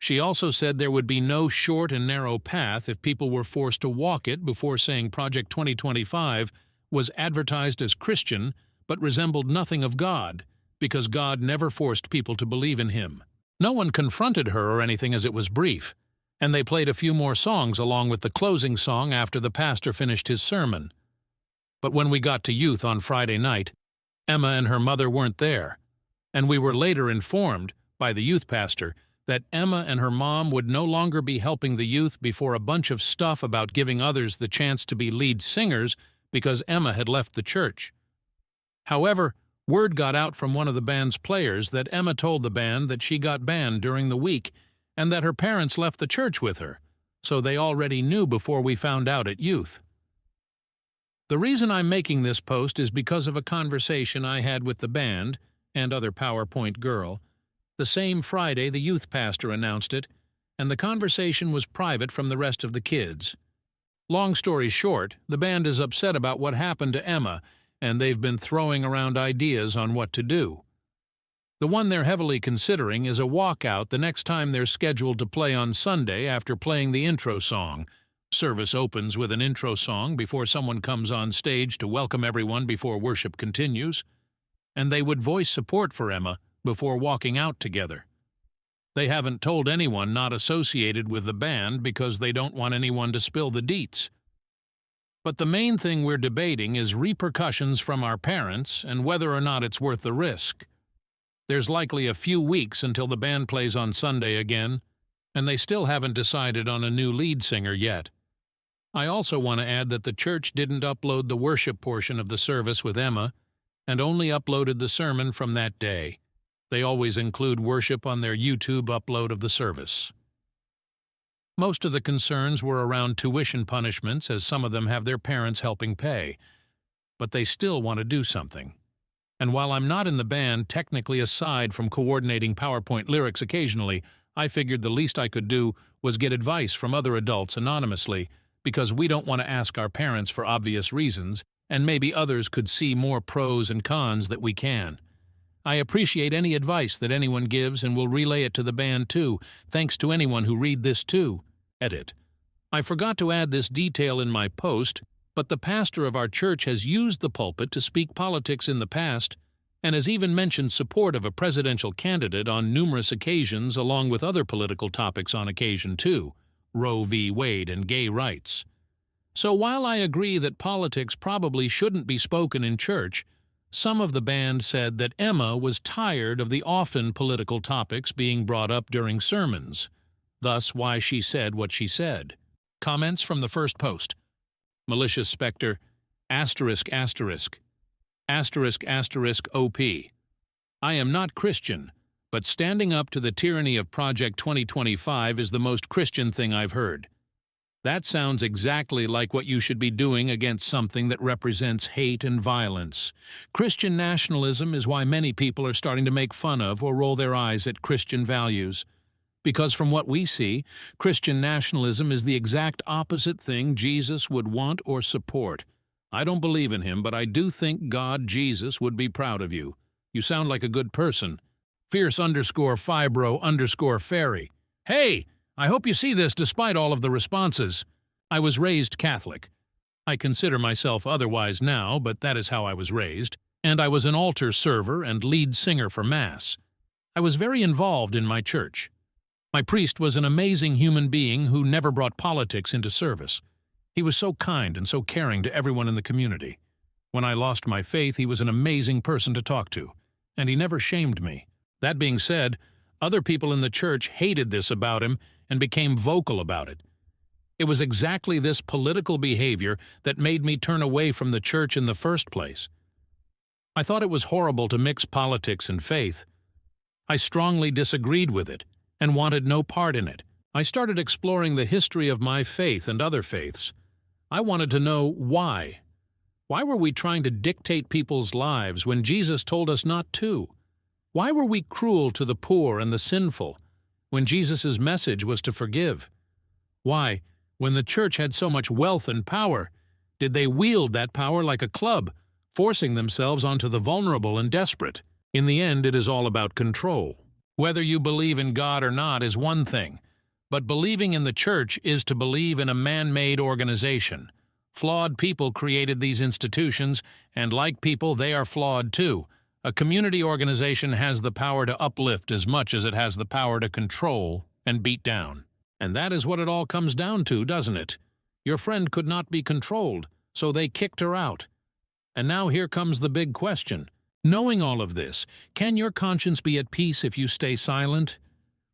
She also said there would be no short and narrow path if people were forced to walk it before saying Project 2025 was advertised as Christian but resembled nothing of God, because God never forced people to believe in Him. No one confronted her or anything as it was brief. And they played a few more songs along with the closing song after the pastor finished his sermon. But when we got to youth on Friday night, Emma and her mother weren't there, and we were later informed by the youth pastor that Emma and her mom would no longer be helping the youth before a bunch of stuff about giving others the chance to be lead singers because Emma had left the church. However, word got out from one of the band's players that Emma told the band that she got banned during the week and that her parents left the church with her, so they already knew before we found out at youth. The reason I'm making this post is because of a conversation I had with the band and other PowerPoint girl the same Friday the youth pastor announced it, and the conversation was private from the rest of the kids. Long story short, the band is upset about what happened to Emma, and they've been throwing around ideas on what to do. The one they're heavily considering is a walkout the next time they're scheduled to play on Sunday after playing the intro song. Service opens with an intro song before someone comes on stage to welcome everyone before worship continues, and they would voice support for Emma before walking out together. They haven't told anyone not associated with the band because they don't want anyone to spill the deets. But the main thing we're debating is repercussions from our parents and whether or not it's worth the risk. There's likely a few weeks until the band plays on Sunday again, and they still haven't decided on a new lead singer yet. I also want to add that the church didn't upload the worship portion of the service with Emma, and only uploaded the sermon from that day. They always include worship on their YouTube upload of the service. Most of the concerns were around tuition punishments, as some of them have their parents helping pay. But they still want to do something. And while I'm not in the band, technically aside from coordinating PowerPoint lyrics occasionally, I figured the least I could do was get advice from other adults anonymously, because we don't want to ask our parents for obvious reasons, and maybe others could see more pros and cons that we can. I appreciate any advice that anyone gives and will relay it to the band too, thanks to anyone who read this too. Edit. I forgot to add this detail in my post, but the pastor of our church has used the pulpit to speak politics in the past, and has even mentioned support of a presidential candidate on numerous occasions along with other political topics on occasion too, Roe v. Wade and gay rights. So while I agree that politics probably shouldn't be spoken in church, some of the band said that Emma was tired of the often political topics being brought up during sermons, thus why she said what she said. Comments from the first post. Malicious Spectre, ********** OP. I am not Christian, but standing up to the tyranny of Project 2025 is the most Christian thing I've heard. That sounds exactly like what you should be doing against something that represents hate and violence. Christian nationalism is why many people are starting to make fun of or roll their eyes at Christian values. Because from what we see, Christian nationalism is the exact opposite thing Jesus would want or support. I don't believe in him, but I do think God, Jesus, would be proud of you. You sound like a good person. Fierce_fibro_fairy. Hey! I hope you see this despite all of the responses. I was raised Catholic. I consider myself otherwise now, but that is how I was raised, and I was an altar server and lead singer for Mass. I was very involved in my church. My priest was an amazing human being who never brought politics into service. He was so kind and so caring to everyone in the community. When I lost my faith, he was an amazing person to talk to, and he never shamed me. That being said, other people in the church hated this about him and became vocal about it. It was exactly this political behavior that made me turn away from the church in the first place. I thought it was horrible to mix politics and faith. I strongly disagreed with it and wanted no part in it. I started exploring the history of my faith and other faiths. I wanted to know why. Why were we trying to dictate people's lives when Jesus told us not to? Why were we cruel to the poor and the sinful when Jesus' message was to forgive? Why, when the church had so much wealth and power, did they wield that power like a club, forcing themselves onto the vulnerable and desperate? In the end, it is all about control. Whether you believe in God or not is one thing, but believing in the church is to believe in a man-made organization. Flawed people created these institutions, and like people, they are flawed too. A community organization has the power to uplift as much as it has the power to control and beat down. And that is what it all comes down to, doesn't it? Your friend could not be controlled, so they kicked her out. And now here comes the big question. Knowing all of this, can your conscience be at peace if you stay silent?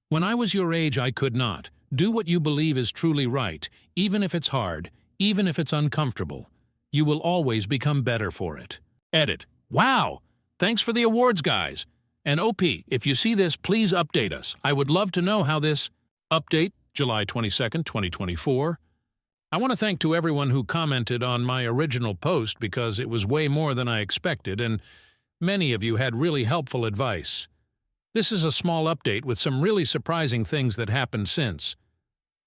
When I was your age, I could not. Do what you believe is truly right, even if it's hard, even if it's uncomfortable. You will always become better for it. Edit. Wow! Thanks for the awards, guys. And OP, if you see this, please update us. I would love to know how this... Update, July 22nd, 2024. I want to thank to everyone who commented on my original post because it was way more than I expected, and many of you had really helpful advice. This is a small update with some really surprising things that happened since.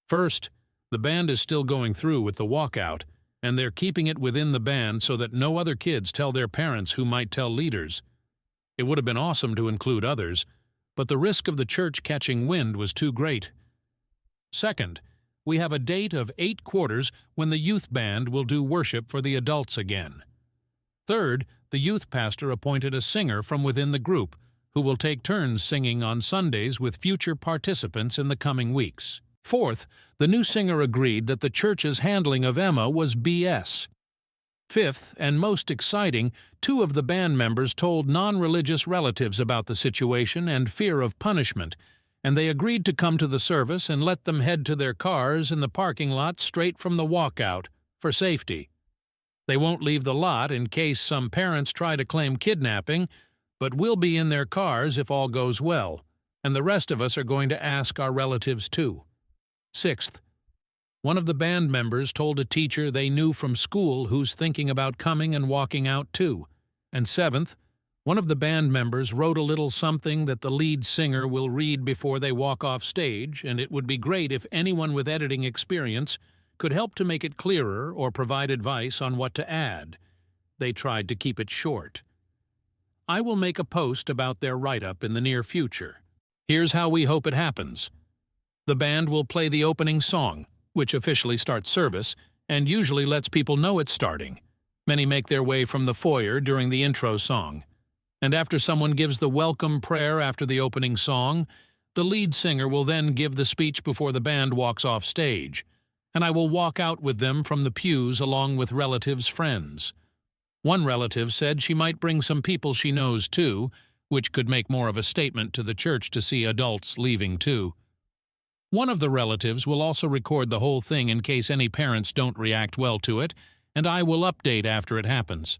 First, the band is still going through with the walkout, and they're keeping it within the band so that no other kids tell their parents who might tell leaders. It would have been awesome to include others, but the risk of the church catching wind was too great. Second, we have a date of 8 quarters when the youth band will do worship for the adults again. Third, the youth pastor appointed a singer from within the group who will take turns singing on Sundays with future participants in the coming weeks. Fourth, the new singer agreed that the church's handling of Emma was BS. Fifth, and most exciting, 2 of the band members told non-religious relatives about the situation and fear of punishment, and they agreed to come to the service and let them head to their cars in the parking lot straight from the walkout, for safety. They won't leave the lot in case some parents try to claim kidnapping, but will be in their cars if all goes well, and the rest of us are going to ask our relatives too. Sixth, one of the band members told a teacher they knew from school who's thinking about coming and walking out too. And seventh, one of the band members wrote a little something that the lead singer will read before they walk off stage, and it would be great if anyone with editing experience could help to make it clearer or provide advice on what to add. They tried to keep it short. I will make a post about their write-up in the near future. Here's how we hope it happens. The band will play the opening song, which officially starts service, and usually lets people know it's starting. Many make their way from the foyer during the intro song. And after someone gives the welcome prayer after the opening song, the lead singer will then give the speech before the band walks off stage, and I will walk out with them from the pews along with relatives' friends. One relative said she might bring some people she knows too, which could make more of a statement to the church to see adults leaving too. One of the relatives will also record the whole thing in case any parents don't react well to it, and I will update after it happens.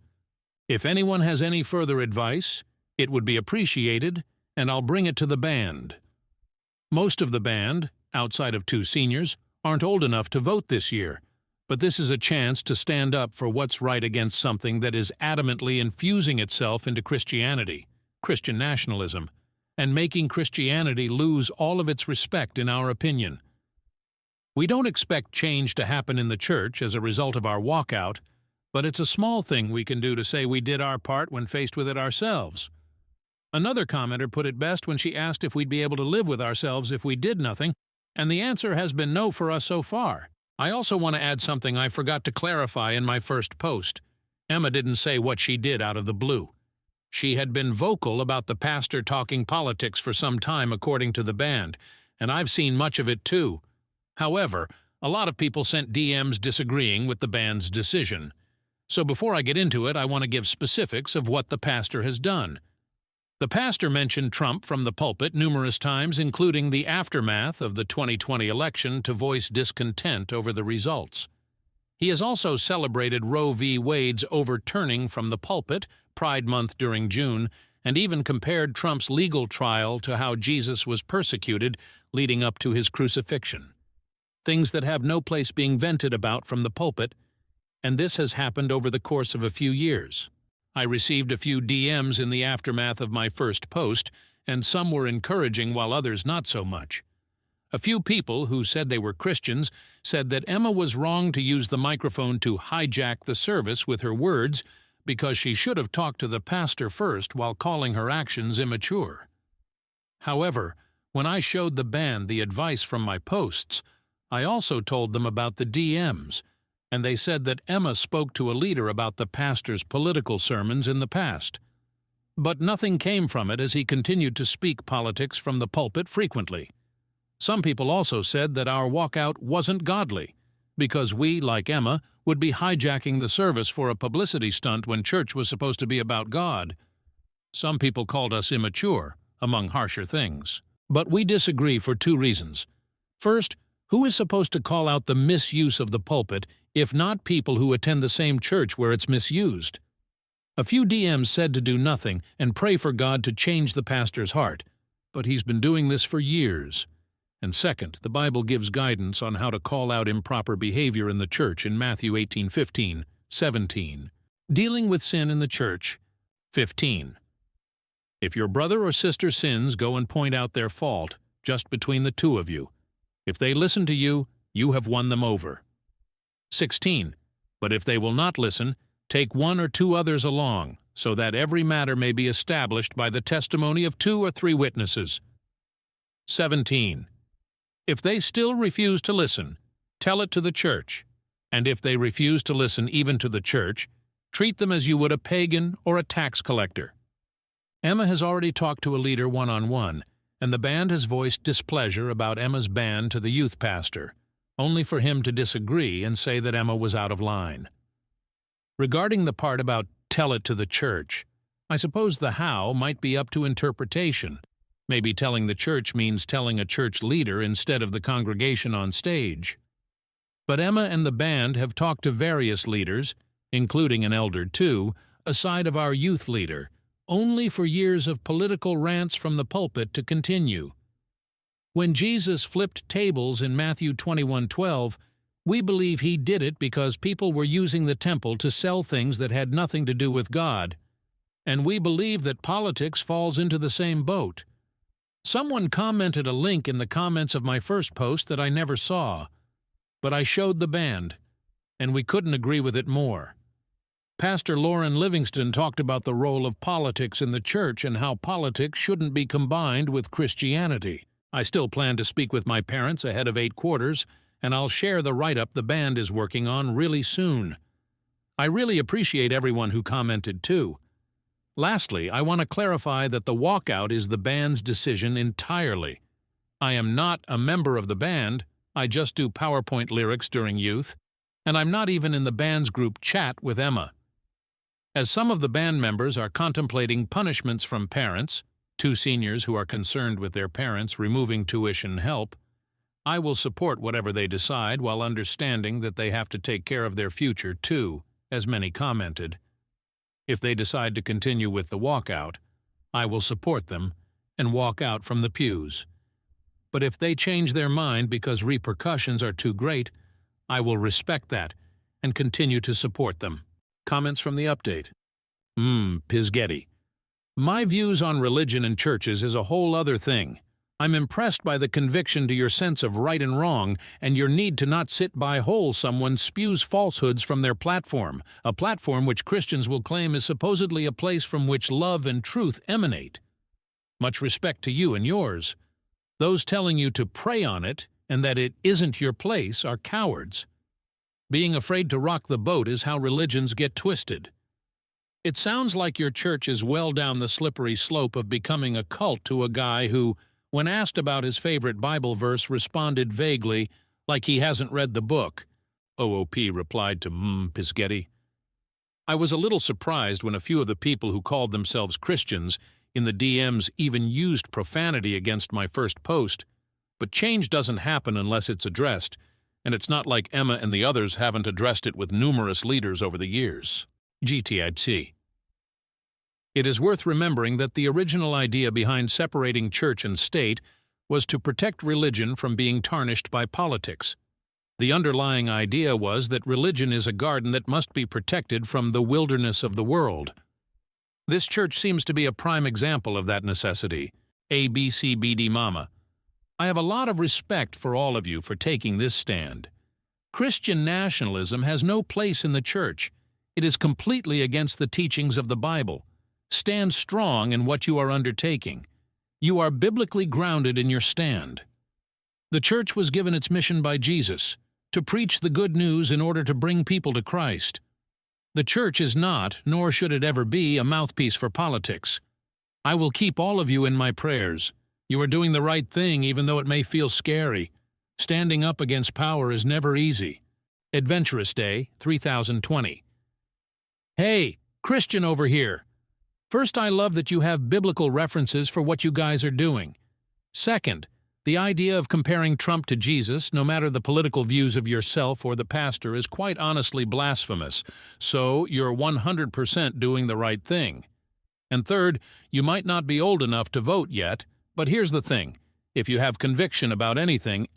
If anyone has any further advice, it would be appreciated, and I'll bring it to the band. Most of the band, outside of 2 seniors, aren't old enough to vote this year, but this is a chance to stand up for what's right against something that is adamantly infusing itself into Christianity, Christian nationalism, and making Christianity lose all of its respect in our opinion. We don't expect change to happen in the church as a result of our walkout, but it's a small thing we can do to say we did our part when faced with it ourselves. Another commenter put it best when she asked if we'd be able to live with ourselves if we did nothing, and the answer has been no for us so far. I also want to add something I forgot to clarify in my first post. Emma didn't say what she did out of the blue. She had been vocal about the pastor talking politics for some time according to the band, and I've seen much of it too. However, a lot of people sent DMs disagreeing with the band's decision. So before I get into it, I want to give specifics of what the pastor has done. The pastor mentioned Trump from the pulpit numerous times, including the aftermath of the 2020 election, to voice discontent over the results. He has also celebrated Roe v. Wade's overturning from the pulpit, Pride Month during June, and even compared Trump's legal trial to how Jesus was persecuted leading up to his crucifixion. Things that have no place being vented about from the pulpit, and this has happened over the course of a few years. I received a few DMs in the aftermath of my first post, and some were encouraging while others not so much. A few people who said they were Christians said that Emma was wrong to use the microphone to hijack the service with her words because she should have talked to the pastor first while calling her actions immature. However, when I showed the band the advice from my posts, I also told them about the DMs, and they said that Emma spoke to a leader about the pastor's political sermons in the past. But nothing came from it as he continued to speak politics from the pulpit frequently. Some people also said that our walkout wasn't godly, because we, like Emma, would be hijacking the service for a publicity stunt when church was supposed to be about God. Some people called us immature, among harsher things. But we disagree for two reasons. First, who is supposed to call out the misuse of the pulpit if not people who attend the same church where it's misused? A few DMs said to do nothing and pray for God to change the pastor's heart, but he's been doing this for years. And second, the Bible gives guidance on how to call out improper behavior in the church in Matthew 18:15, 17. Dealing with sin in the church, 15. If your brother or sister sins, go and point out their fault, just between the two of you. If they listen to you, you have won them over. 16. But if they will not listen, take one or two others along, so that every matter may be established by the testimony of 2 or 3 witnesses. 17. If they still refuse to listen, tell it to the church, and if they refuse to listen even to the church, treat them as you would a pagan or a tax collector. Emma has already talked to a leader one-on-one, and the band has voiced displeasure about Emma's ban to the youth pastor, only for him to disagree and say that Emma was out of line. Regarding the part about tell it to the church, I suppose the how might be up to interpretation. Maybe telling the church means telling a church leader instead of the congregation on stage. But Emma and the band have talked to various leaders, including an elder too, aside of our youth leader, only for years of political rants from the pulpit to continue. When Jesus flipped tables in Matthew 21:12, we believe he did it because people were using the temple to sell things that had nothing to do with God, and we believe that politics falls into the same boat. Someone commented a link in the comments of my first post that I never saw, but I showed the band, and we couldn't agree with it more. Pastor Lauren Livingston talked about the role of politics in the church and how politics shouldn't be combined with Christianity. I still plan to speak with my parents ahead of 8 quarters, and I'll share the write-up the band is working on really soon. I really appreciate everyone who commented too. Lastly, I want to clarify that the walkout is the band's decision entirely. I am not a member of the band, I just do PowerPoint lyrics during youth, and I'm not even in the band's group chat with Emma. As some of the band members are contemplating punishments from parents, 2 seniors who are concerned with their parents removing tuition help, I will support whatever they decide while understanding that they have to take care of their future too, as many commented. If they decide to continue with the walkout, I will support them and walk out from the pews. But if they change their mind because repercussions are too great, I will respect that and continue to support them. Comments from the update. Pisgetti. My views on religion and churches is a whole other thing. I'm impressed by the conviction to your sense of right and wrong and your need to not sit by whole someone spews falsehoods from their platform, a platform which Christians will claim is supposedly a place from which love and truth emanate. Much respect to you and yours. Those telling you to pray on it and that it isn't your place are cowards. Being afraid to rock the boat is how religions get twisted. It sounds like your church is well down the slippery slope of becoming a cult to a guy who, when asked about his favorite Bible verse, responded vaguely, like he hasn't read the book. OOP replied to Pisgetti. I was a little surprised when a few of the people who called themselves Christians in the DMs even used profanity against my first post, but change doesn't happen unless it's addressed, and it's not like Emma and the others haven't addressed it with numerous leaders over the years. GTIC. It is worth remembering that the original idea behind separating church and state was to protect religion from being tarnished by politics. The underlying idea was that religion is a garden that must be protected from the wilderness of the world. This church seems to be a prime example of that necessity. ABCBD Mama. I have a lot of respect for all of you for taking this stand. Christian nationalism has no place in the church. It is completely against the teachings of the Bible. Stand strong in what you are undertaking. You are biblically grounded in your stand. The church was given its mission by Jesus, to preach the good news in order to bring people to Christ. The church is not, nor should it ever be, a mouthpiece for politics. I will keep all of you in my prayers. You are doing the right thing even though it may feel scary. Standing up against power is never easy. Adventurous Day, 3020. Hey, Christian over here. First, I love that you have biblical references for what you guys are doing. Second, the idea of comparing Trump to Jesus, no matter the political views of yourself or the pastor, is quite honestly blasphemous, so you're 100% doing the right thing. And third, you might not be old enough to vote yet, but here's the thing. If you have conviction about anything,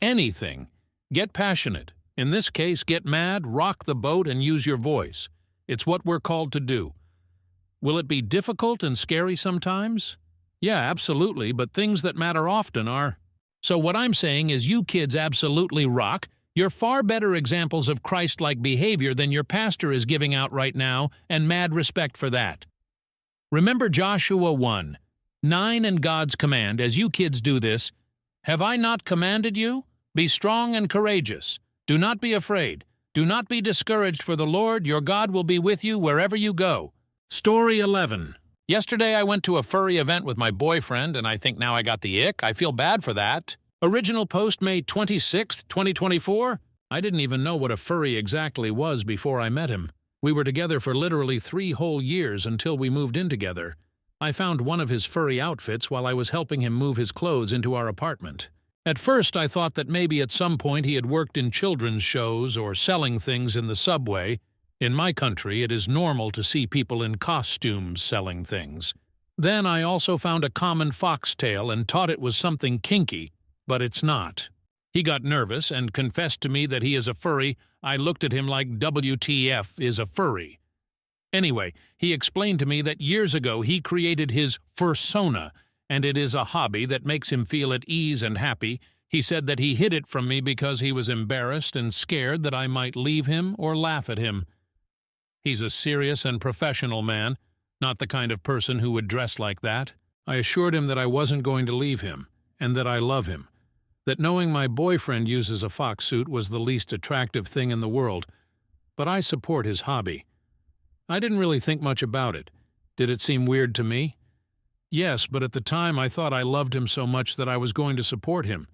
get passionate. In this case, get mad, rock the boat, and use your voice. It's what we're called to do. Will it be difficult and scary sometimes? Yeah, absolutely, but things that matter often are. So what I'm saying is you kids absolutely rock. You're far better examples of Christ-like behavior than your pastor is giving out right now, and mad respect for that. Remember Joshua 1:9 and God's command, as you kids do this, "Have I not commanded you? Be strong and courageous. Do not be afraid. Do not be discouraged, for the Lord your God will be with you wherever you go." Story 11. Yesterday I went to a furry event with my boyfriend, and I think now I got the ick. I feel bad for that. Original post May 26th, 2024. I didn't even know what a furry exactly was before I met him. We were together for literally 3 whole years until we moved in together. I found one of his furry outfits while I was helping him move his clothes into our apartment. At first I thought that maybe at some point he had worked in children's shows or selling things in the subway. In my country, it is normal to see people in costumes selling things. Then I also found a common foxtail and thought it was something kinky, but it's not. He got nervous and confessed to me that he is a furry. I looked at him like WTF is a furry. Anyway, he explained to me that years ago he created his fursona, and it is a hobby that makes him feel at ease and happy. He said that he hid it from me because he was embarrassed and scared that I might leave him or laugh at him. He's a serious and professional man, not the kind of person who would dress like that. I assured him that I wasn't going to leave him, and that I love him. That knowing my boyfriend uses a fox suit was the least attractive thing in the world, but I support his hobby. I didn't really think much about it. Did it seem weird to me? Yes, but at the time I thought I loved him so much that I was going to support him.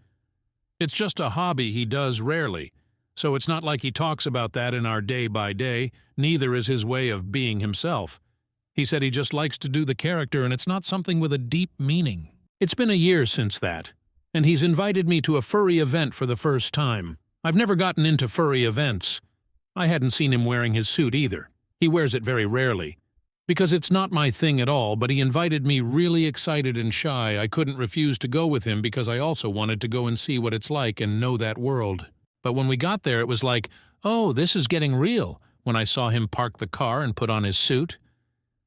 It's just a hobby he does rarely. So it's not like he talks about that in our day-by-day, neither is his way of being himself. He said he just likes to do the character, and it's not something with a deep meaning. It's been a year since that, and he's invited me to a furry event for the first time. I've never gotten into furry events. I hadn't seen him wearing his suit either. He wears it very rarely. Because it's not my thing at all, but he invited me really excited and shy. I couldn't refuse to go with him because I also wanted to go and see what it's like and know that world. But when we got there, it was like, oh, this is getting real, when I saw him park the car and put on his suit.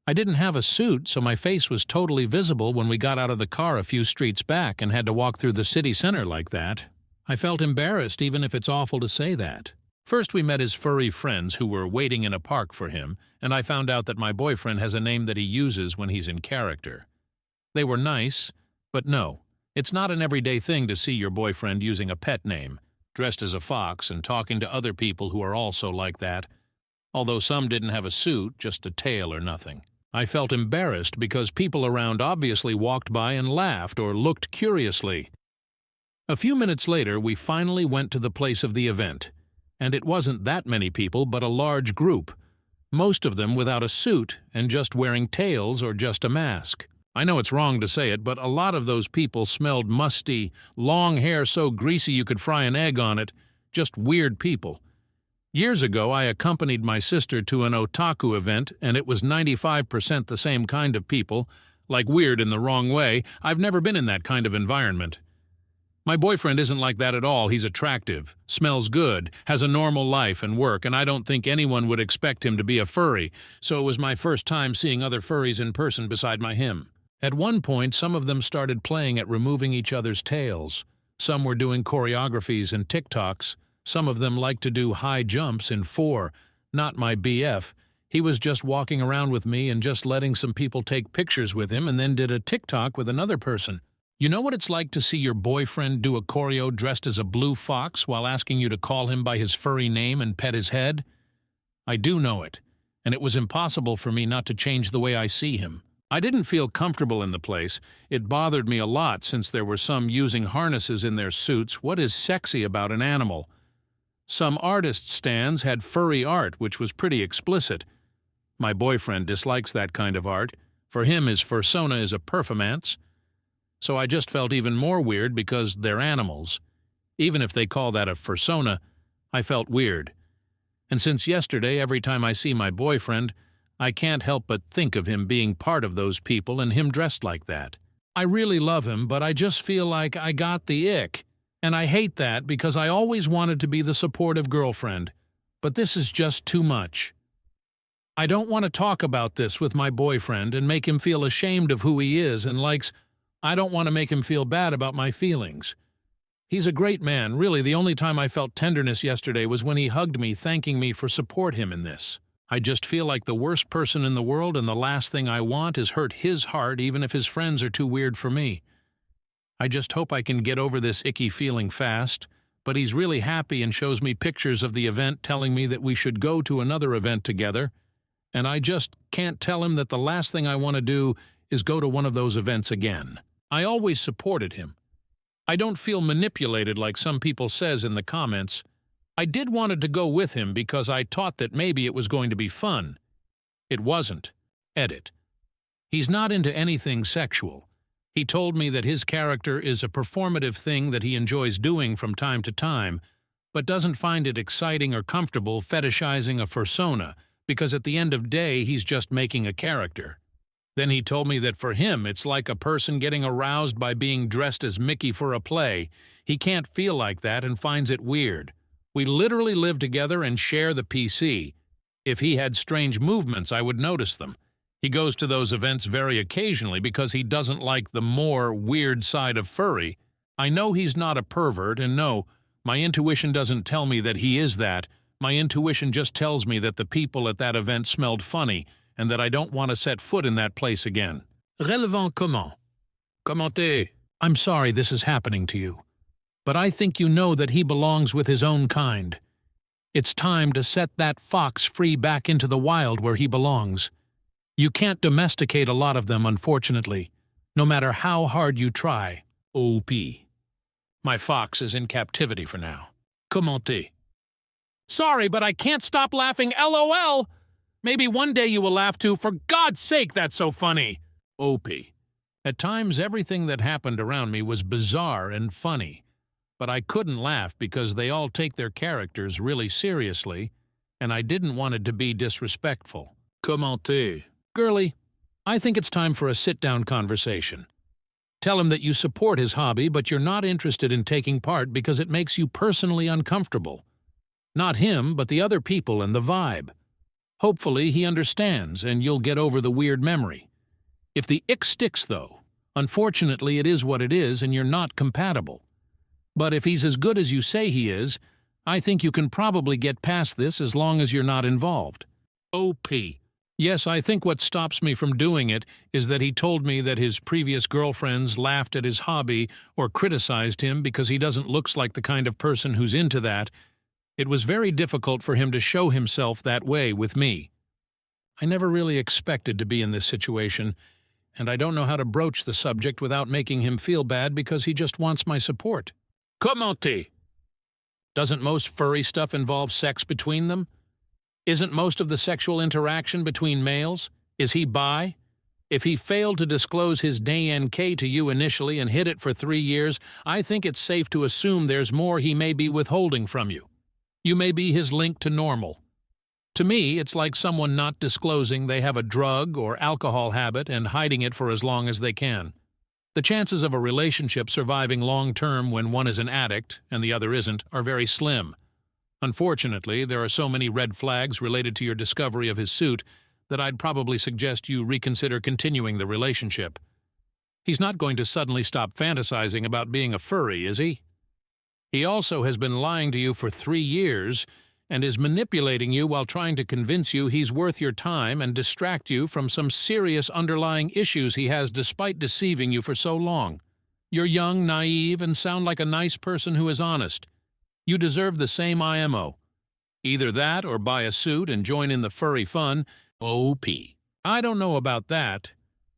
I didn't have a suit, so my face was totally visible when we got out of the car a few streets back and had to walk through the city center like that. I felt embarrassed, even if it's awful to say that. First we met his furry friends who were waiting in a park for him, and I found out that my boyfriend has a name that he uses when he's in character. They were nice, but no, it's not an everyday thing to see your boyfriend using a pet name, dressed as a fox and talking to other people who are also like that, although some didn't have a suit, just a tail or nothing. I felt embarrassed because people around obviously walked by and laughed or looked curiously. A few minutes later, we finally went to the place of the event, and it wasn't that many people but a large group, most of them without a suit and just wearing tails or just a mask. I know it's wrong to say it, but a lot of those people smelled musty, long hair so greasy you could fry an egg on it, just weird people. Years ago, I accompanied my sister to an otaku event, and it was 95% the same kind of people, like weird in the wrong way. I've never been in that kind of environment. My boyfriend isn't like that at all. He's attractive, smells good, has a normal life and work, and I don't think anyone would expect him to be a furry, so it was my first time seeing other furries in person beside him. At one point, some of them started playing at removing each other's tails. Some were doing choreographies and TikToks. Some of them liked to do high jumps in 4. Not my BF. He was just walking around with me and just letting some people take pictures with him and then did a TikTok with another person. You know what it's like to see your boyfriend do a choreo dressed as a blue fox while asking you to call him by his furry name and pet his head? I do know it, and it was impossible for me not to change the way I see him. I didn't feel comfortable in the place. It bothered me a lot since there were some using harnesses in their suits. What is sexy about an animal? Some artist stands had furry art, which was pretty explicit. My boyfriend dislikes that kind of art. For him, his fursona is a performance. So I just felt even more weird because they're animals. Even if they call that a fursona, I felt weird. And since yesterday, every time I see my boyfriend, I can't help but think of him being part of those people and him dressed like that. I really love him, but I just feel like I got the ick. And I hate that because I always wanted to be the supportive girlfriend. But this is just too much. I don't want to talk about this with my boyfriend and make him feel ashamed of who he is and likes. I don't want to make him feel bad about my feelings. He's a great man. Really, the only time I felt tenderness yesterday was when he hugged me, thanking me for support him in this. I just feel like the worst person in the world, and the last thing I want is hurt his heart even if his friends are too weird for me. I just hope I can get over this icky feeling fast, but he's really happy and shows me pictures of the event telling me that we should go to another event together, and I just can't tell him that the last thing I want to do is go to one of those events again. I always supported him. I don't feel manipulated like some people says in the comments. I did wanted to go with him because I thought that maybe it was going to be fun. It wasn't. Edit. He's not into anything sexual. He told me that his character is a performative thing that he enjoys doing from time to time, but doesn't find it exciting or comfortable fetishizing a fursona, because at the end of the day he's just making a character. Then he told me that for him it's like a person getting aroused by being dressed as Mickey for a play. He can't feel like that and finds it weird. We literally live together and share the PC. If he had strange movements, I would notice them. He goes to those events very occasionally because he doesn't like the more weird side of furry. I know he's not a pervert, and no, my intuition doesn't tell me that he is that. My intuition just tells me that the people at that event smelled funny, and that I don't want to set foot in that place again. Relevant comment? Commentez. I'm sorry this is happening to you, but I think you know that he belongs with his own kind. It's time to set that fox free back into the wild where he belongs. You can't domesticate a lot of them, unfortunately, no matter how hard you try. OP. My fox is in captivity for now. Commentez. Sorry, but I can't stop laughing, LOL! Maybe one day you will laugh too. For God's sake, that's so funny. OP. At times, everything that happened around me was bizarre and funny, but I couldn't laugh because they all take their characters really seriously, and I didn't want it to be disrespectful. Commentez. Girlie, I think it's time for a sit-down conversation. Tell him that you support his hobby, but you're not interested in taking part because it makes you personally uncomfortable. Not him, but the other people and the vibe. Hopefully he understands, and you'll get over the weird memory. If the ick sticks, though, unfortunately it is what it is, and you're not compatible. But if he's as good as you say he is, I think you can probably get past this as long as you're not involved. OP. Yes, I think what stops me from doing it is that he told me that his previous girlfriends laughed at his hobby or criticized him because he doesn't look like the kind of person who's into that. It was very difficult for him to show himself that way with me. I never really expected to be in this situation, and I don't know how to broach the subject without making him feel bad because he just wants my support. Commentez. Doesn't most furry stuff involve sex between them? Isn't most of the sexual interaction between males? Is he bi? If he failed to disclose his DNK to you initially and hid it for 3 years, I think it's safe to assume there's more he may be withholding from you. You may be his link to normal. To me, it's like someone not disclosing they have a drug or alcohol habit and hiding it for as long as they can. The chances of a relationship surviving long-term when one is an addict and the other isn't are very slim. Unfortunately, there are so many red flags related to your discovery of his suit that I'd probably suggest you reconsider continuing the relationship. He's not going to suddenly stop fantasizing about being a furry, is he? He also has been lying to you for 3 years and is manipulating you while trying to convince you he's worth your time and distract you from some serious underlying issues he has despite deceiving you for so long. You're young, naive, and sound like a nice person who is honest. You deserve the same IMO. Either that or buy a suit and join in the furry fun. OP. I don't know about that.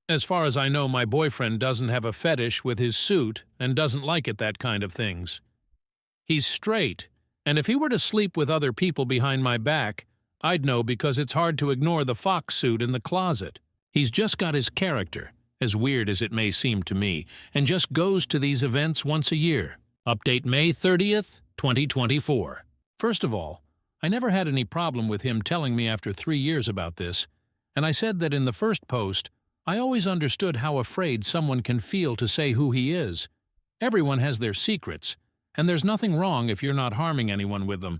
As far as I know, my boyfriend doesn't have a fetish with his suit and doesn't like it that kind of things. He's straight, and if he were to sleep with other people behind my back, I'd know because it's hard to ignore the fox suit in the closet. He's just got his character, as weird as it may seem to me, and just goes to these events once a year. Update May 30th, 2024. First of all, I never had any problem with him telling me after 3 years about this, and I said that in the first post, I always understood how afraid someone can feel to say who he is. Everyone has their secrets, and there's nothing wrong if you're not harming anyone with them.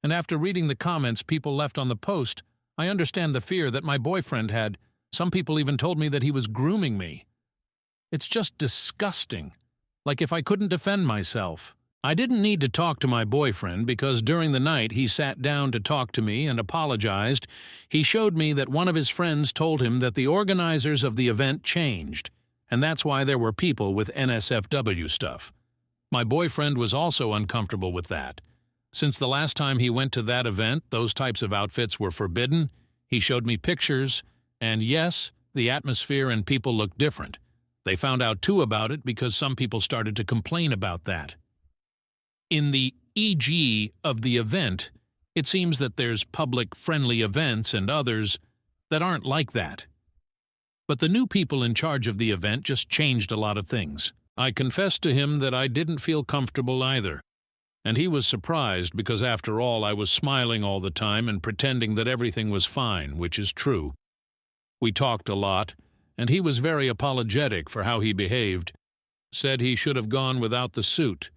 And after reading the comments people left on the post, I understand the fear that my boyfriend had. Some people even told me that he was grooming me. It's just disgusting. Like if I couldn't defend myself. I didn't need to talk to my boyfriend because during the night he sat down to talk to me and apologized. He showed me that one of his friends told him that the organizers of the event changed, and that's why there were people with NSFW stuff. My boyfriend was also uncomfortable with that. Since the last time he went to that event, those types of outfits were forbidden. He showed me pictures, and yes, the atmosphere and people looked different. They found out too about it because some people started to complain about that. In the EG of the event, it seems that there's public-friendly events and others that aren't like that. But the new people in charge of the event just changed a lot of things. I confessed to him that I didn't feel comfortable either. And he was surprised because after all I was smiling all the time and pretending that everything was fine, which is true. We talked a lot, and he was very apologetic for how he behaved. Said he should have gone without the suit,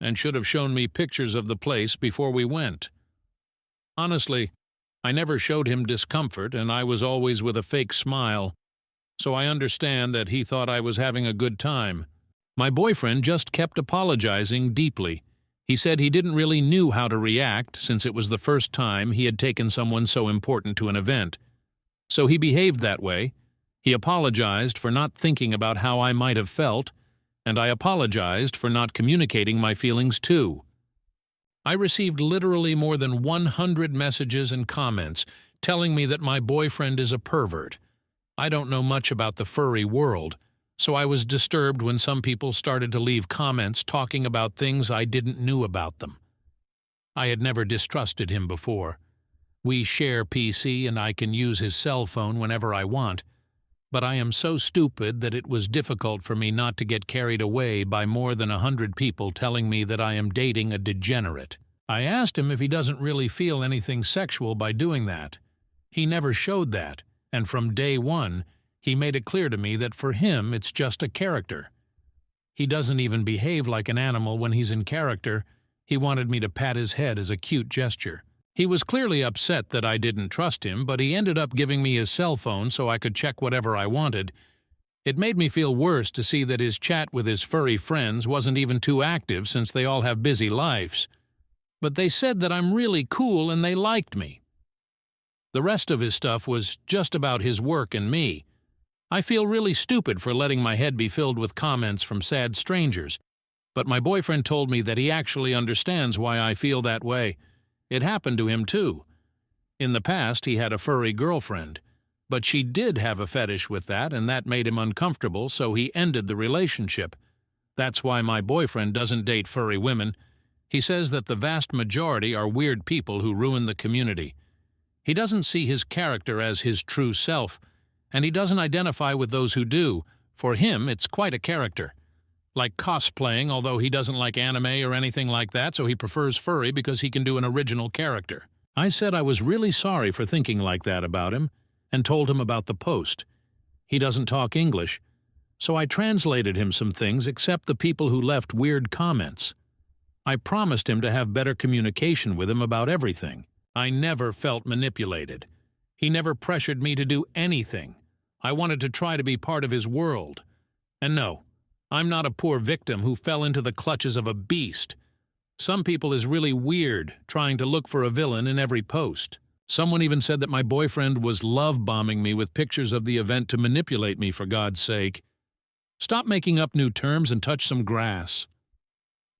and should have shown me pictures of the place before we went. Honestly, I never showed him discomfort, and I was always with a fake smile, so I understand that he thought I was having a good time. My boyfriend just kept apologizing deeply. He said he didn't really knew how to react since it was the first time he had taken someone so important to an event. So he behaved that way. He apologized for not thinking about how I might have felt, and I apologized for not communicating my feelings too. I received literally more than 100 messages and comments telling me that my boyfriend is a pervert. I don't know much about the furry world, so I was disturbed when some people started to leave comments talking about things I didn't know about them. I had never distrusted him before. We share PC and I can use his cell phone whenever I want, but I am so stupid that it was difficult for me not to get carried away by more than 100 people telling me that I am dating a degenerate. I asked him if he doesn't really feel anything sexual by doing that. He never showed that, and from day one, he made it clear to me that for him it's just a character. He doesn't even behave like an animal when he's in character. He wanted me to pat his head as a cute gesture. He was clearly upset that I didn't trust him, but he ended up giving me his cell phone so I could check whatever I wanted. It made me feel worse to see that his chat with his furry friends wasn't even too active since they all have busy lives. But they said that I'm really cool and they liked me. The rest of his stuff was just about his work and me. I feel really stupid for letting my head be filled with comments from sad strangers, but my boyfriend told me that he actually understands why I feel that way. It happened to him too. In the past, he had a furry girlfriend, but she did have a fetish with that, and that made him uncomfortable, so he ended the relationship. That's why my boyfriend doesn't date furry women. He says that the vast majority are weird people who ruin the community. He doesn't see his character as his true self, and he doesn't identify with those who do. For him, it's quite a character. Like cosplaying, although he doesn't like anime or anything like that, so he prefers furry because he can do an original character. I said I was really sorry for thinking like that about him, and told him about the post. He doesn't talk English, so I translated him some things except the people who left weird comments. I promised him to have better communication with him about everything. I never felt manipulated. He never pressured me to do anything. I wanted to try to be part of his world. And no, I'm not a poor victim who fell into the clutches of a beast. Some people is really weird, trying to look for a villain in every post. Someone even said that my boyfriend was love-bombing me with pictures of the event to manipulate me, for God's sake. Stop making up new terms and touch some grass.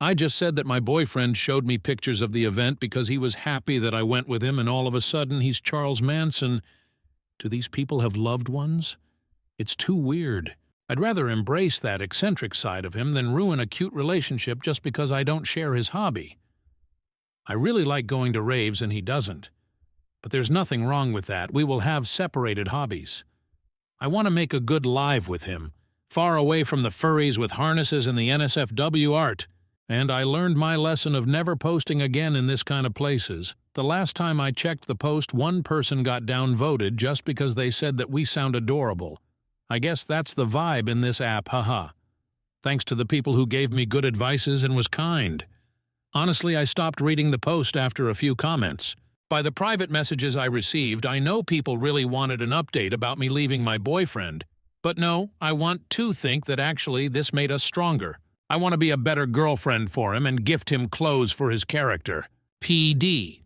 I just said that my boyfriend showed me pictures of the event because he was happy that I went with him, and all of a sudden he's Charles Manson. Do these people have loved ones? It's too weird. I'd rather embrace that eccentric side of him than ruin a cute relationship just because I don't share his hobby. I really like going to raves and he doesn't. But there's nothing wrong with that. We will have separated hobbies. I want to make a good live with him, far away from the furries with harnesses and the NSFW art. And I learned my lesson of never posting again in this kind of places. The last time I checked the post, one person got downvoted just because they said that we sound adorable. I guess that's the vibe in this app, haha. Thanks to the people who gave me good advices and was kind. Honestly, I stopped reading the post after a few comments. By the private messages I received, I know people really wanted an update about me leaving my boyfriend. But no, I want to think that actually this made us stronger. I want to be a better girlfriend for him and gift him clothes for his character. PD.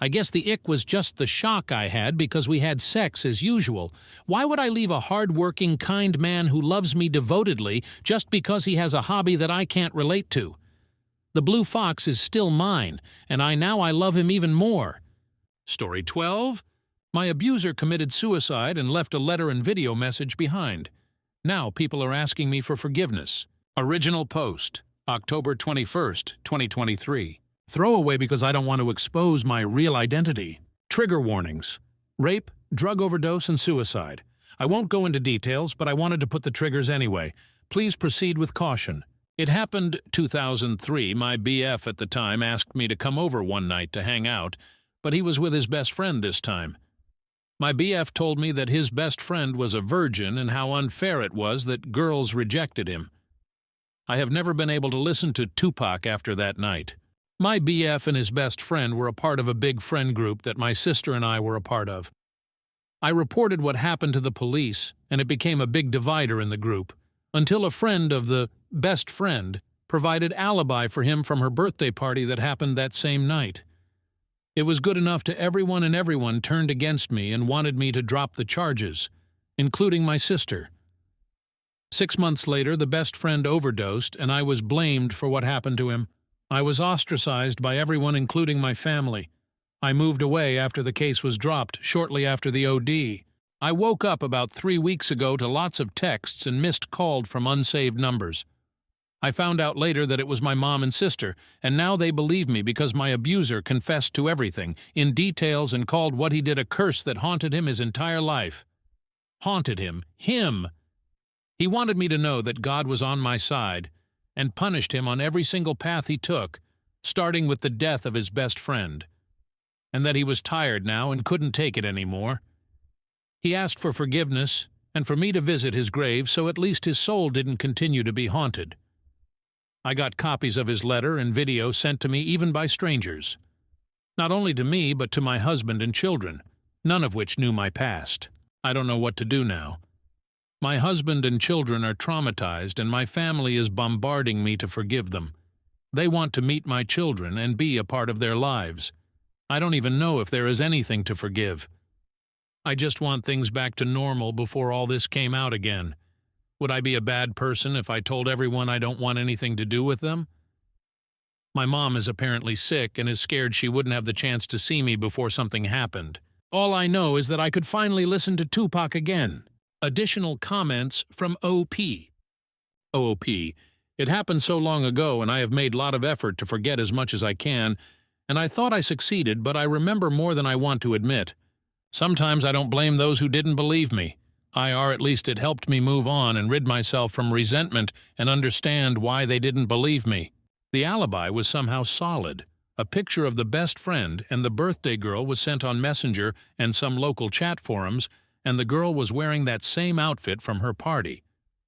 I guess the ick was just the shock I had because we had sex as usual. Why would I leave a hard-working, kind man who loves me devotedly just because he has a hobby that I can't relate to? The blue fox is still mine, and I love him even more. Story 12. My abuser committed suicide and left a letter and video message behind. Now people are asking me for forgiveness. Original post, October 21st, 2023. Throwaway because I don't want to expose my real identity. Trigger warnings. Rape, drug overdose, and suicide. I won't go into details, but I wanted to put the triggers anyway. Please proceed with caution. It happened 2003. My BF at the time asked me to come over one night to hang out, but he was with his best friend this time. My BF told me that his best friend was a virgin and how unfair it was that girls rejected him. I have never been able to listen to Tupac after that night. My BF and his best friend were a part of a big friend group that my sister and I were a part of. I reported what happened to the police, and it became a big divider in the group, until a friend of the best friend provided alibi for him from her birthday party that happened that same night. It was good enough to everyone, and everyone turned against me and wanted me to drop the charges, including my sister. 6 months later, the best friend overdosed, and I was blamed for what happened to him. I was ostracized by everyone, including my family. I moved away after the case was dropped, shortly after the OD. I woke up about 3 weeks ago to lots of texts and missed calls from unsaved numbers. I found out later that it was my mom and sister, and now they believe me because my abuser confessed to everything, in details, and called what he did a curse that haunted him his entire life. Haunted him. Him! He wanted me to know that God was on my side, and punished him on every single path he took, starting with the death of his best friend, and that he was tired now and couldn't take it anymore. He asked for forgiveness and for me to visit his grave so at least his soul didn't continue to be haunted. I got copies of his letter and video sent to me even by strangers. Not only to me, but to my husband and children, none of which knew my past. I don't know what to do now. My husband and children are traumatized, and my family is bombarding me to forgive them. They want to meet my children and be a part of their lives. I don't even know if there is anything to forgive. I just want things back to normal before all this came out again. Would I be a bad person if I told everyone I don't want anything to do with them? My mom is apparently sick and is scared she wouldn't have the chance to see me before something happened. All I know is that I could finally listen to Tupac again. Additional comments from OP. OP. It happened so long ago, and I have made a lot of effort to forget as much as I can, and I thought I succeeded, but I remember more than I want to admit. Sometimes I don't blame those who didn't believe me. At least it helped me move on and rid myself from resentment and understand why they didn't believe me. The alibi was somehow solid. A picture of the best friend and the birthday girl was sent on Messenger and some local chat forums, and the girl was wearing that same outfit from her party.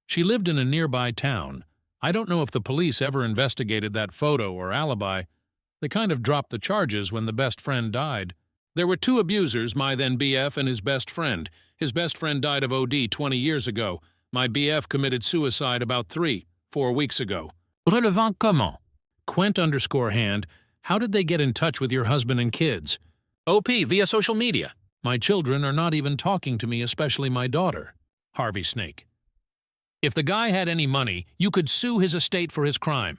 She lived in a nearby town. I don't know if the police ever investigated that photo or alibi. They kind of dropped the charges when the best friend died. There were 2 abusers, my then BF and his best friend. His best friend died of OD 20 years ago. My BF committed suicide about 4 weeks ago. Relevant comment? Quent_hand, how did they get in touch with your husband and kids? OP, via social media. My children are not even talking to me, especially my daughter. Harvey Snake. If the guy had any money, you could sue his estate for his crime.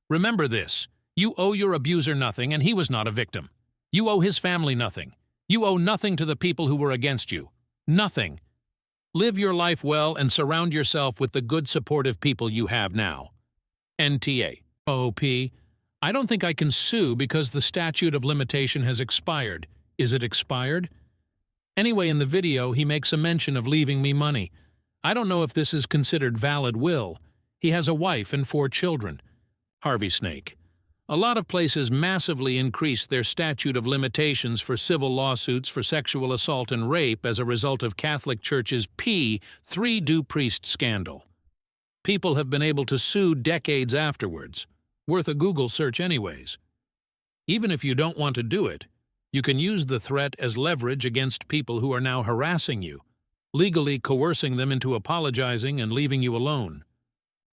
Remember this. You owe your abuser nothing, and he was not a victim. You owe his family nothing. You owe nothing to the people who were against you. Nothing. Live your life well and surround yourself with the good supportive people you have now. NTA. OP. I don't think I can sue because the statute of limitation has expired. Is it expired? Anyway, in the video, he makes a mention of leaving me money. I don't know if this is considered valid will. He has a wife and 4 children. Harvey Snake. A lot of places massively increased their statute of limitations for civil lawsuits for sexual assault and rape as a result of Catholic Church's P3 do priest scandal. People have been able to sue decades afterwards. Worth a Google search anyways. Even if you don't want to do it, you can use the threat as leverage against people who are now harassing you, legally coercing them into apologizing and leaving you alone.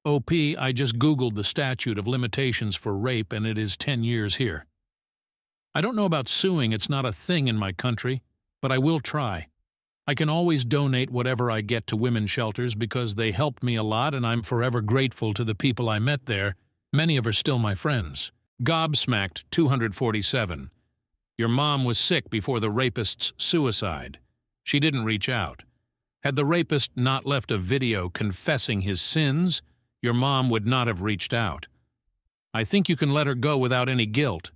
OP, I just Googled the statute of limitations for rape and it is 10 years here. I don't know about suing, it's not a thing in my country, but I will try. I can always donate whatever I get to women's shelters because they helped me a lot and I'm forever grateful to the people I met there. Many of are still my friends. Gobsmacked 247. Your mom was sick before the rapist's suicide. She didn't reach out. Had the rapist not left a video confessing his sins, your mom would not have reached out. I think you can let her go without any guilt.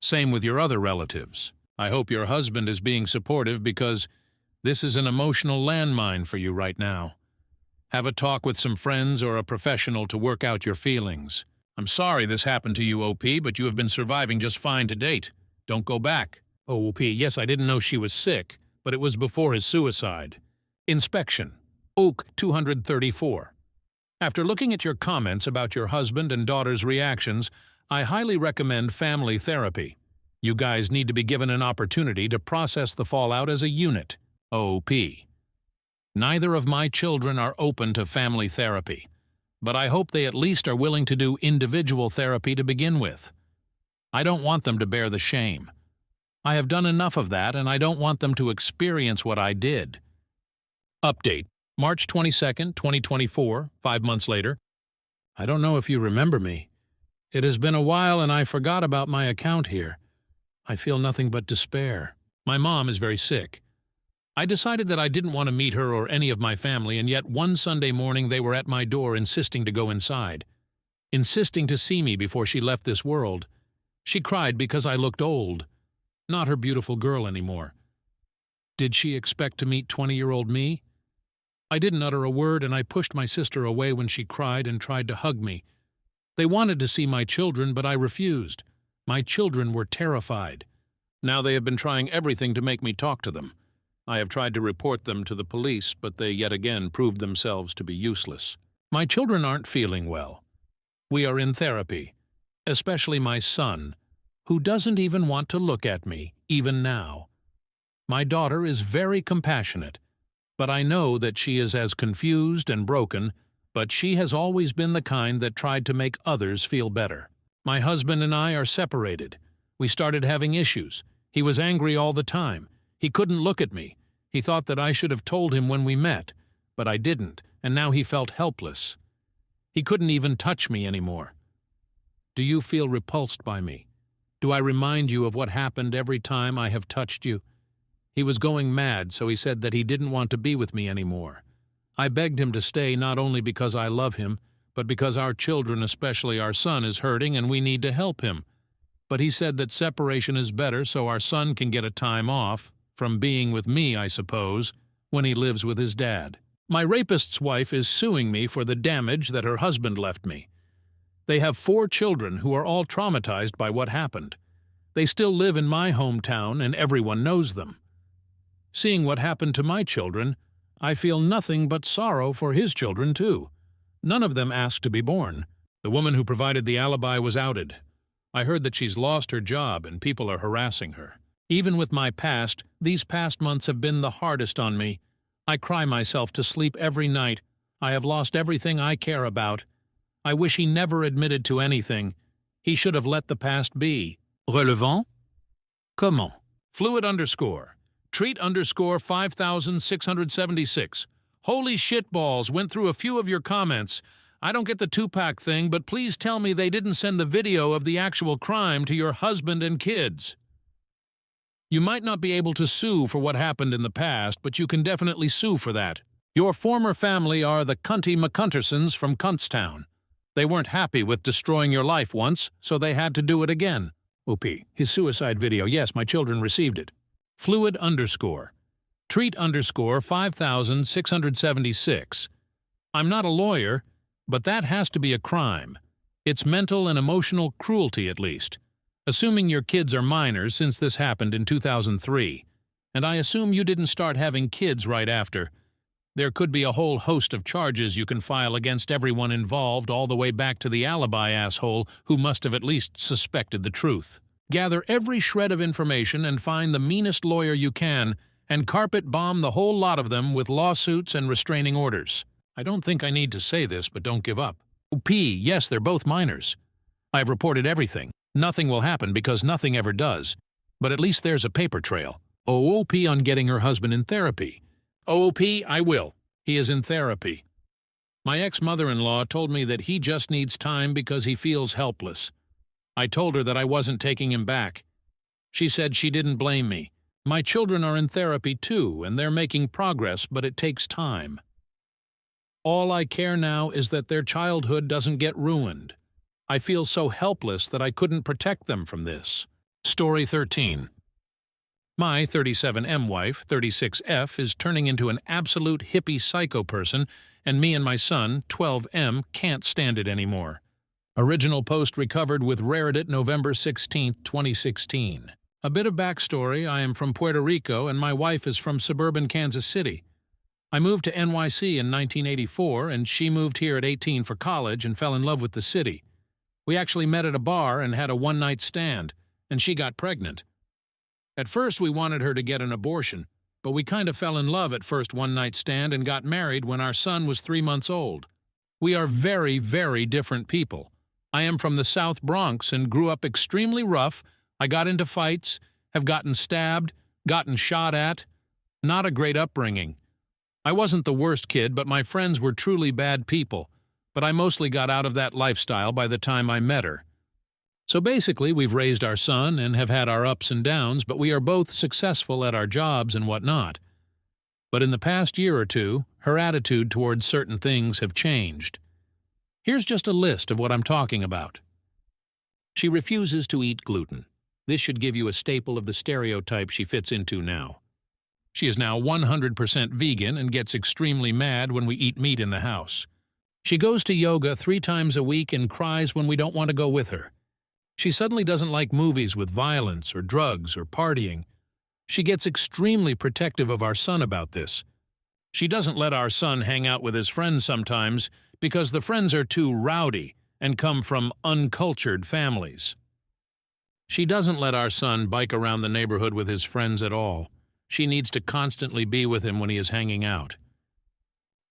Same with your other relatives. I hope your husband is being supportive because this is an emotional landmine for you right now. Have a talk with some friends or a professional to work out your feelings. I'm sorry this happened to you, OP, but you have been surviving just fine to date. Don't go back. OP, yes, I didn't know she was sick, but it was before his suicide. Inspection. Oak 234. After looking at your comments about your husband and daughter's reactions, I highly recommend family therapy. You guys need to be given an opportunity to process the fallout as a unit. OP. Neither of my children are open to family therapy, but I hope they at least are willing to do individual therapy to begin with. I don't want them to bear the shame. I have done enough of that, and I don't want them to experience what I did. Update. March 22nd, 2024, 5 months later. I don't know if you remember me. It has been a while and I forgot about my account here. I feel nothing but despair. My mom is very sick. I decided that I didn't want to meet her or any of my family, and yet one Sunday morning they were at my door insisting to go inside. Insisting to see me before she left this world. She cried because I looked old. Not her beautiful girl anymore. Did she expect to meet 20-year-old me? I didn't utter a word, and I pushed my sister away when she cried and tried to hug me. They wanted to see my children, but I refused. My children were terrified. Now they have been trying everything to make me talk to them. I have tried to report them to the police, but they yet again proved themselves to be useless. My children aren't feeling well. We are in therapy, especially my son, who doesn't even want to look at me, even now. My daughter is very compassionate, but I know that she is as confused and broken, but she has always been the kind that tried to make others feel better. My husband and I are separated. We started having issues. He was angry all the time. He couldn't look at me. He thought that I should have told him when we met, but I didn't, and now he felt helpless. He couldn't even touch me anymore. Do you feel repulsed by me? Do I remind you of what happened every time I have touched you? He was going mad, so he said that he didn't want to be with me anymore. I begged him to stay not only because I love him, but because our children, especially our son, is hurting and we need to help him. But he said that separation is better so our son can get a time off, from being with me, I suppose, when he lives with his dad. My rapist's wife is suing me for the damage that her husband left me. They have 4 children who are all traumatized by what happened. They still live in my hometown and everyone knows them. Seeing what happened to my children, I feel nothing but sorrow for his children, too. None of them asked to be born. The woman who provided the alibi was outed. I heard that she's lost her job and people are harassing her. Even with my past, these past months have been the hardest on me. I cry myself to sleep every night. I have lost everything I care about. I wish he never admitted to anything. He should have let the past be. Relevant? Comment? Fluid _ Treat _ 5676. Holy shitballs, went through a few of your comments. I don't get the Tupac thing, but please tell me they didn't send the video of the actual crime to your husband and kids. You might not be able to sue for what happened in the past, but you can definitely sue for that. Your former family are the Cunty McCuntersons from Cuntstown. They weren't happy with destroying your life once, so they had to do it again. OP. His suicide video. Yes, my children received it. Fluid underscore. Treat underscore 5676. I'm not a lawyer, but that has to be a crime. It's mental and emotional cruelty, at least. Assuming your kids are minors since this happened in 2003. And I assume you didn't start having kids right after. There could be a whole host of charges you can file against everyone involved, all the way back to the alibi asshole who must have at least suspected the truth. Gather every shred of information and find the meanest lawyer you can, and carpet bomb the whole lot of them with lawsuits and restraining orders. I don't think I need to say this, but don't give up. Yes, they're both minors. I've reported everything. Nothing will happen because nothing ever does. But at least there's a paper trail. OOP on getting her husband in therapy. OOP, I will. He is in therapy. My ex-mother-in-law told me that he just needs time because he feels helpless. I told her that I wasn't taking him back. She said she didn't blame me. My children are in therapy too, and they're making progress, but it takes time. All I care now is that their childhood doesn't get ruined. I feel so helpless that I couldn't protect them from this. Story 13. My 37M wife, 36F, is turning into an absolute hippie psycho person, and me and my son, 12M, can't stand it anymore. Original post recovered with Reddit November 16, 2016. A bit of backstory: I am from Puerto Rico and my wife is from suburban Kansas City. I moved to NYC in 1984 and she moved here at 18 for college and fell in love with the city. We actually met at a bar and had a one-night stand, and she got pregnant. At first we wanted her to get an abortion, but we kind of fell in love at first one-night stand and got married when our son was 3 months old. We are very, very different people. I am from the South Bronx and grew up extremely rough. I got into fights, have gotten stabbed, gotten shot at. Not a great upbringing. I wasn't the worst kid, but my friends were truly bad people. But I mostly got out of that lifestyle by the time I met her. So basically, we've raised our son and have had our ups and downs, but we are both successful at our jobs and whatnot. But in the past year or two, her attitude towards certain things have changed. Here's just a list of what I'm talking about. She refuses to eat gluten. This should give you a staple of the stereotype she fits into now. She is now 100% vegan and gets extremely mad when we eat meat in the house. She goes to yoga 3 times a week and cries when we don't want to go with her. She suddenly doesn't like movies with violence or drugs or partying. She gets extremely protective of our son about this. She doesn't let our son hang out with his friends sometimes because the friends are too rowdy and come from uncultured families. She doesn't let our son bike around the neighborhood with his friends at all. She needs to constantly be with him when he is hanging out.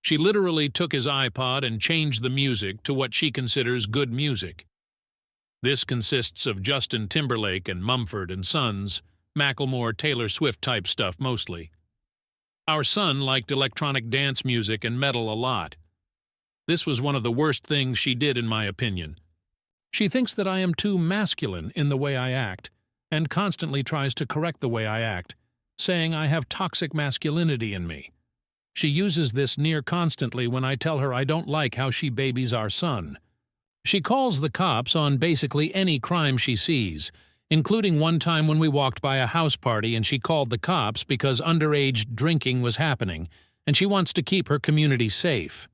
She literally took his iPod and changed the music to what she considers good music. This consists of Justin Timberlake and Mumford & Sons, Macklemore, Taylor Swift type stuff mostly. Our son liked electronic dance music and metal a lot. This was one of the worst things she did, in my opinion. She thinks that I am too masculine in the way I act, and constantly tries to correct the way I act, saying I have toxic masculinity in me. She uses this near constantly when I tell her I don't like how she babies our son. She calls the cops on basically any crime she sees, including one time when we walked by a house party and she called the cops because underage drinking was happening, and she wants to keep her community safe.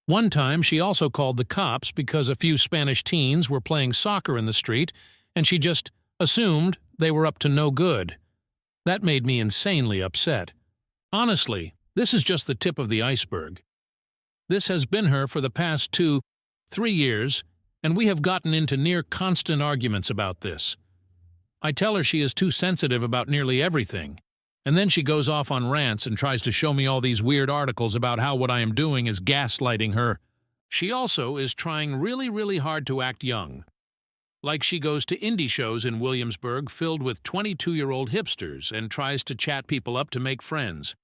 One time she also called the cops because a few Spanish teens were playing soccer in the street, and she just assumed they were up to no good. That made me insanely upset. Honestly, this is just the tip of the iceberg. This has been her for the past 2-3 years, and we have gotten into near constant arguments about this. I tell her she is too sensitive about nearly everything, and then she goes off on rants and tries to show me all these weird articles about how what I am doing is gaslighting her. She also is trying really, really hard to act young. Like she goes to indie shows in Williamsburg filled with 22-year-old hipsters and tries to chat people up to make friends.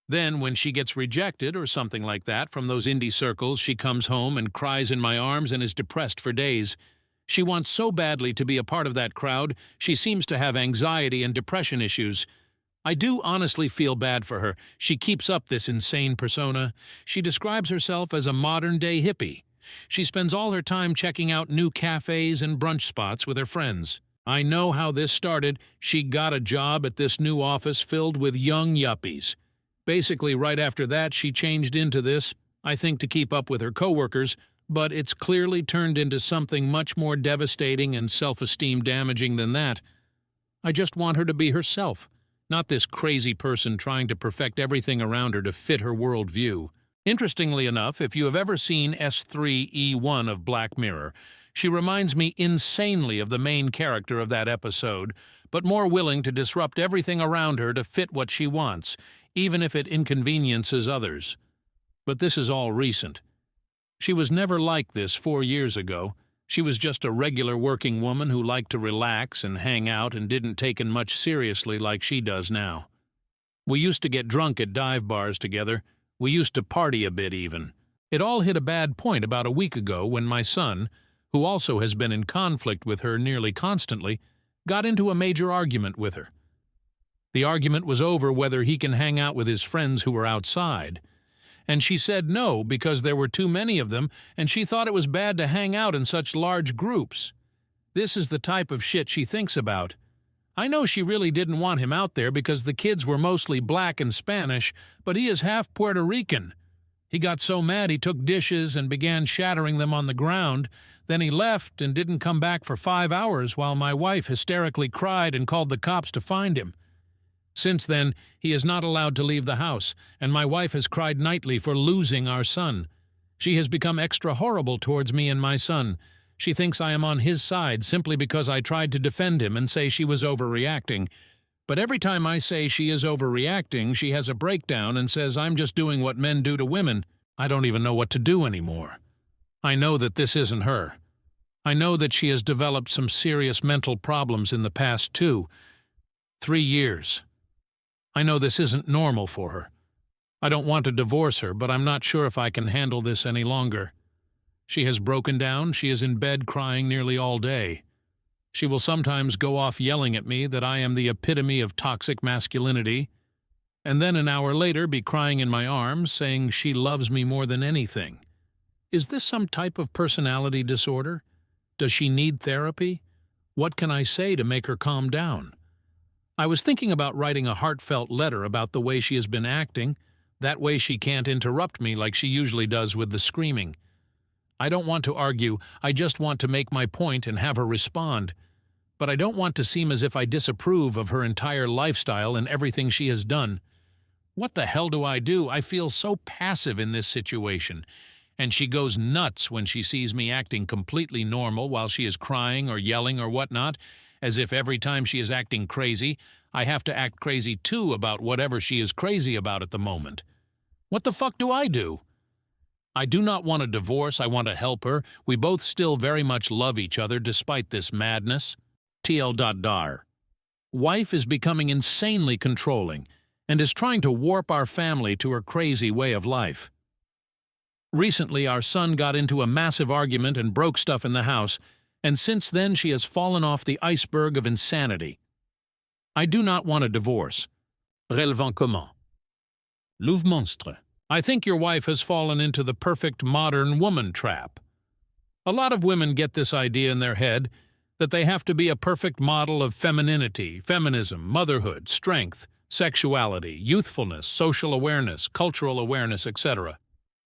Then, when she gets rejected or something like that from those indie circles, she comes home and cries in my arms and is depressed for days. She wants so badly to be a part of that crowd, she seems to have anxiety and depression issues. I do honestly feel bad for her. She keeps up this insane persona. She describes herself as a modern-day hippie. She spends all her time checking out new cafes and brunch spots with her friends. I know how this started. She got a job at this new office filled with young yuppies. Basically, right after that, she changed into this, I think to keep up with her coworkers, but it's clearly turned into something much more devastating and self-esteem damaging than that. I just want her to be herself, not this crazy person trying to perfect everything around her to fit her worldview. Interestingly enough, if you have ever seen S3E1 of Black Mirror, she reminds me insanely of the main character of that episode, but more willing to disrupt everything around her to fit what she wants, even if it inconveniences others. But this is all recent. She was never like this 4 years ago. She was just a regular working woman who liked to relax and hang out and didn't take it much seriously like she does now. We used to get drunk at dive bars together. We used to party a bit even. It all hit a bad point about a week ago when my son, who also has been in conflict with her nearly constantly, got into a major argument with her. The argument was over whether he can hang out with his friends who were outside. And she said no because there were too many of them, and she thought it was bad to hang out in such large groups. This is the type of shit she thinks about. I know she really didn't want him out there because the kids were mostly black and Spanish, but he is half Puerto Rican. He got so mad he took dishes and began shattering them on the ground. Then he left and didn't come back for 5 hours while my wife hysterically cried and called the cops to find him. Since then, he is not allowed to leave the house, and my wife has cried nightly for losing our son. She has become extra horrible towards me and my son. She thinks I am on his side simply because I tried to defend him and say she was overreacting. But every time I say she is overreacting, she has a breakdown and says I'm just doing what men do to women. I don't even know what to do anymore. I know that this isn't her. I know that she has developed some serious mental problems in the past 2, 3 years. I know this isn't normal for her. I don't want to divorce her, but I'm not sure if I can handle this any longer. She has broken down. She is in bed crying nearly all day. She will sometimes go off yelling at me that I am the epitome of toxic masculinity, and then an hour later be crying in my arms, saying she loves me more than anything. Is this some type of personality disorder? Does she need therapy? What can I say to make her calm down? I was thinking about writing a heartfelt letter about the way she has been acting. That way she can't interrupt me like she usually does with the screaming. I don't want to argue, I just want to make my point and have her respond. But I don't want to seem as if I disapprove of her entire lifestyle and everything she has done. What the hell do? I feel so passive in this situation. And she goes nuts when she sees me acting completely normal while she is crying or yelling or whatnot, as if every time she is acting crazy, I have to act crazy too about whatever she is crazy about at the moment. What the fuck do? I do not want a divorce. I want to help her. We both still very much love each other despite this madness. TL.dar. Wife is becoming insanely controlling and is trying to warp our family to her crazy way of life. Recently, our son got into a massive argument and broke stuff in the house, and since then she has fallen off the iceberg of insanity. I do not want a divorce. Relevant comment? Louve monstre. I think your wife has fallen into the perfect modern woman trap. A lot of women get this idea in their head that they have to be a perfect model of femininity, feminism, motherhood, strength, sexuality, youthfulness, social awareness, cultural awareness, etc.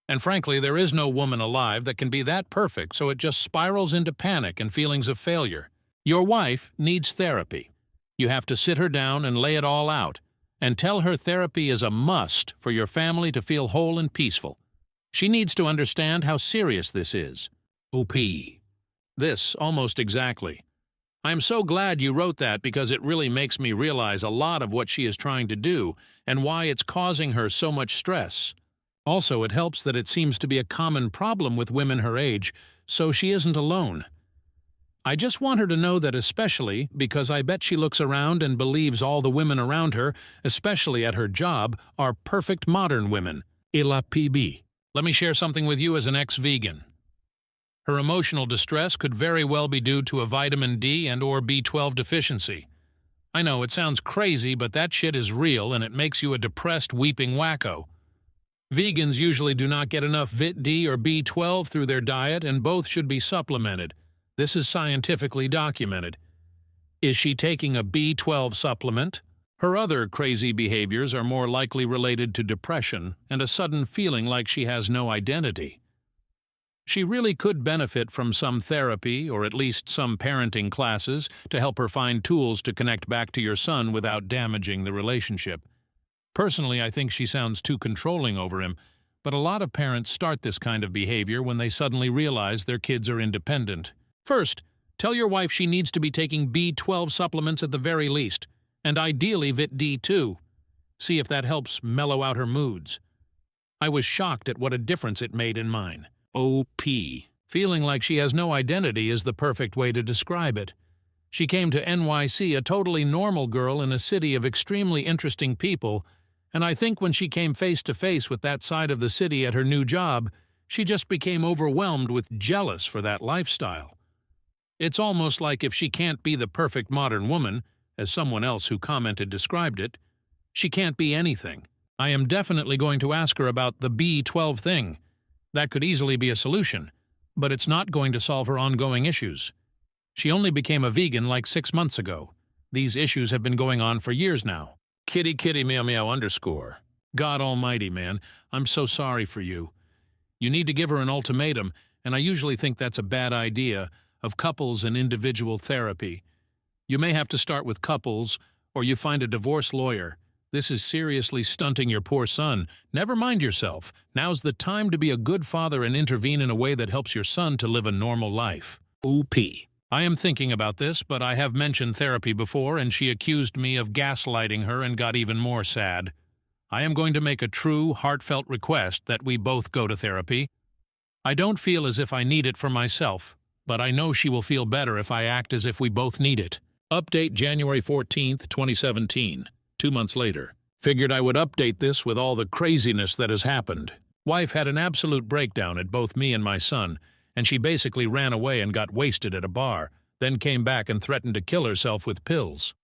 And frankly, there is no woman alive that can be that perfect, so it just spirals into panic and feelings of failure. Your wife needs therapy. You have to sit her down and lay it all out, and tell her therapy is a must for your family to feel whole and peaceful. She needs to understand how serious this is. OP. This, almost exactly. I am so glad you wrote that because it really makes me realize a lot of what she is trying to do and why it's causing her so much stress. Also, it helps that it seems to be a common problem with women her age, so she isn't alone. I just want her to know that, especially because I bet she looks around and believes all the women around her, especially at her job, are perfect modern women. Ila PB. Let me share something with you as an ex-vegan. Her emotional distress could very well be due to a vitamin D and/or B12 deficiency. I know, it sounds crazy, but that shit is real and it makes you a depressed, weeping wacko. Vegans usually do not get enough Vit D or B12 through their diet, and both should be supplemented. This is scientifically documented. Is she taking a B12 supplement? Her other crazy behaviors are more likely related to depression and a sudden feeling like she has no identity. She really could benefit from some therapy or at least some parenting classes to help her find tools to connect back to your son without damaging the relationship. Personally, I think she sounds too controlling over him, but a lot of parents start this kind of behavior when they suddenly realize their kids are independent. First, tell your wife she needs to be taking B12 supplements at the very least, and ideally Vit D too. See if that helps mellow out her moods. I was shocked at what a difference it made in mine. OP. Feeling like she has no identity is the perfect way to describe it. She came to NYC a totally normal girl in a city of extremely interesting people, and I think when she came face to face with that side of the city at her new job, she just became overwhelmed with jealous for that lifestyle. It's almost like if she can't be the perfect modern woman, as someone else who commented described it, she can't be anything. I am definitely going to ask her about the B12 thing. That could easily be a solution, but it's not going to solve her ongoing issues. She only became a vegan like 6 months ago. These issues have been going on for years now. Kitty kitty meow meow underscore. God almighty, man, I'm so sorry for you. You need to give her an ultimatum, and I usually think that's a bad idea, of couples and individual therapy. You may have to start with couples, or you find a divorce lawyer. This is seriously stunting your poor son. Never mind yourself. Now's the time to be a good father and intervene in a way that helps your son to live a normal life. OP. I am thinking about this, but I have mentioned therapy before, and she accused me of gaslighting her and got even more sad. I am going to make a true, heartfelt request that we both go to therapy. I don't feel as if I need it for myself, but I know she will feel better if I act as if we both need it. Update January 14th, 2017. 2 months later. Figured I would update this with all the craziness that has happened. Wife had an absolute breakdown at both me and my son, and she basically ran away and got wasted at a bar, then came back and threatened to kill herself with pills.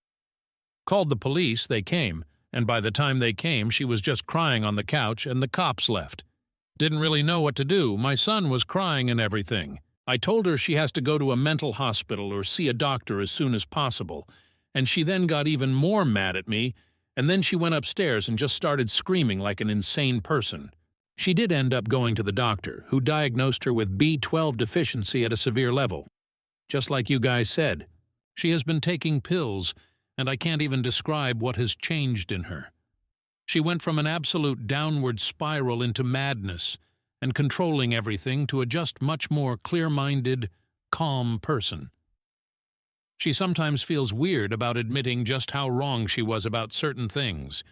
Called the police, they came, and by the time they came, she was just crying on the couch and the cops left. Didn't really know what to do. My son was crying and everything. I told her she has to go to a mental hospital or see a doctor as soon as possible, and she then got even more mad at me, and then she went upstairs and just started screaming like an insane person. She did end up going to the doctor, who diagnosed her with B12 deficiency at a severe level. Just like you guys said, she has been taking pills, and I can't even describe what has changed in her. She went from an absolute downward spiral into madness and controlling everything to a just much more clear-minded, calm person. She sometimes feels weird about admitting just how wrong she was about certain things,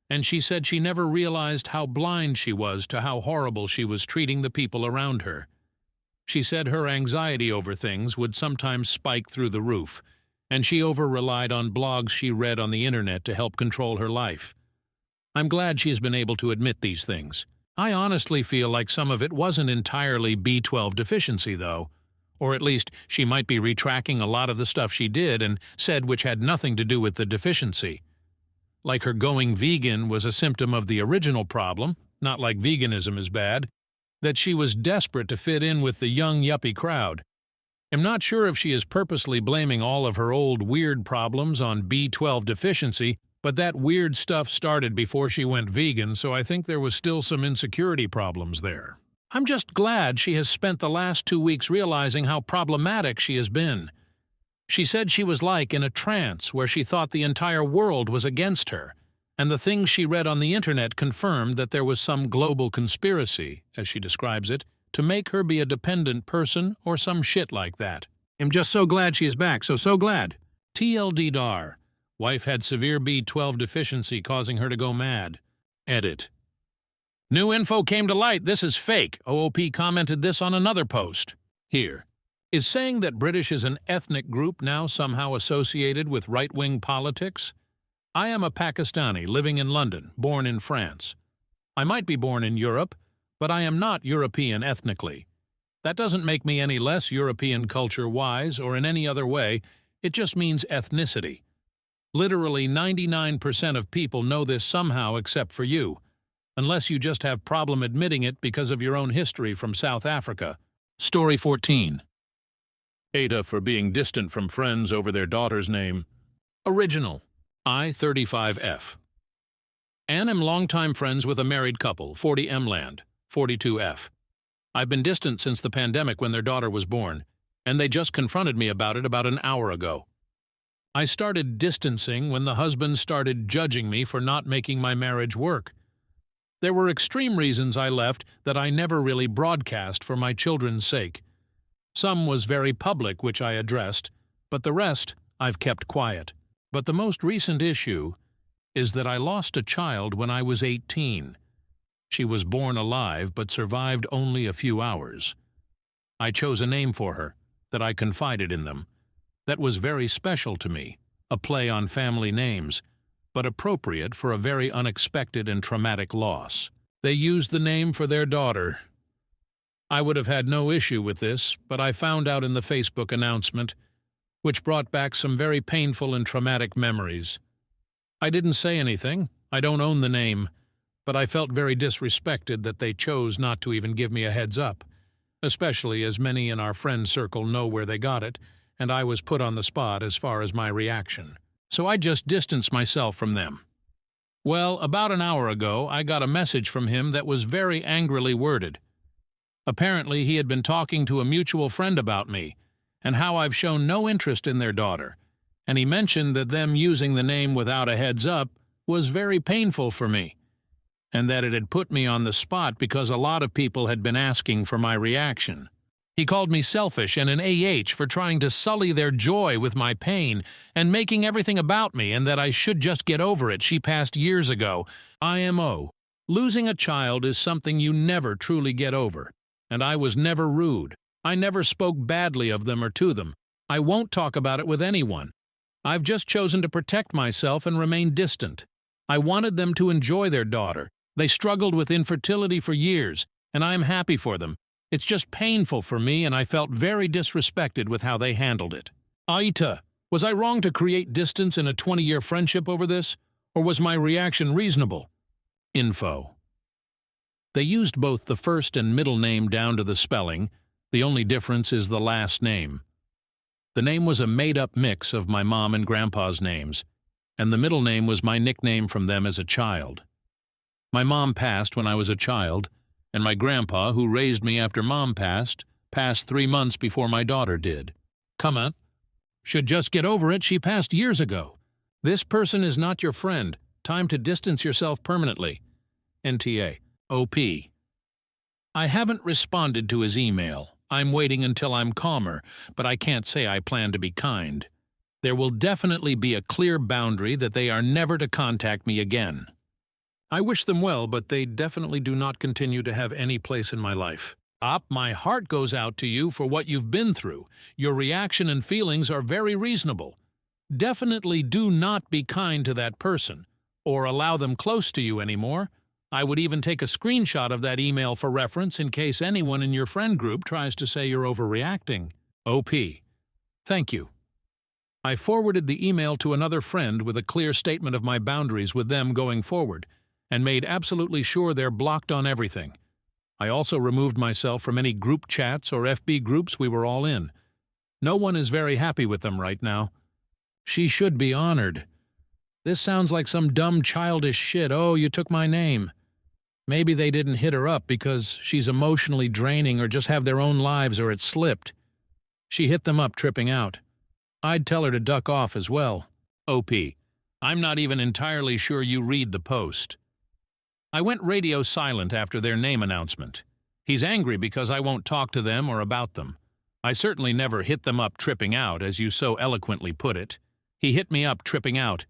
and she said she never realized how blind she was to how horrible she was treating the people around her. She said her anxiety over things would sometimes spike through the roof, and she over-relied on blogs she read on the internet to help control her life. I'm glad she has been able to admit these things. I honestly feel like some of it wasn't entirely B12 deficiency, though. Or at least she might be retracting a lot of the stuff she did and said which had nothing to do with the deficiency. Like her going vegan was a symptom of the original problem, not like veganism is bad, that she was desperate to fit in with the young yuppie crowd. I'm not sure if she is purposely blaming all of her old weird problems on B12 deficiency, but that weird stuff started before she went vegan, so I think there was still some insecurity problems there. I'm just glad she has spent the last 2 weeks realizing how problematic she has been. She said she was like in a trance where she thought the entire world was against her, and the things she read on the internet confirmed that there was some global conspiracy, as she describes it, to make her be a dependent person or some shit like that. I'm just so glad she is back, so glad. TLD dar. Wife had severe B12 deficiency causing her to go mad. Edit. New info came to light. This is fake. OOP commented this on another post. Here. Is saying that British is an ethnic group now somehow associated with right-wing politics? I am a Pakistani living in London, born in France. I might be born in Europe, but I am not European ethnically. That doesn't make me any less European culture-wise or in any other way. It just means ethnicity. Literally 99% of people know this somehow except for you, unless you just have problem admitting it because of your own history from South Africa. Story 14. Ada for being distant from friends over their daughter's name. Original. I-35F. Anne am longtime friends with a married couple, 40M Land, 42F. I've been distant since the pandemic when their daughter was born, and they just confronted me about it about an hour ago. I started distancing when the husband started judging me for not making my marriage work. There were extreme reasons I left that I never really broadcast for my children's sake. Some was very public, which I addressed, but the rest I've kept quiet. But the most recent issue is that I lost a child when I was 18. She was born alive but survived only a few hours. I chose a name for her, that I confided in them. That was very special to me, a play on family names, but appropriate for a very unexpected and traumatic loss. They used the name for their daughter. I would have had no issue with this, but I found out in the Facebook announcement, which brought back some very painful and traumatic memories. I didn't say anything, I don't own the name, but I felt very disrespected that they chose not to even give me a heads up, especially as many in our friend circle know where they got it, and I was put on the spot as far as my reaction. So I just distanced myself from them. Well, about an hour ago, I got a message from him that was very angrily worded. Apparently, he had been talking to a mutual friend about me, and how I've shown no interest in their daughter, and he mentioned that them using the name without a heads up was very painful for me, and that it had put me on the spot because a lot of people had been asking for my reaction. He called me selfish and an AH for trying to sully their joy with my pain and making everything about me, and that I should just get over it. She passed years ago. IMO. Losing a child is something you never truly get over, and I was never rude. I never spoke badly of them or to them. I won't talk about it with anyone. I've just chosen to protect myself and remain distant. I wanted them to enjoy their daughter. They struggled with infertility for years, and I am happy for them. It's just painful for me, and I felt very disrespected with how they handled it. Aita, was I wrong to create distance in a 20-year friendship over this, or was my reaction reasonable? Info. They used both the first and middle name down to the spelling. The only difference is the last name. The name was a made-up mix of my mom and grandpa's names, and the middle name was my nickname from them as a child. My mom passed when I was a child, and my grandpa, who raised me after mom passed 3 months before my daughter did. Comment. Should just get over it, she passed years ago. This person is not your friend. Time to distance yourself permanently. NTA. OP. I haven't responded to his email. I'm waiting until I'm calmer, but I can't say I plan to be kind. There will definitely be a clear boundary that they are never to contact me again. I wish them well, but they definitely do not continue to have any place in my life. My heart goes out to you for what you've been through. Your reaction and feelings are very reasonable. Definitely do not be kind to that person, or allow them close to you anymore. I would even take a screenshot of that email for reference in case anyone in your friend group tries to say you're overreacting. OP. Thank you. I forwarded the email to another friend with a clear statement of my boundaries with them going forward, and made absolutely sure they're blocked on everything. I also removed myself from any group chats or FB groups we were all in. No one is very happy with them right now. She should be honored. This sounds like some dumb childish shit. Oh, you took my name. Maybe they didn't hit her up because she's emotionally draining or just have their own lives or it slipped. She hit them up tripping out. I'd tell her to duck off as well. OP. I'm not even entirely sure you read the post. I went radio silent after their name announcement. He's angry because I won't talk to them or about them. I certainly never hit them up tripping out, as you so eloquently put it. He hit me up tripping out.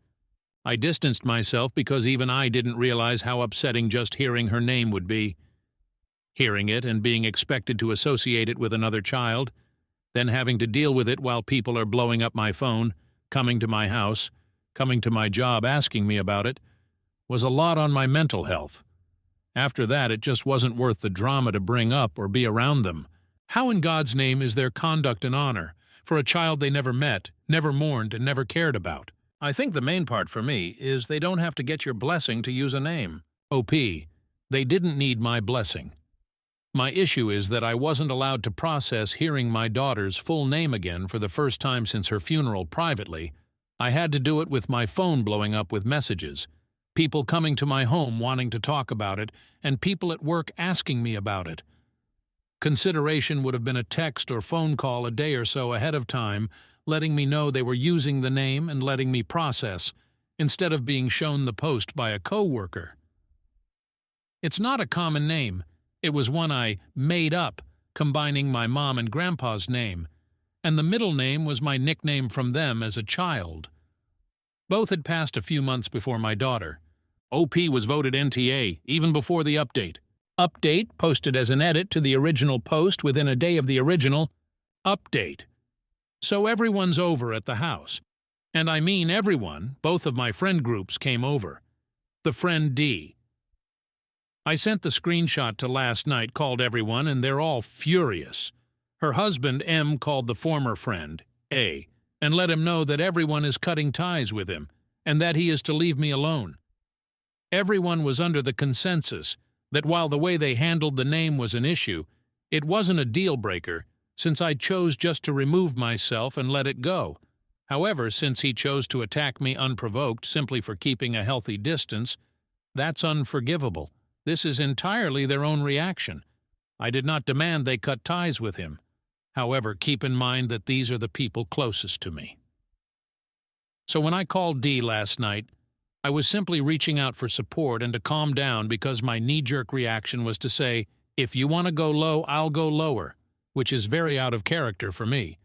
I distanced myself because even I didn't realize how upsetting just hearing her name would be. Hearing it and being expected to associate it with another child, then having to deal with it while people are blowing up my phone, coming to my house, coming to my job asking me about it, was a lot on my mental health. After that, it just wasn't worth the drama to bring up or be around them. How in God's name is their conduct an honor for a child they never met, never mourned, and never cared about? I think the main part for me is they don't have to get your blessing to use a name. OP. They didn't need my blessing. My issue is that I wasn't allowed to process hearing my daughter's full name again for the first time since her funeral privately. I had to do it with my phone blowing up with messages, people coming to my home wanting to talk about it, and people at work asking me about it. Consideration would have been a text or phone call a day or so ahead of time, letting me know they were using the name and letting me process, instead of being shown the post by a coworker. It's not a common name. It was one I made up, combining my mom and grandpa's name, and the middle name was my nickname from them as a child. Both had passed a few months before my daughter. OP was voted NTA, even before the update. Update posted as an edit to the original post within a day of the original update. So everyone's over at the house. And I mean everyone. Both of my friend groups came over. The friend D. I sent the screenshot to last night, called everyone, and they're all furious. Her husband, M, called the former friend, A, and let him know that everyone is cutting ties with him, and that he is to leave me alone. Everyone was under the consensus that while the way they handled the name was an issue, it wasn't a deal-breaker, since I chose just to remove myself and let it go. However, since he chose to attack me unprovoked simply for keeping a healthy distance, that's unforgivable. This is entirely their own reaction. I did not demand they cut ties with him. However, keep in mind that these are the people closest to me. So when I called D last night, I was simply reaching out for support and to calm down because my knee-jerk reaction was to say, if you want to go low, I'll go lower, which is very out of character for me.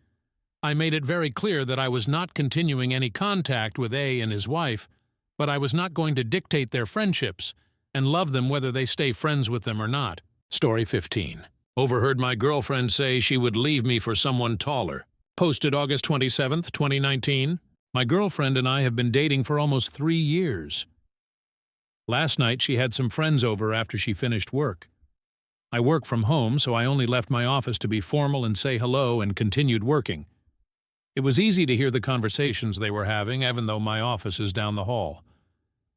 I made it very clear that I was not continuing any contact with A and his wife, but I was not going to dictate their friendships and love them whether they stay friends with them or not. Story 15. Overheard my girlfriend say she would leave me for someone taller. Posted August 27th, 2019. My girlfriend and I have been dating for almost 3 years. Last night she had some friends over after she finished work. I work from home, so I only left my office to be formal and say hello and continued working. It was easy to hear the conversations they were having, even though my office is down the hall.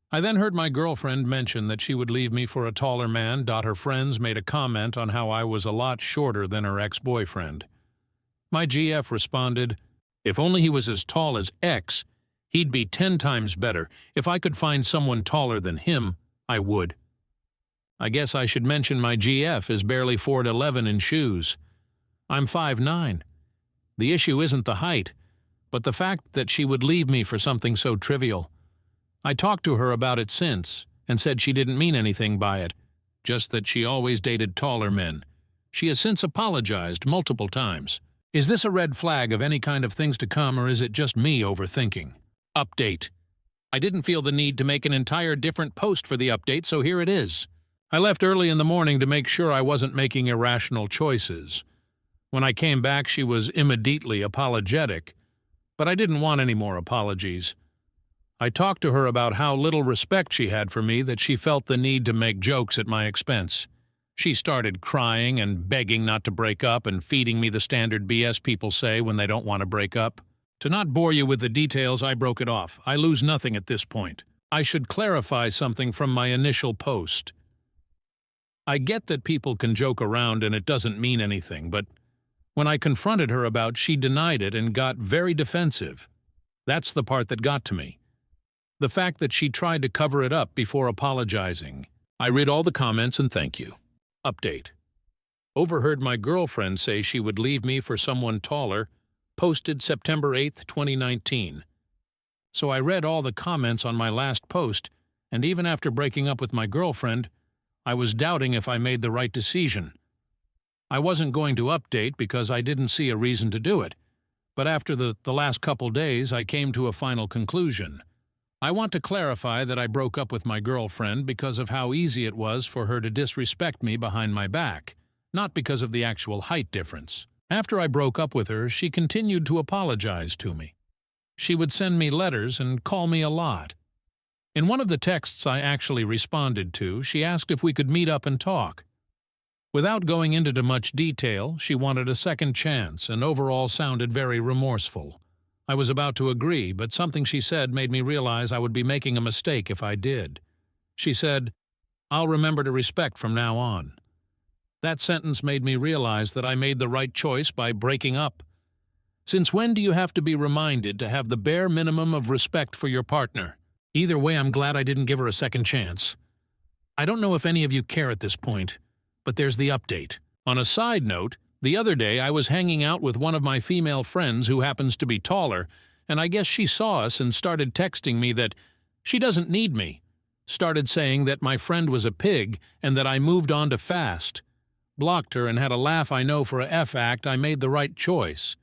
I then heard my girlfriend mention that she would leave me for a taller man. Her friends made a comment on how I was a lot shorter than her ex-boyfriend. My GF responded, if only he was as tall as X, he'd be 10 times better. If I could find someone taller than him, I would. I guess I should mention my GF is barely 4'11" in shoes. I'm 5'9". The issue isn't the height, but the fact that she would leave me for something so trivial. I talked to her about it since, and said she didn't mean anything by it, just that she always dated taller men. She has since apologized multiple times. Is this a red flag of any kind of things to come, or is it just me overthinking? Update. I didn't feel the need to make an entire different post for the update, so here it is. I left early in the morning to make sure I wasn't making irrational choices. When I came back, she was immediately apologetic, but I didn't want any more apologies. I talked to her about how little respect she had for me that she felt the need to make jokes at my expense. She started crying and begging not to break up and feeding me the standard BS people say when they don't want to break up. To not bore you with the details, I broke it off. I lose nothing at this point. I should clarify something from my initial post. I get that people can joke around and it doesn't mean anything, but when I confronted her about, she denied it and got very defensive. That's the part that got to me. The fact that she tried to cover it up before apologizing. I read all the comments and thank you. Update. Overheard my girlfriend say she would leave me for someone taller. Posted September 8th, 2019. So I read all the comments on my last post, and even after breaking up with my girlfriend, I was doubting if I made the right decision. I wasn't going to update because I didn't see a reason to do it, but after the last couple days, I came to a final conclusion. I want to clarify that I broke up with my girlfriend because of how easy it was for her to disrespect me behind my back, not because of the actual height difference. After I broke up with her, she continued to apologize to me. She would send me letters and call me a lot. In one of the texts I actually responded to, she asked if we could meet up and talk. Without going into much detail, she wanted a second chance and overall sounded very remorseful. I was about to agree, but something she said made me realize I would be making a mistake if I did. She said, "I'll remember to respect from now on." That sentence made me realize that I made the right choice by breaking up. Since when do you have to be reminded to have the bare minimum of respect for your partner? Either way, I'm glad I didn't give her a second chance. I don't know if any of you care at this point, but there's the update. On a side note, the other day I was hanging out with one of my female friends who happens to be taller, and I guess she saw us and started texting me that she doesn't need me. Started saying that my friend was a pig and that I moved on to fast. Blocked her and had a laugh. I know for a F act I made the right choice.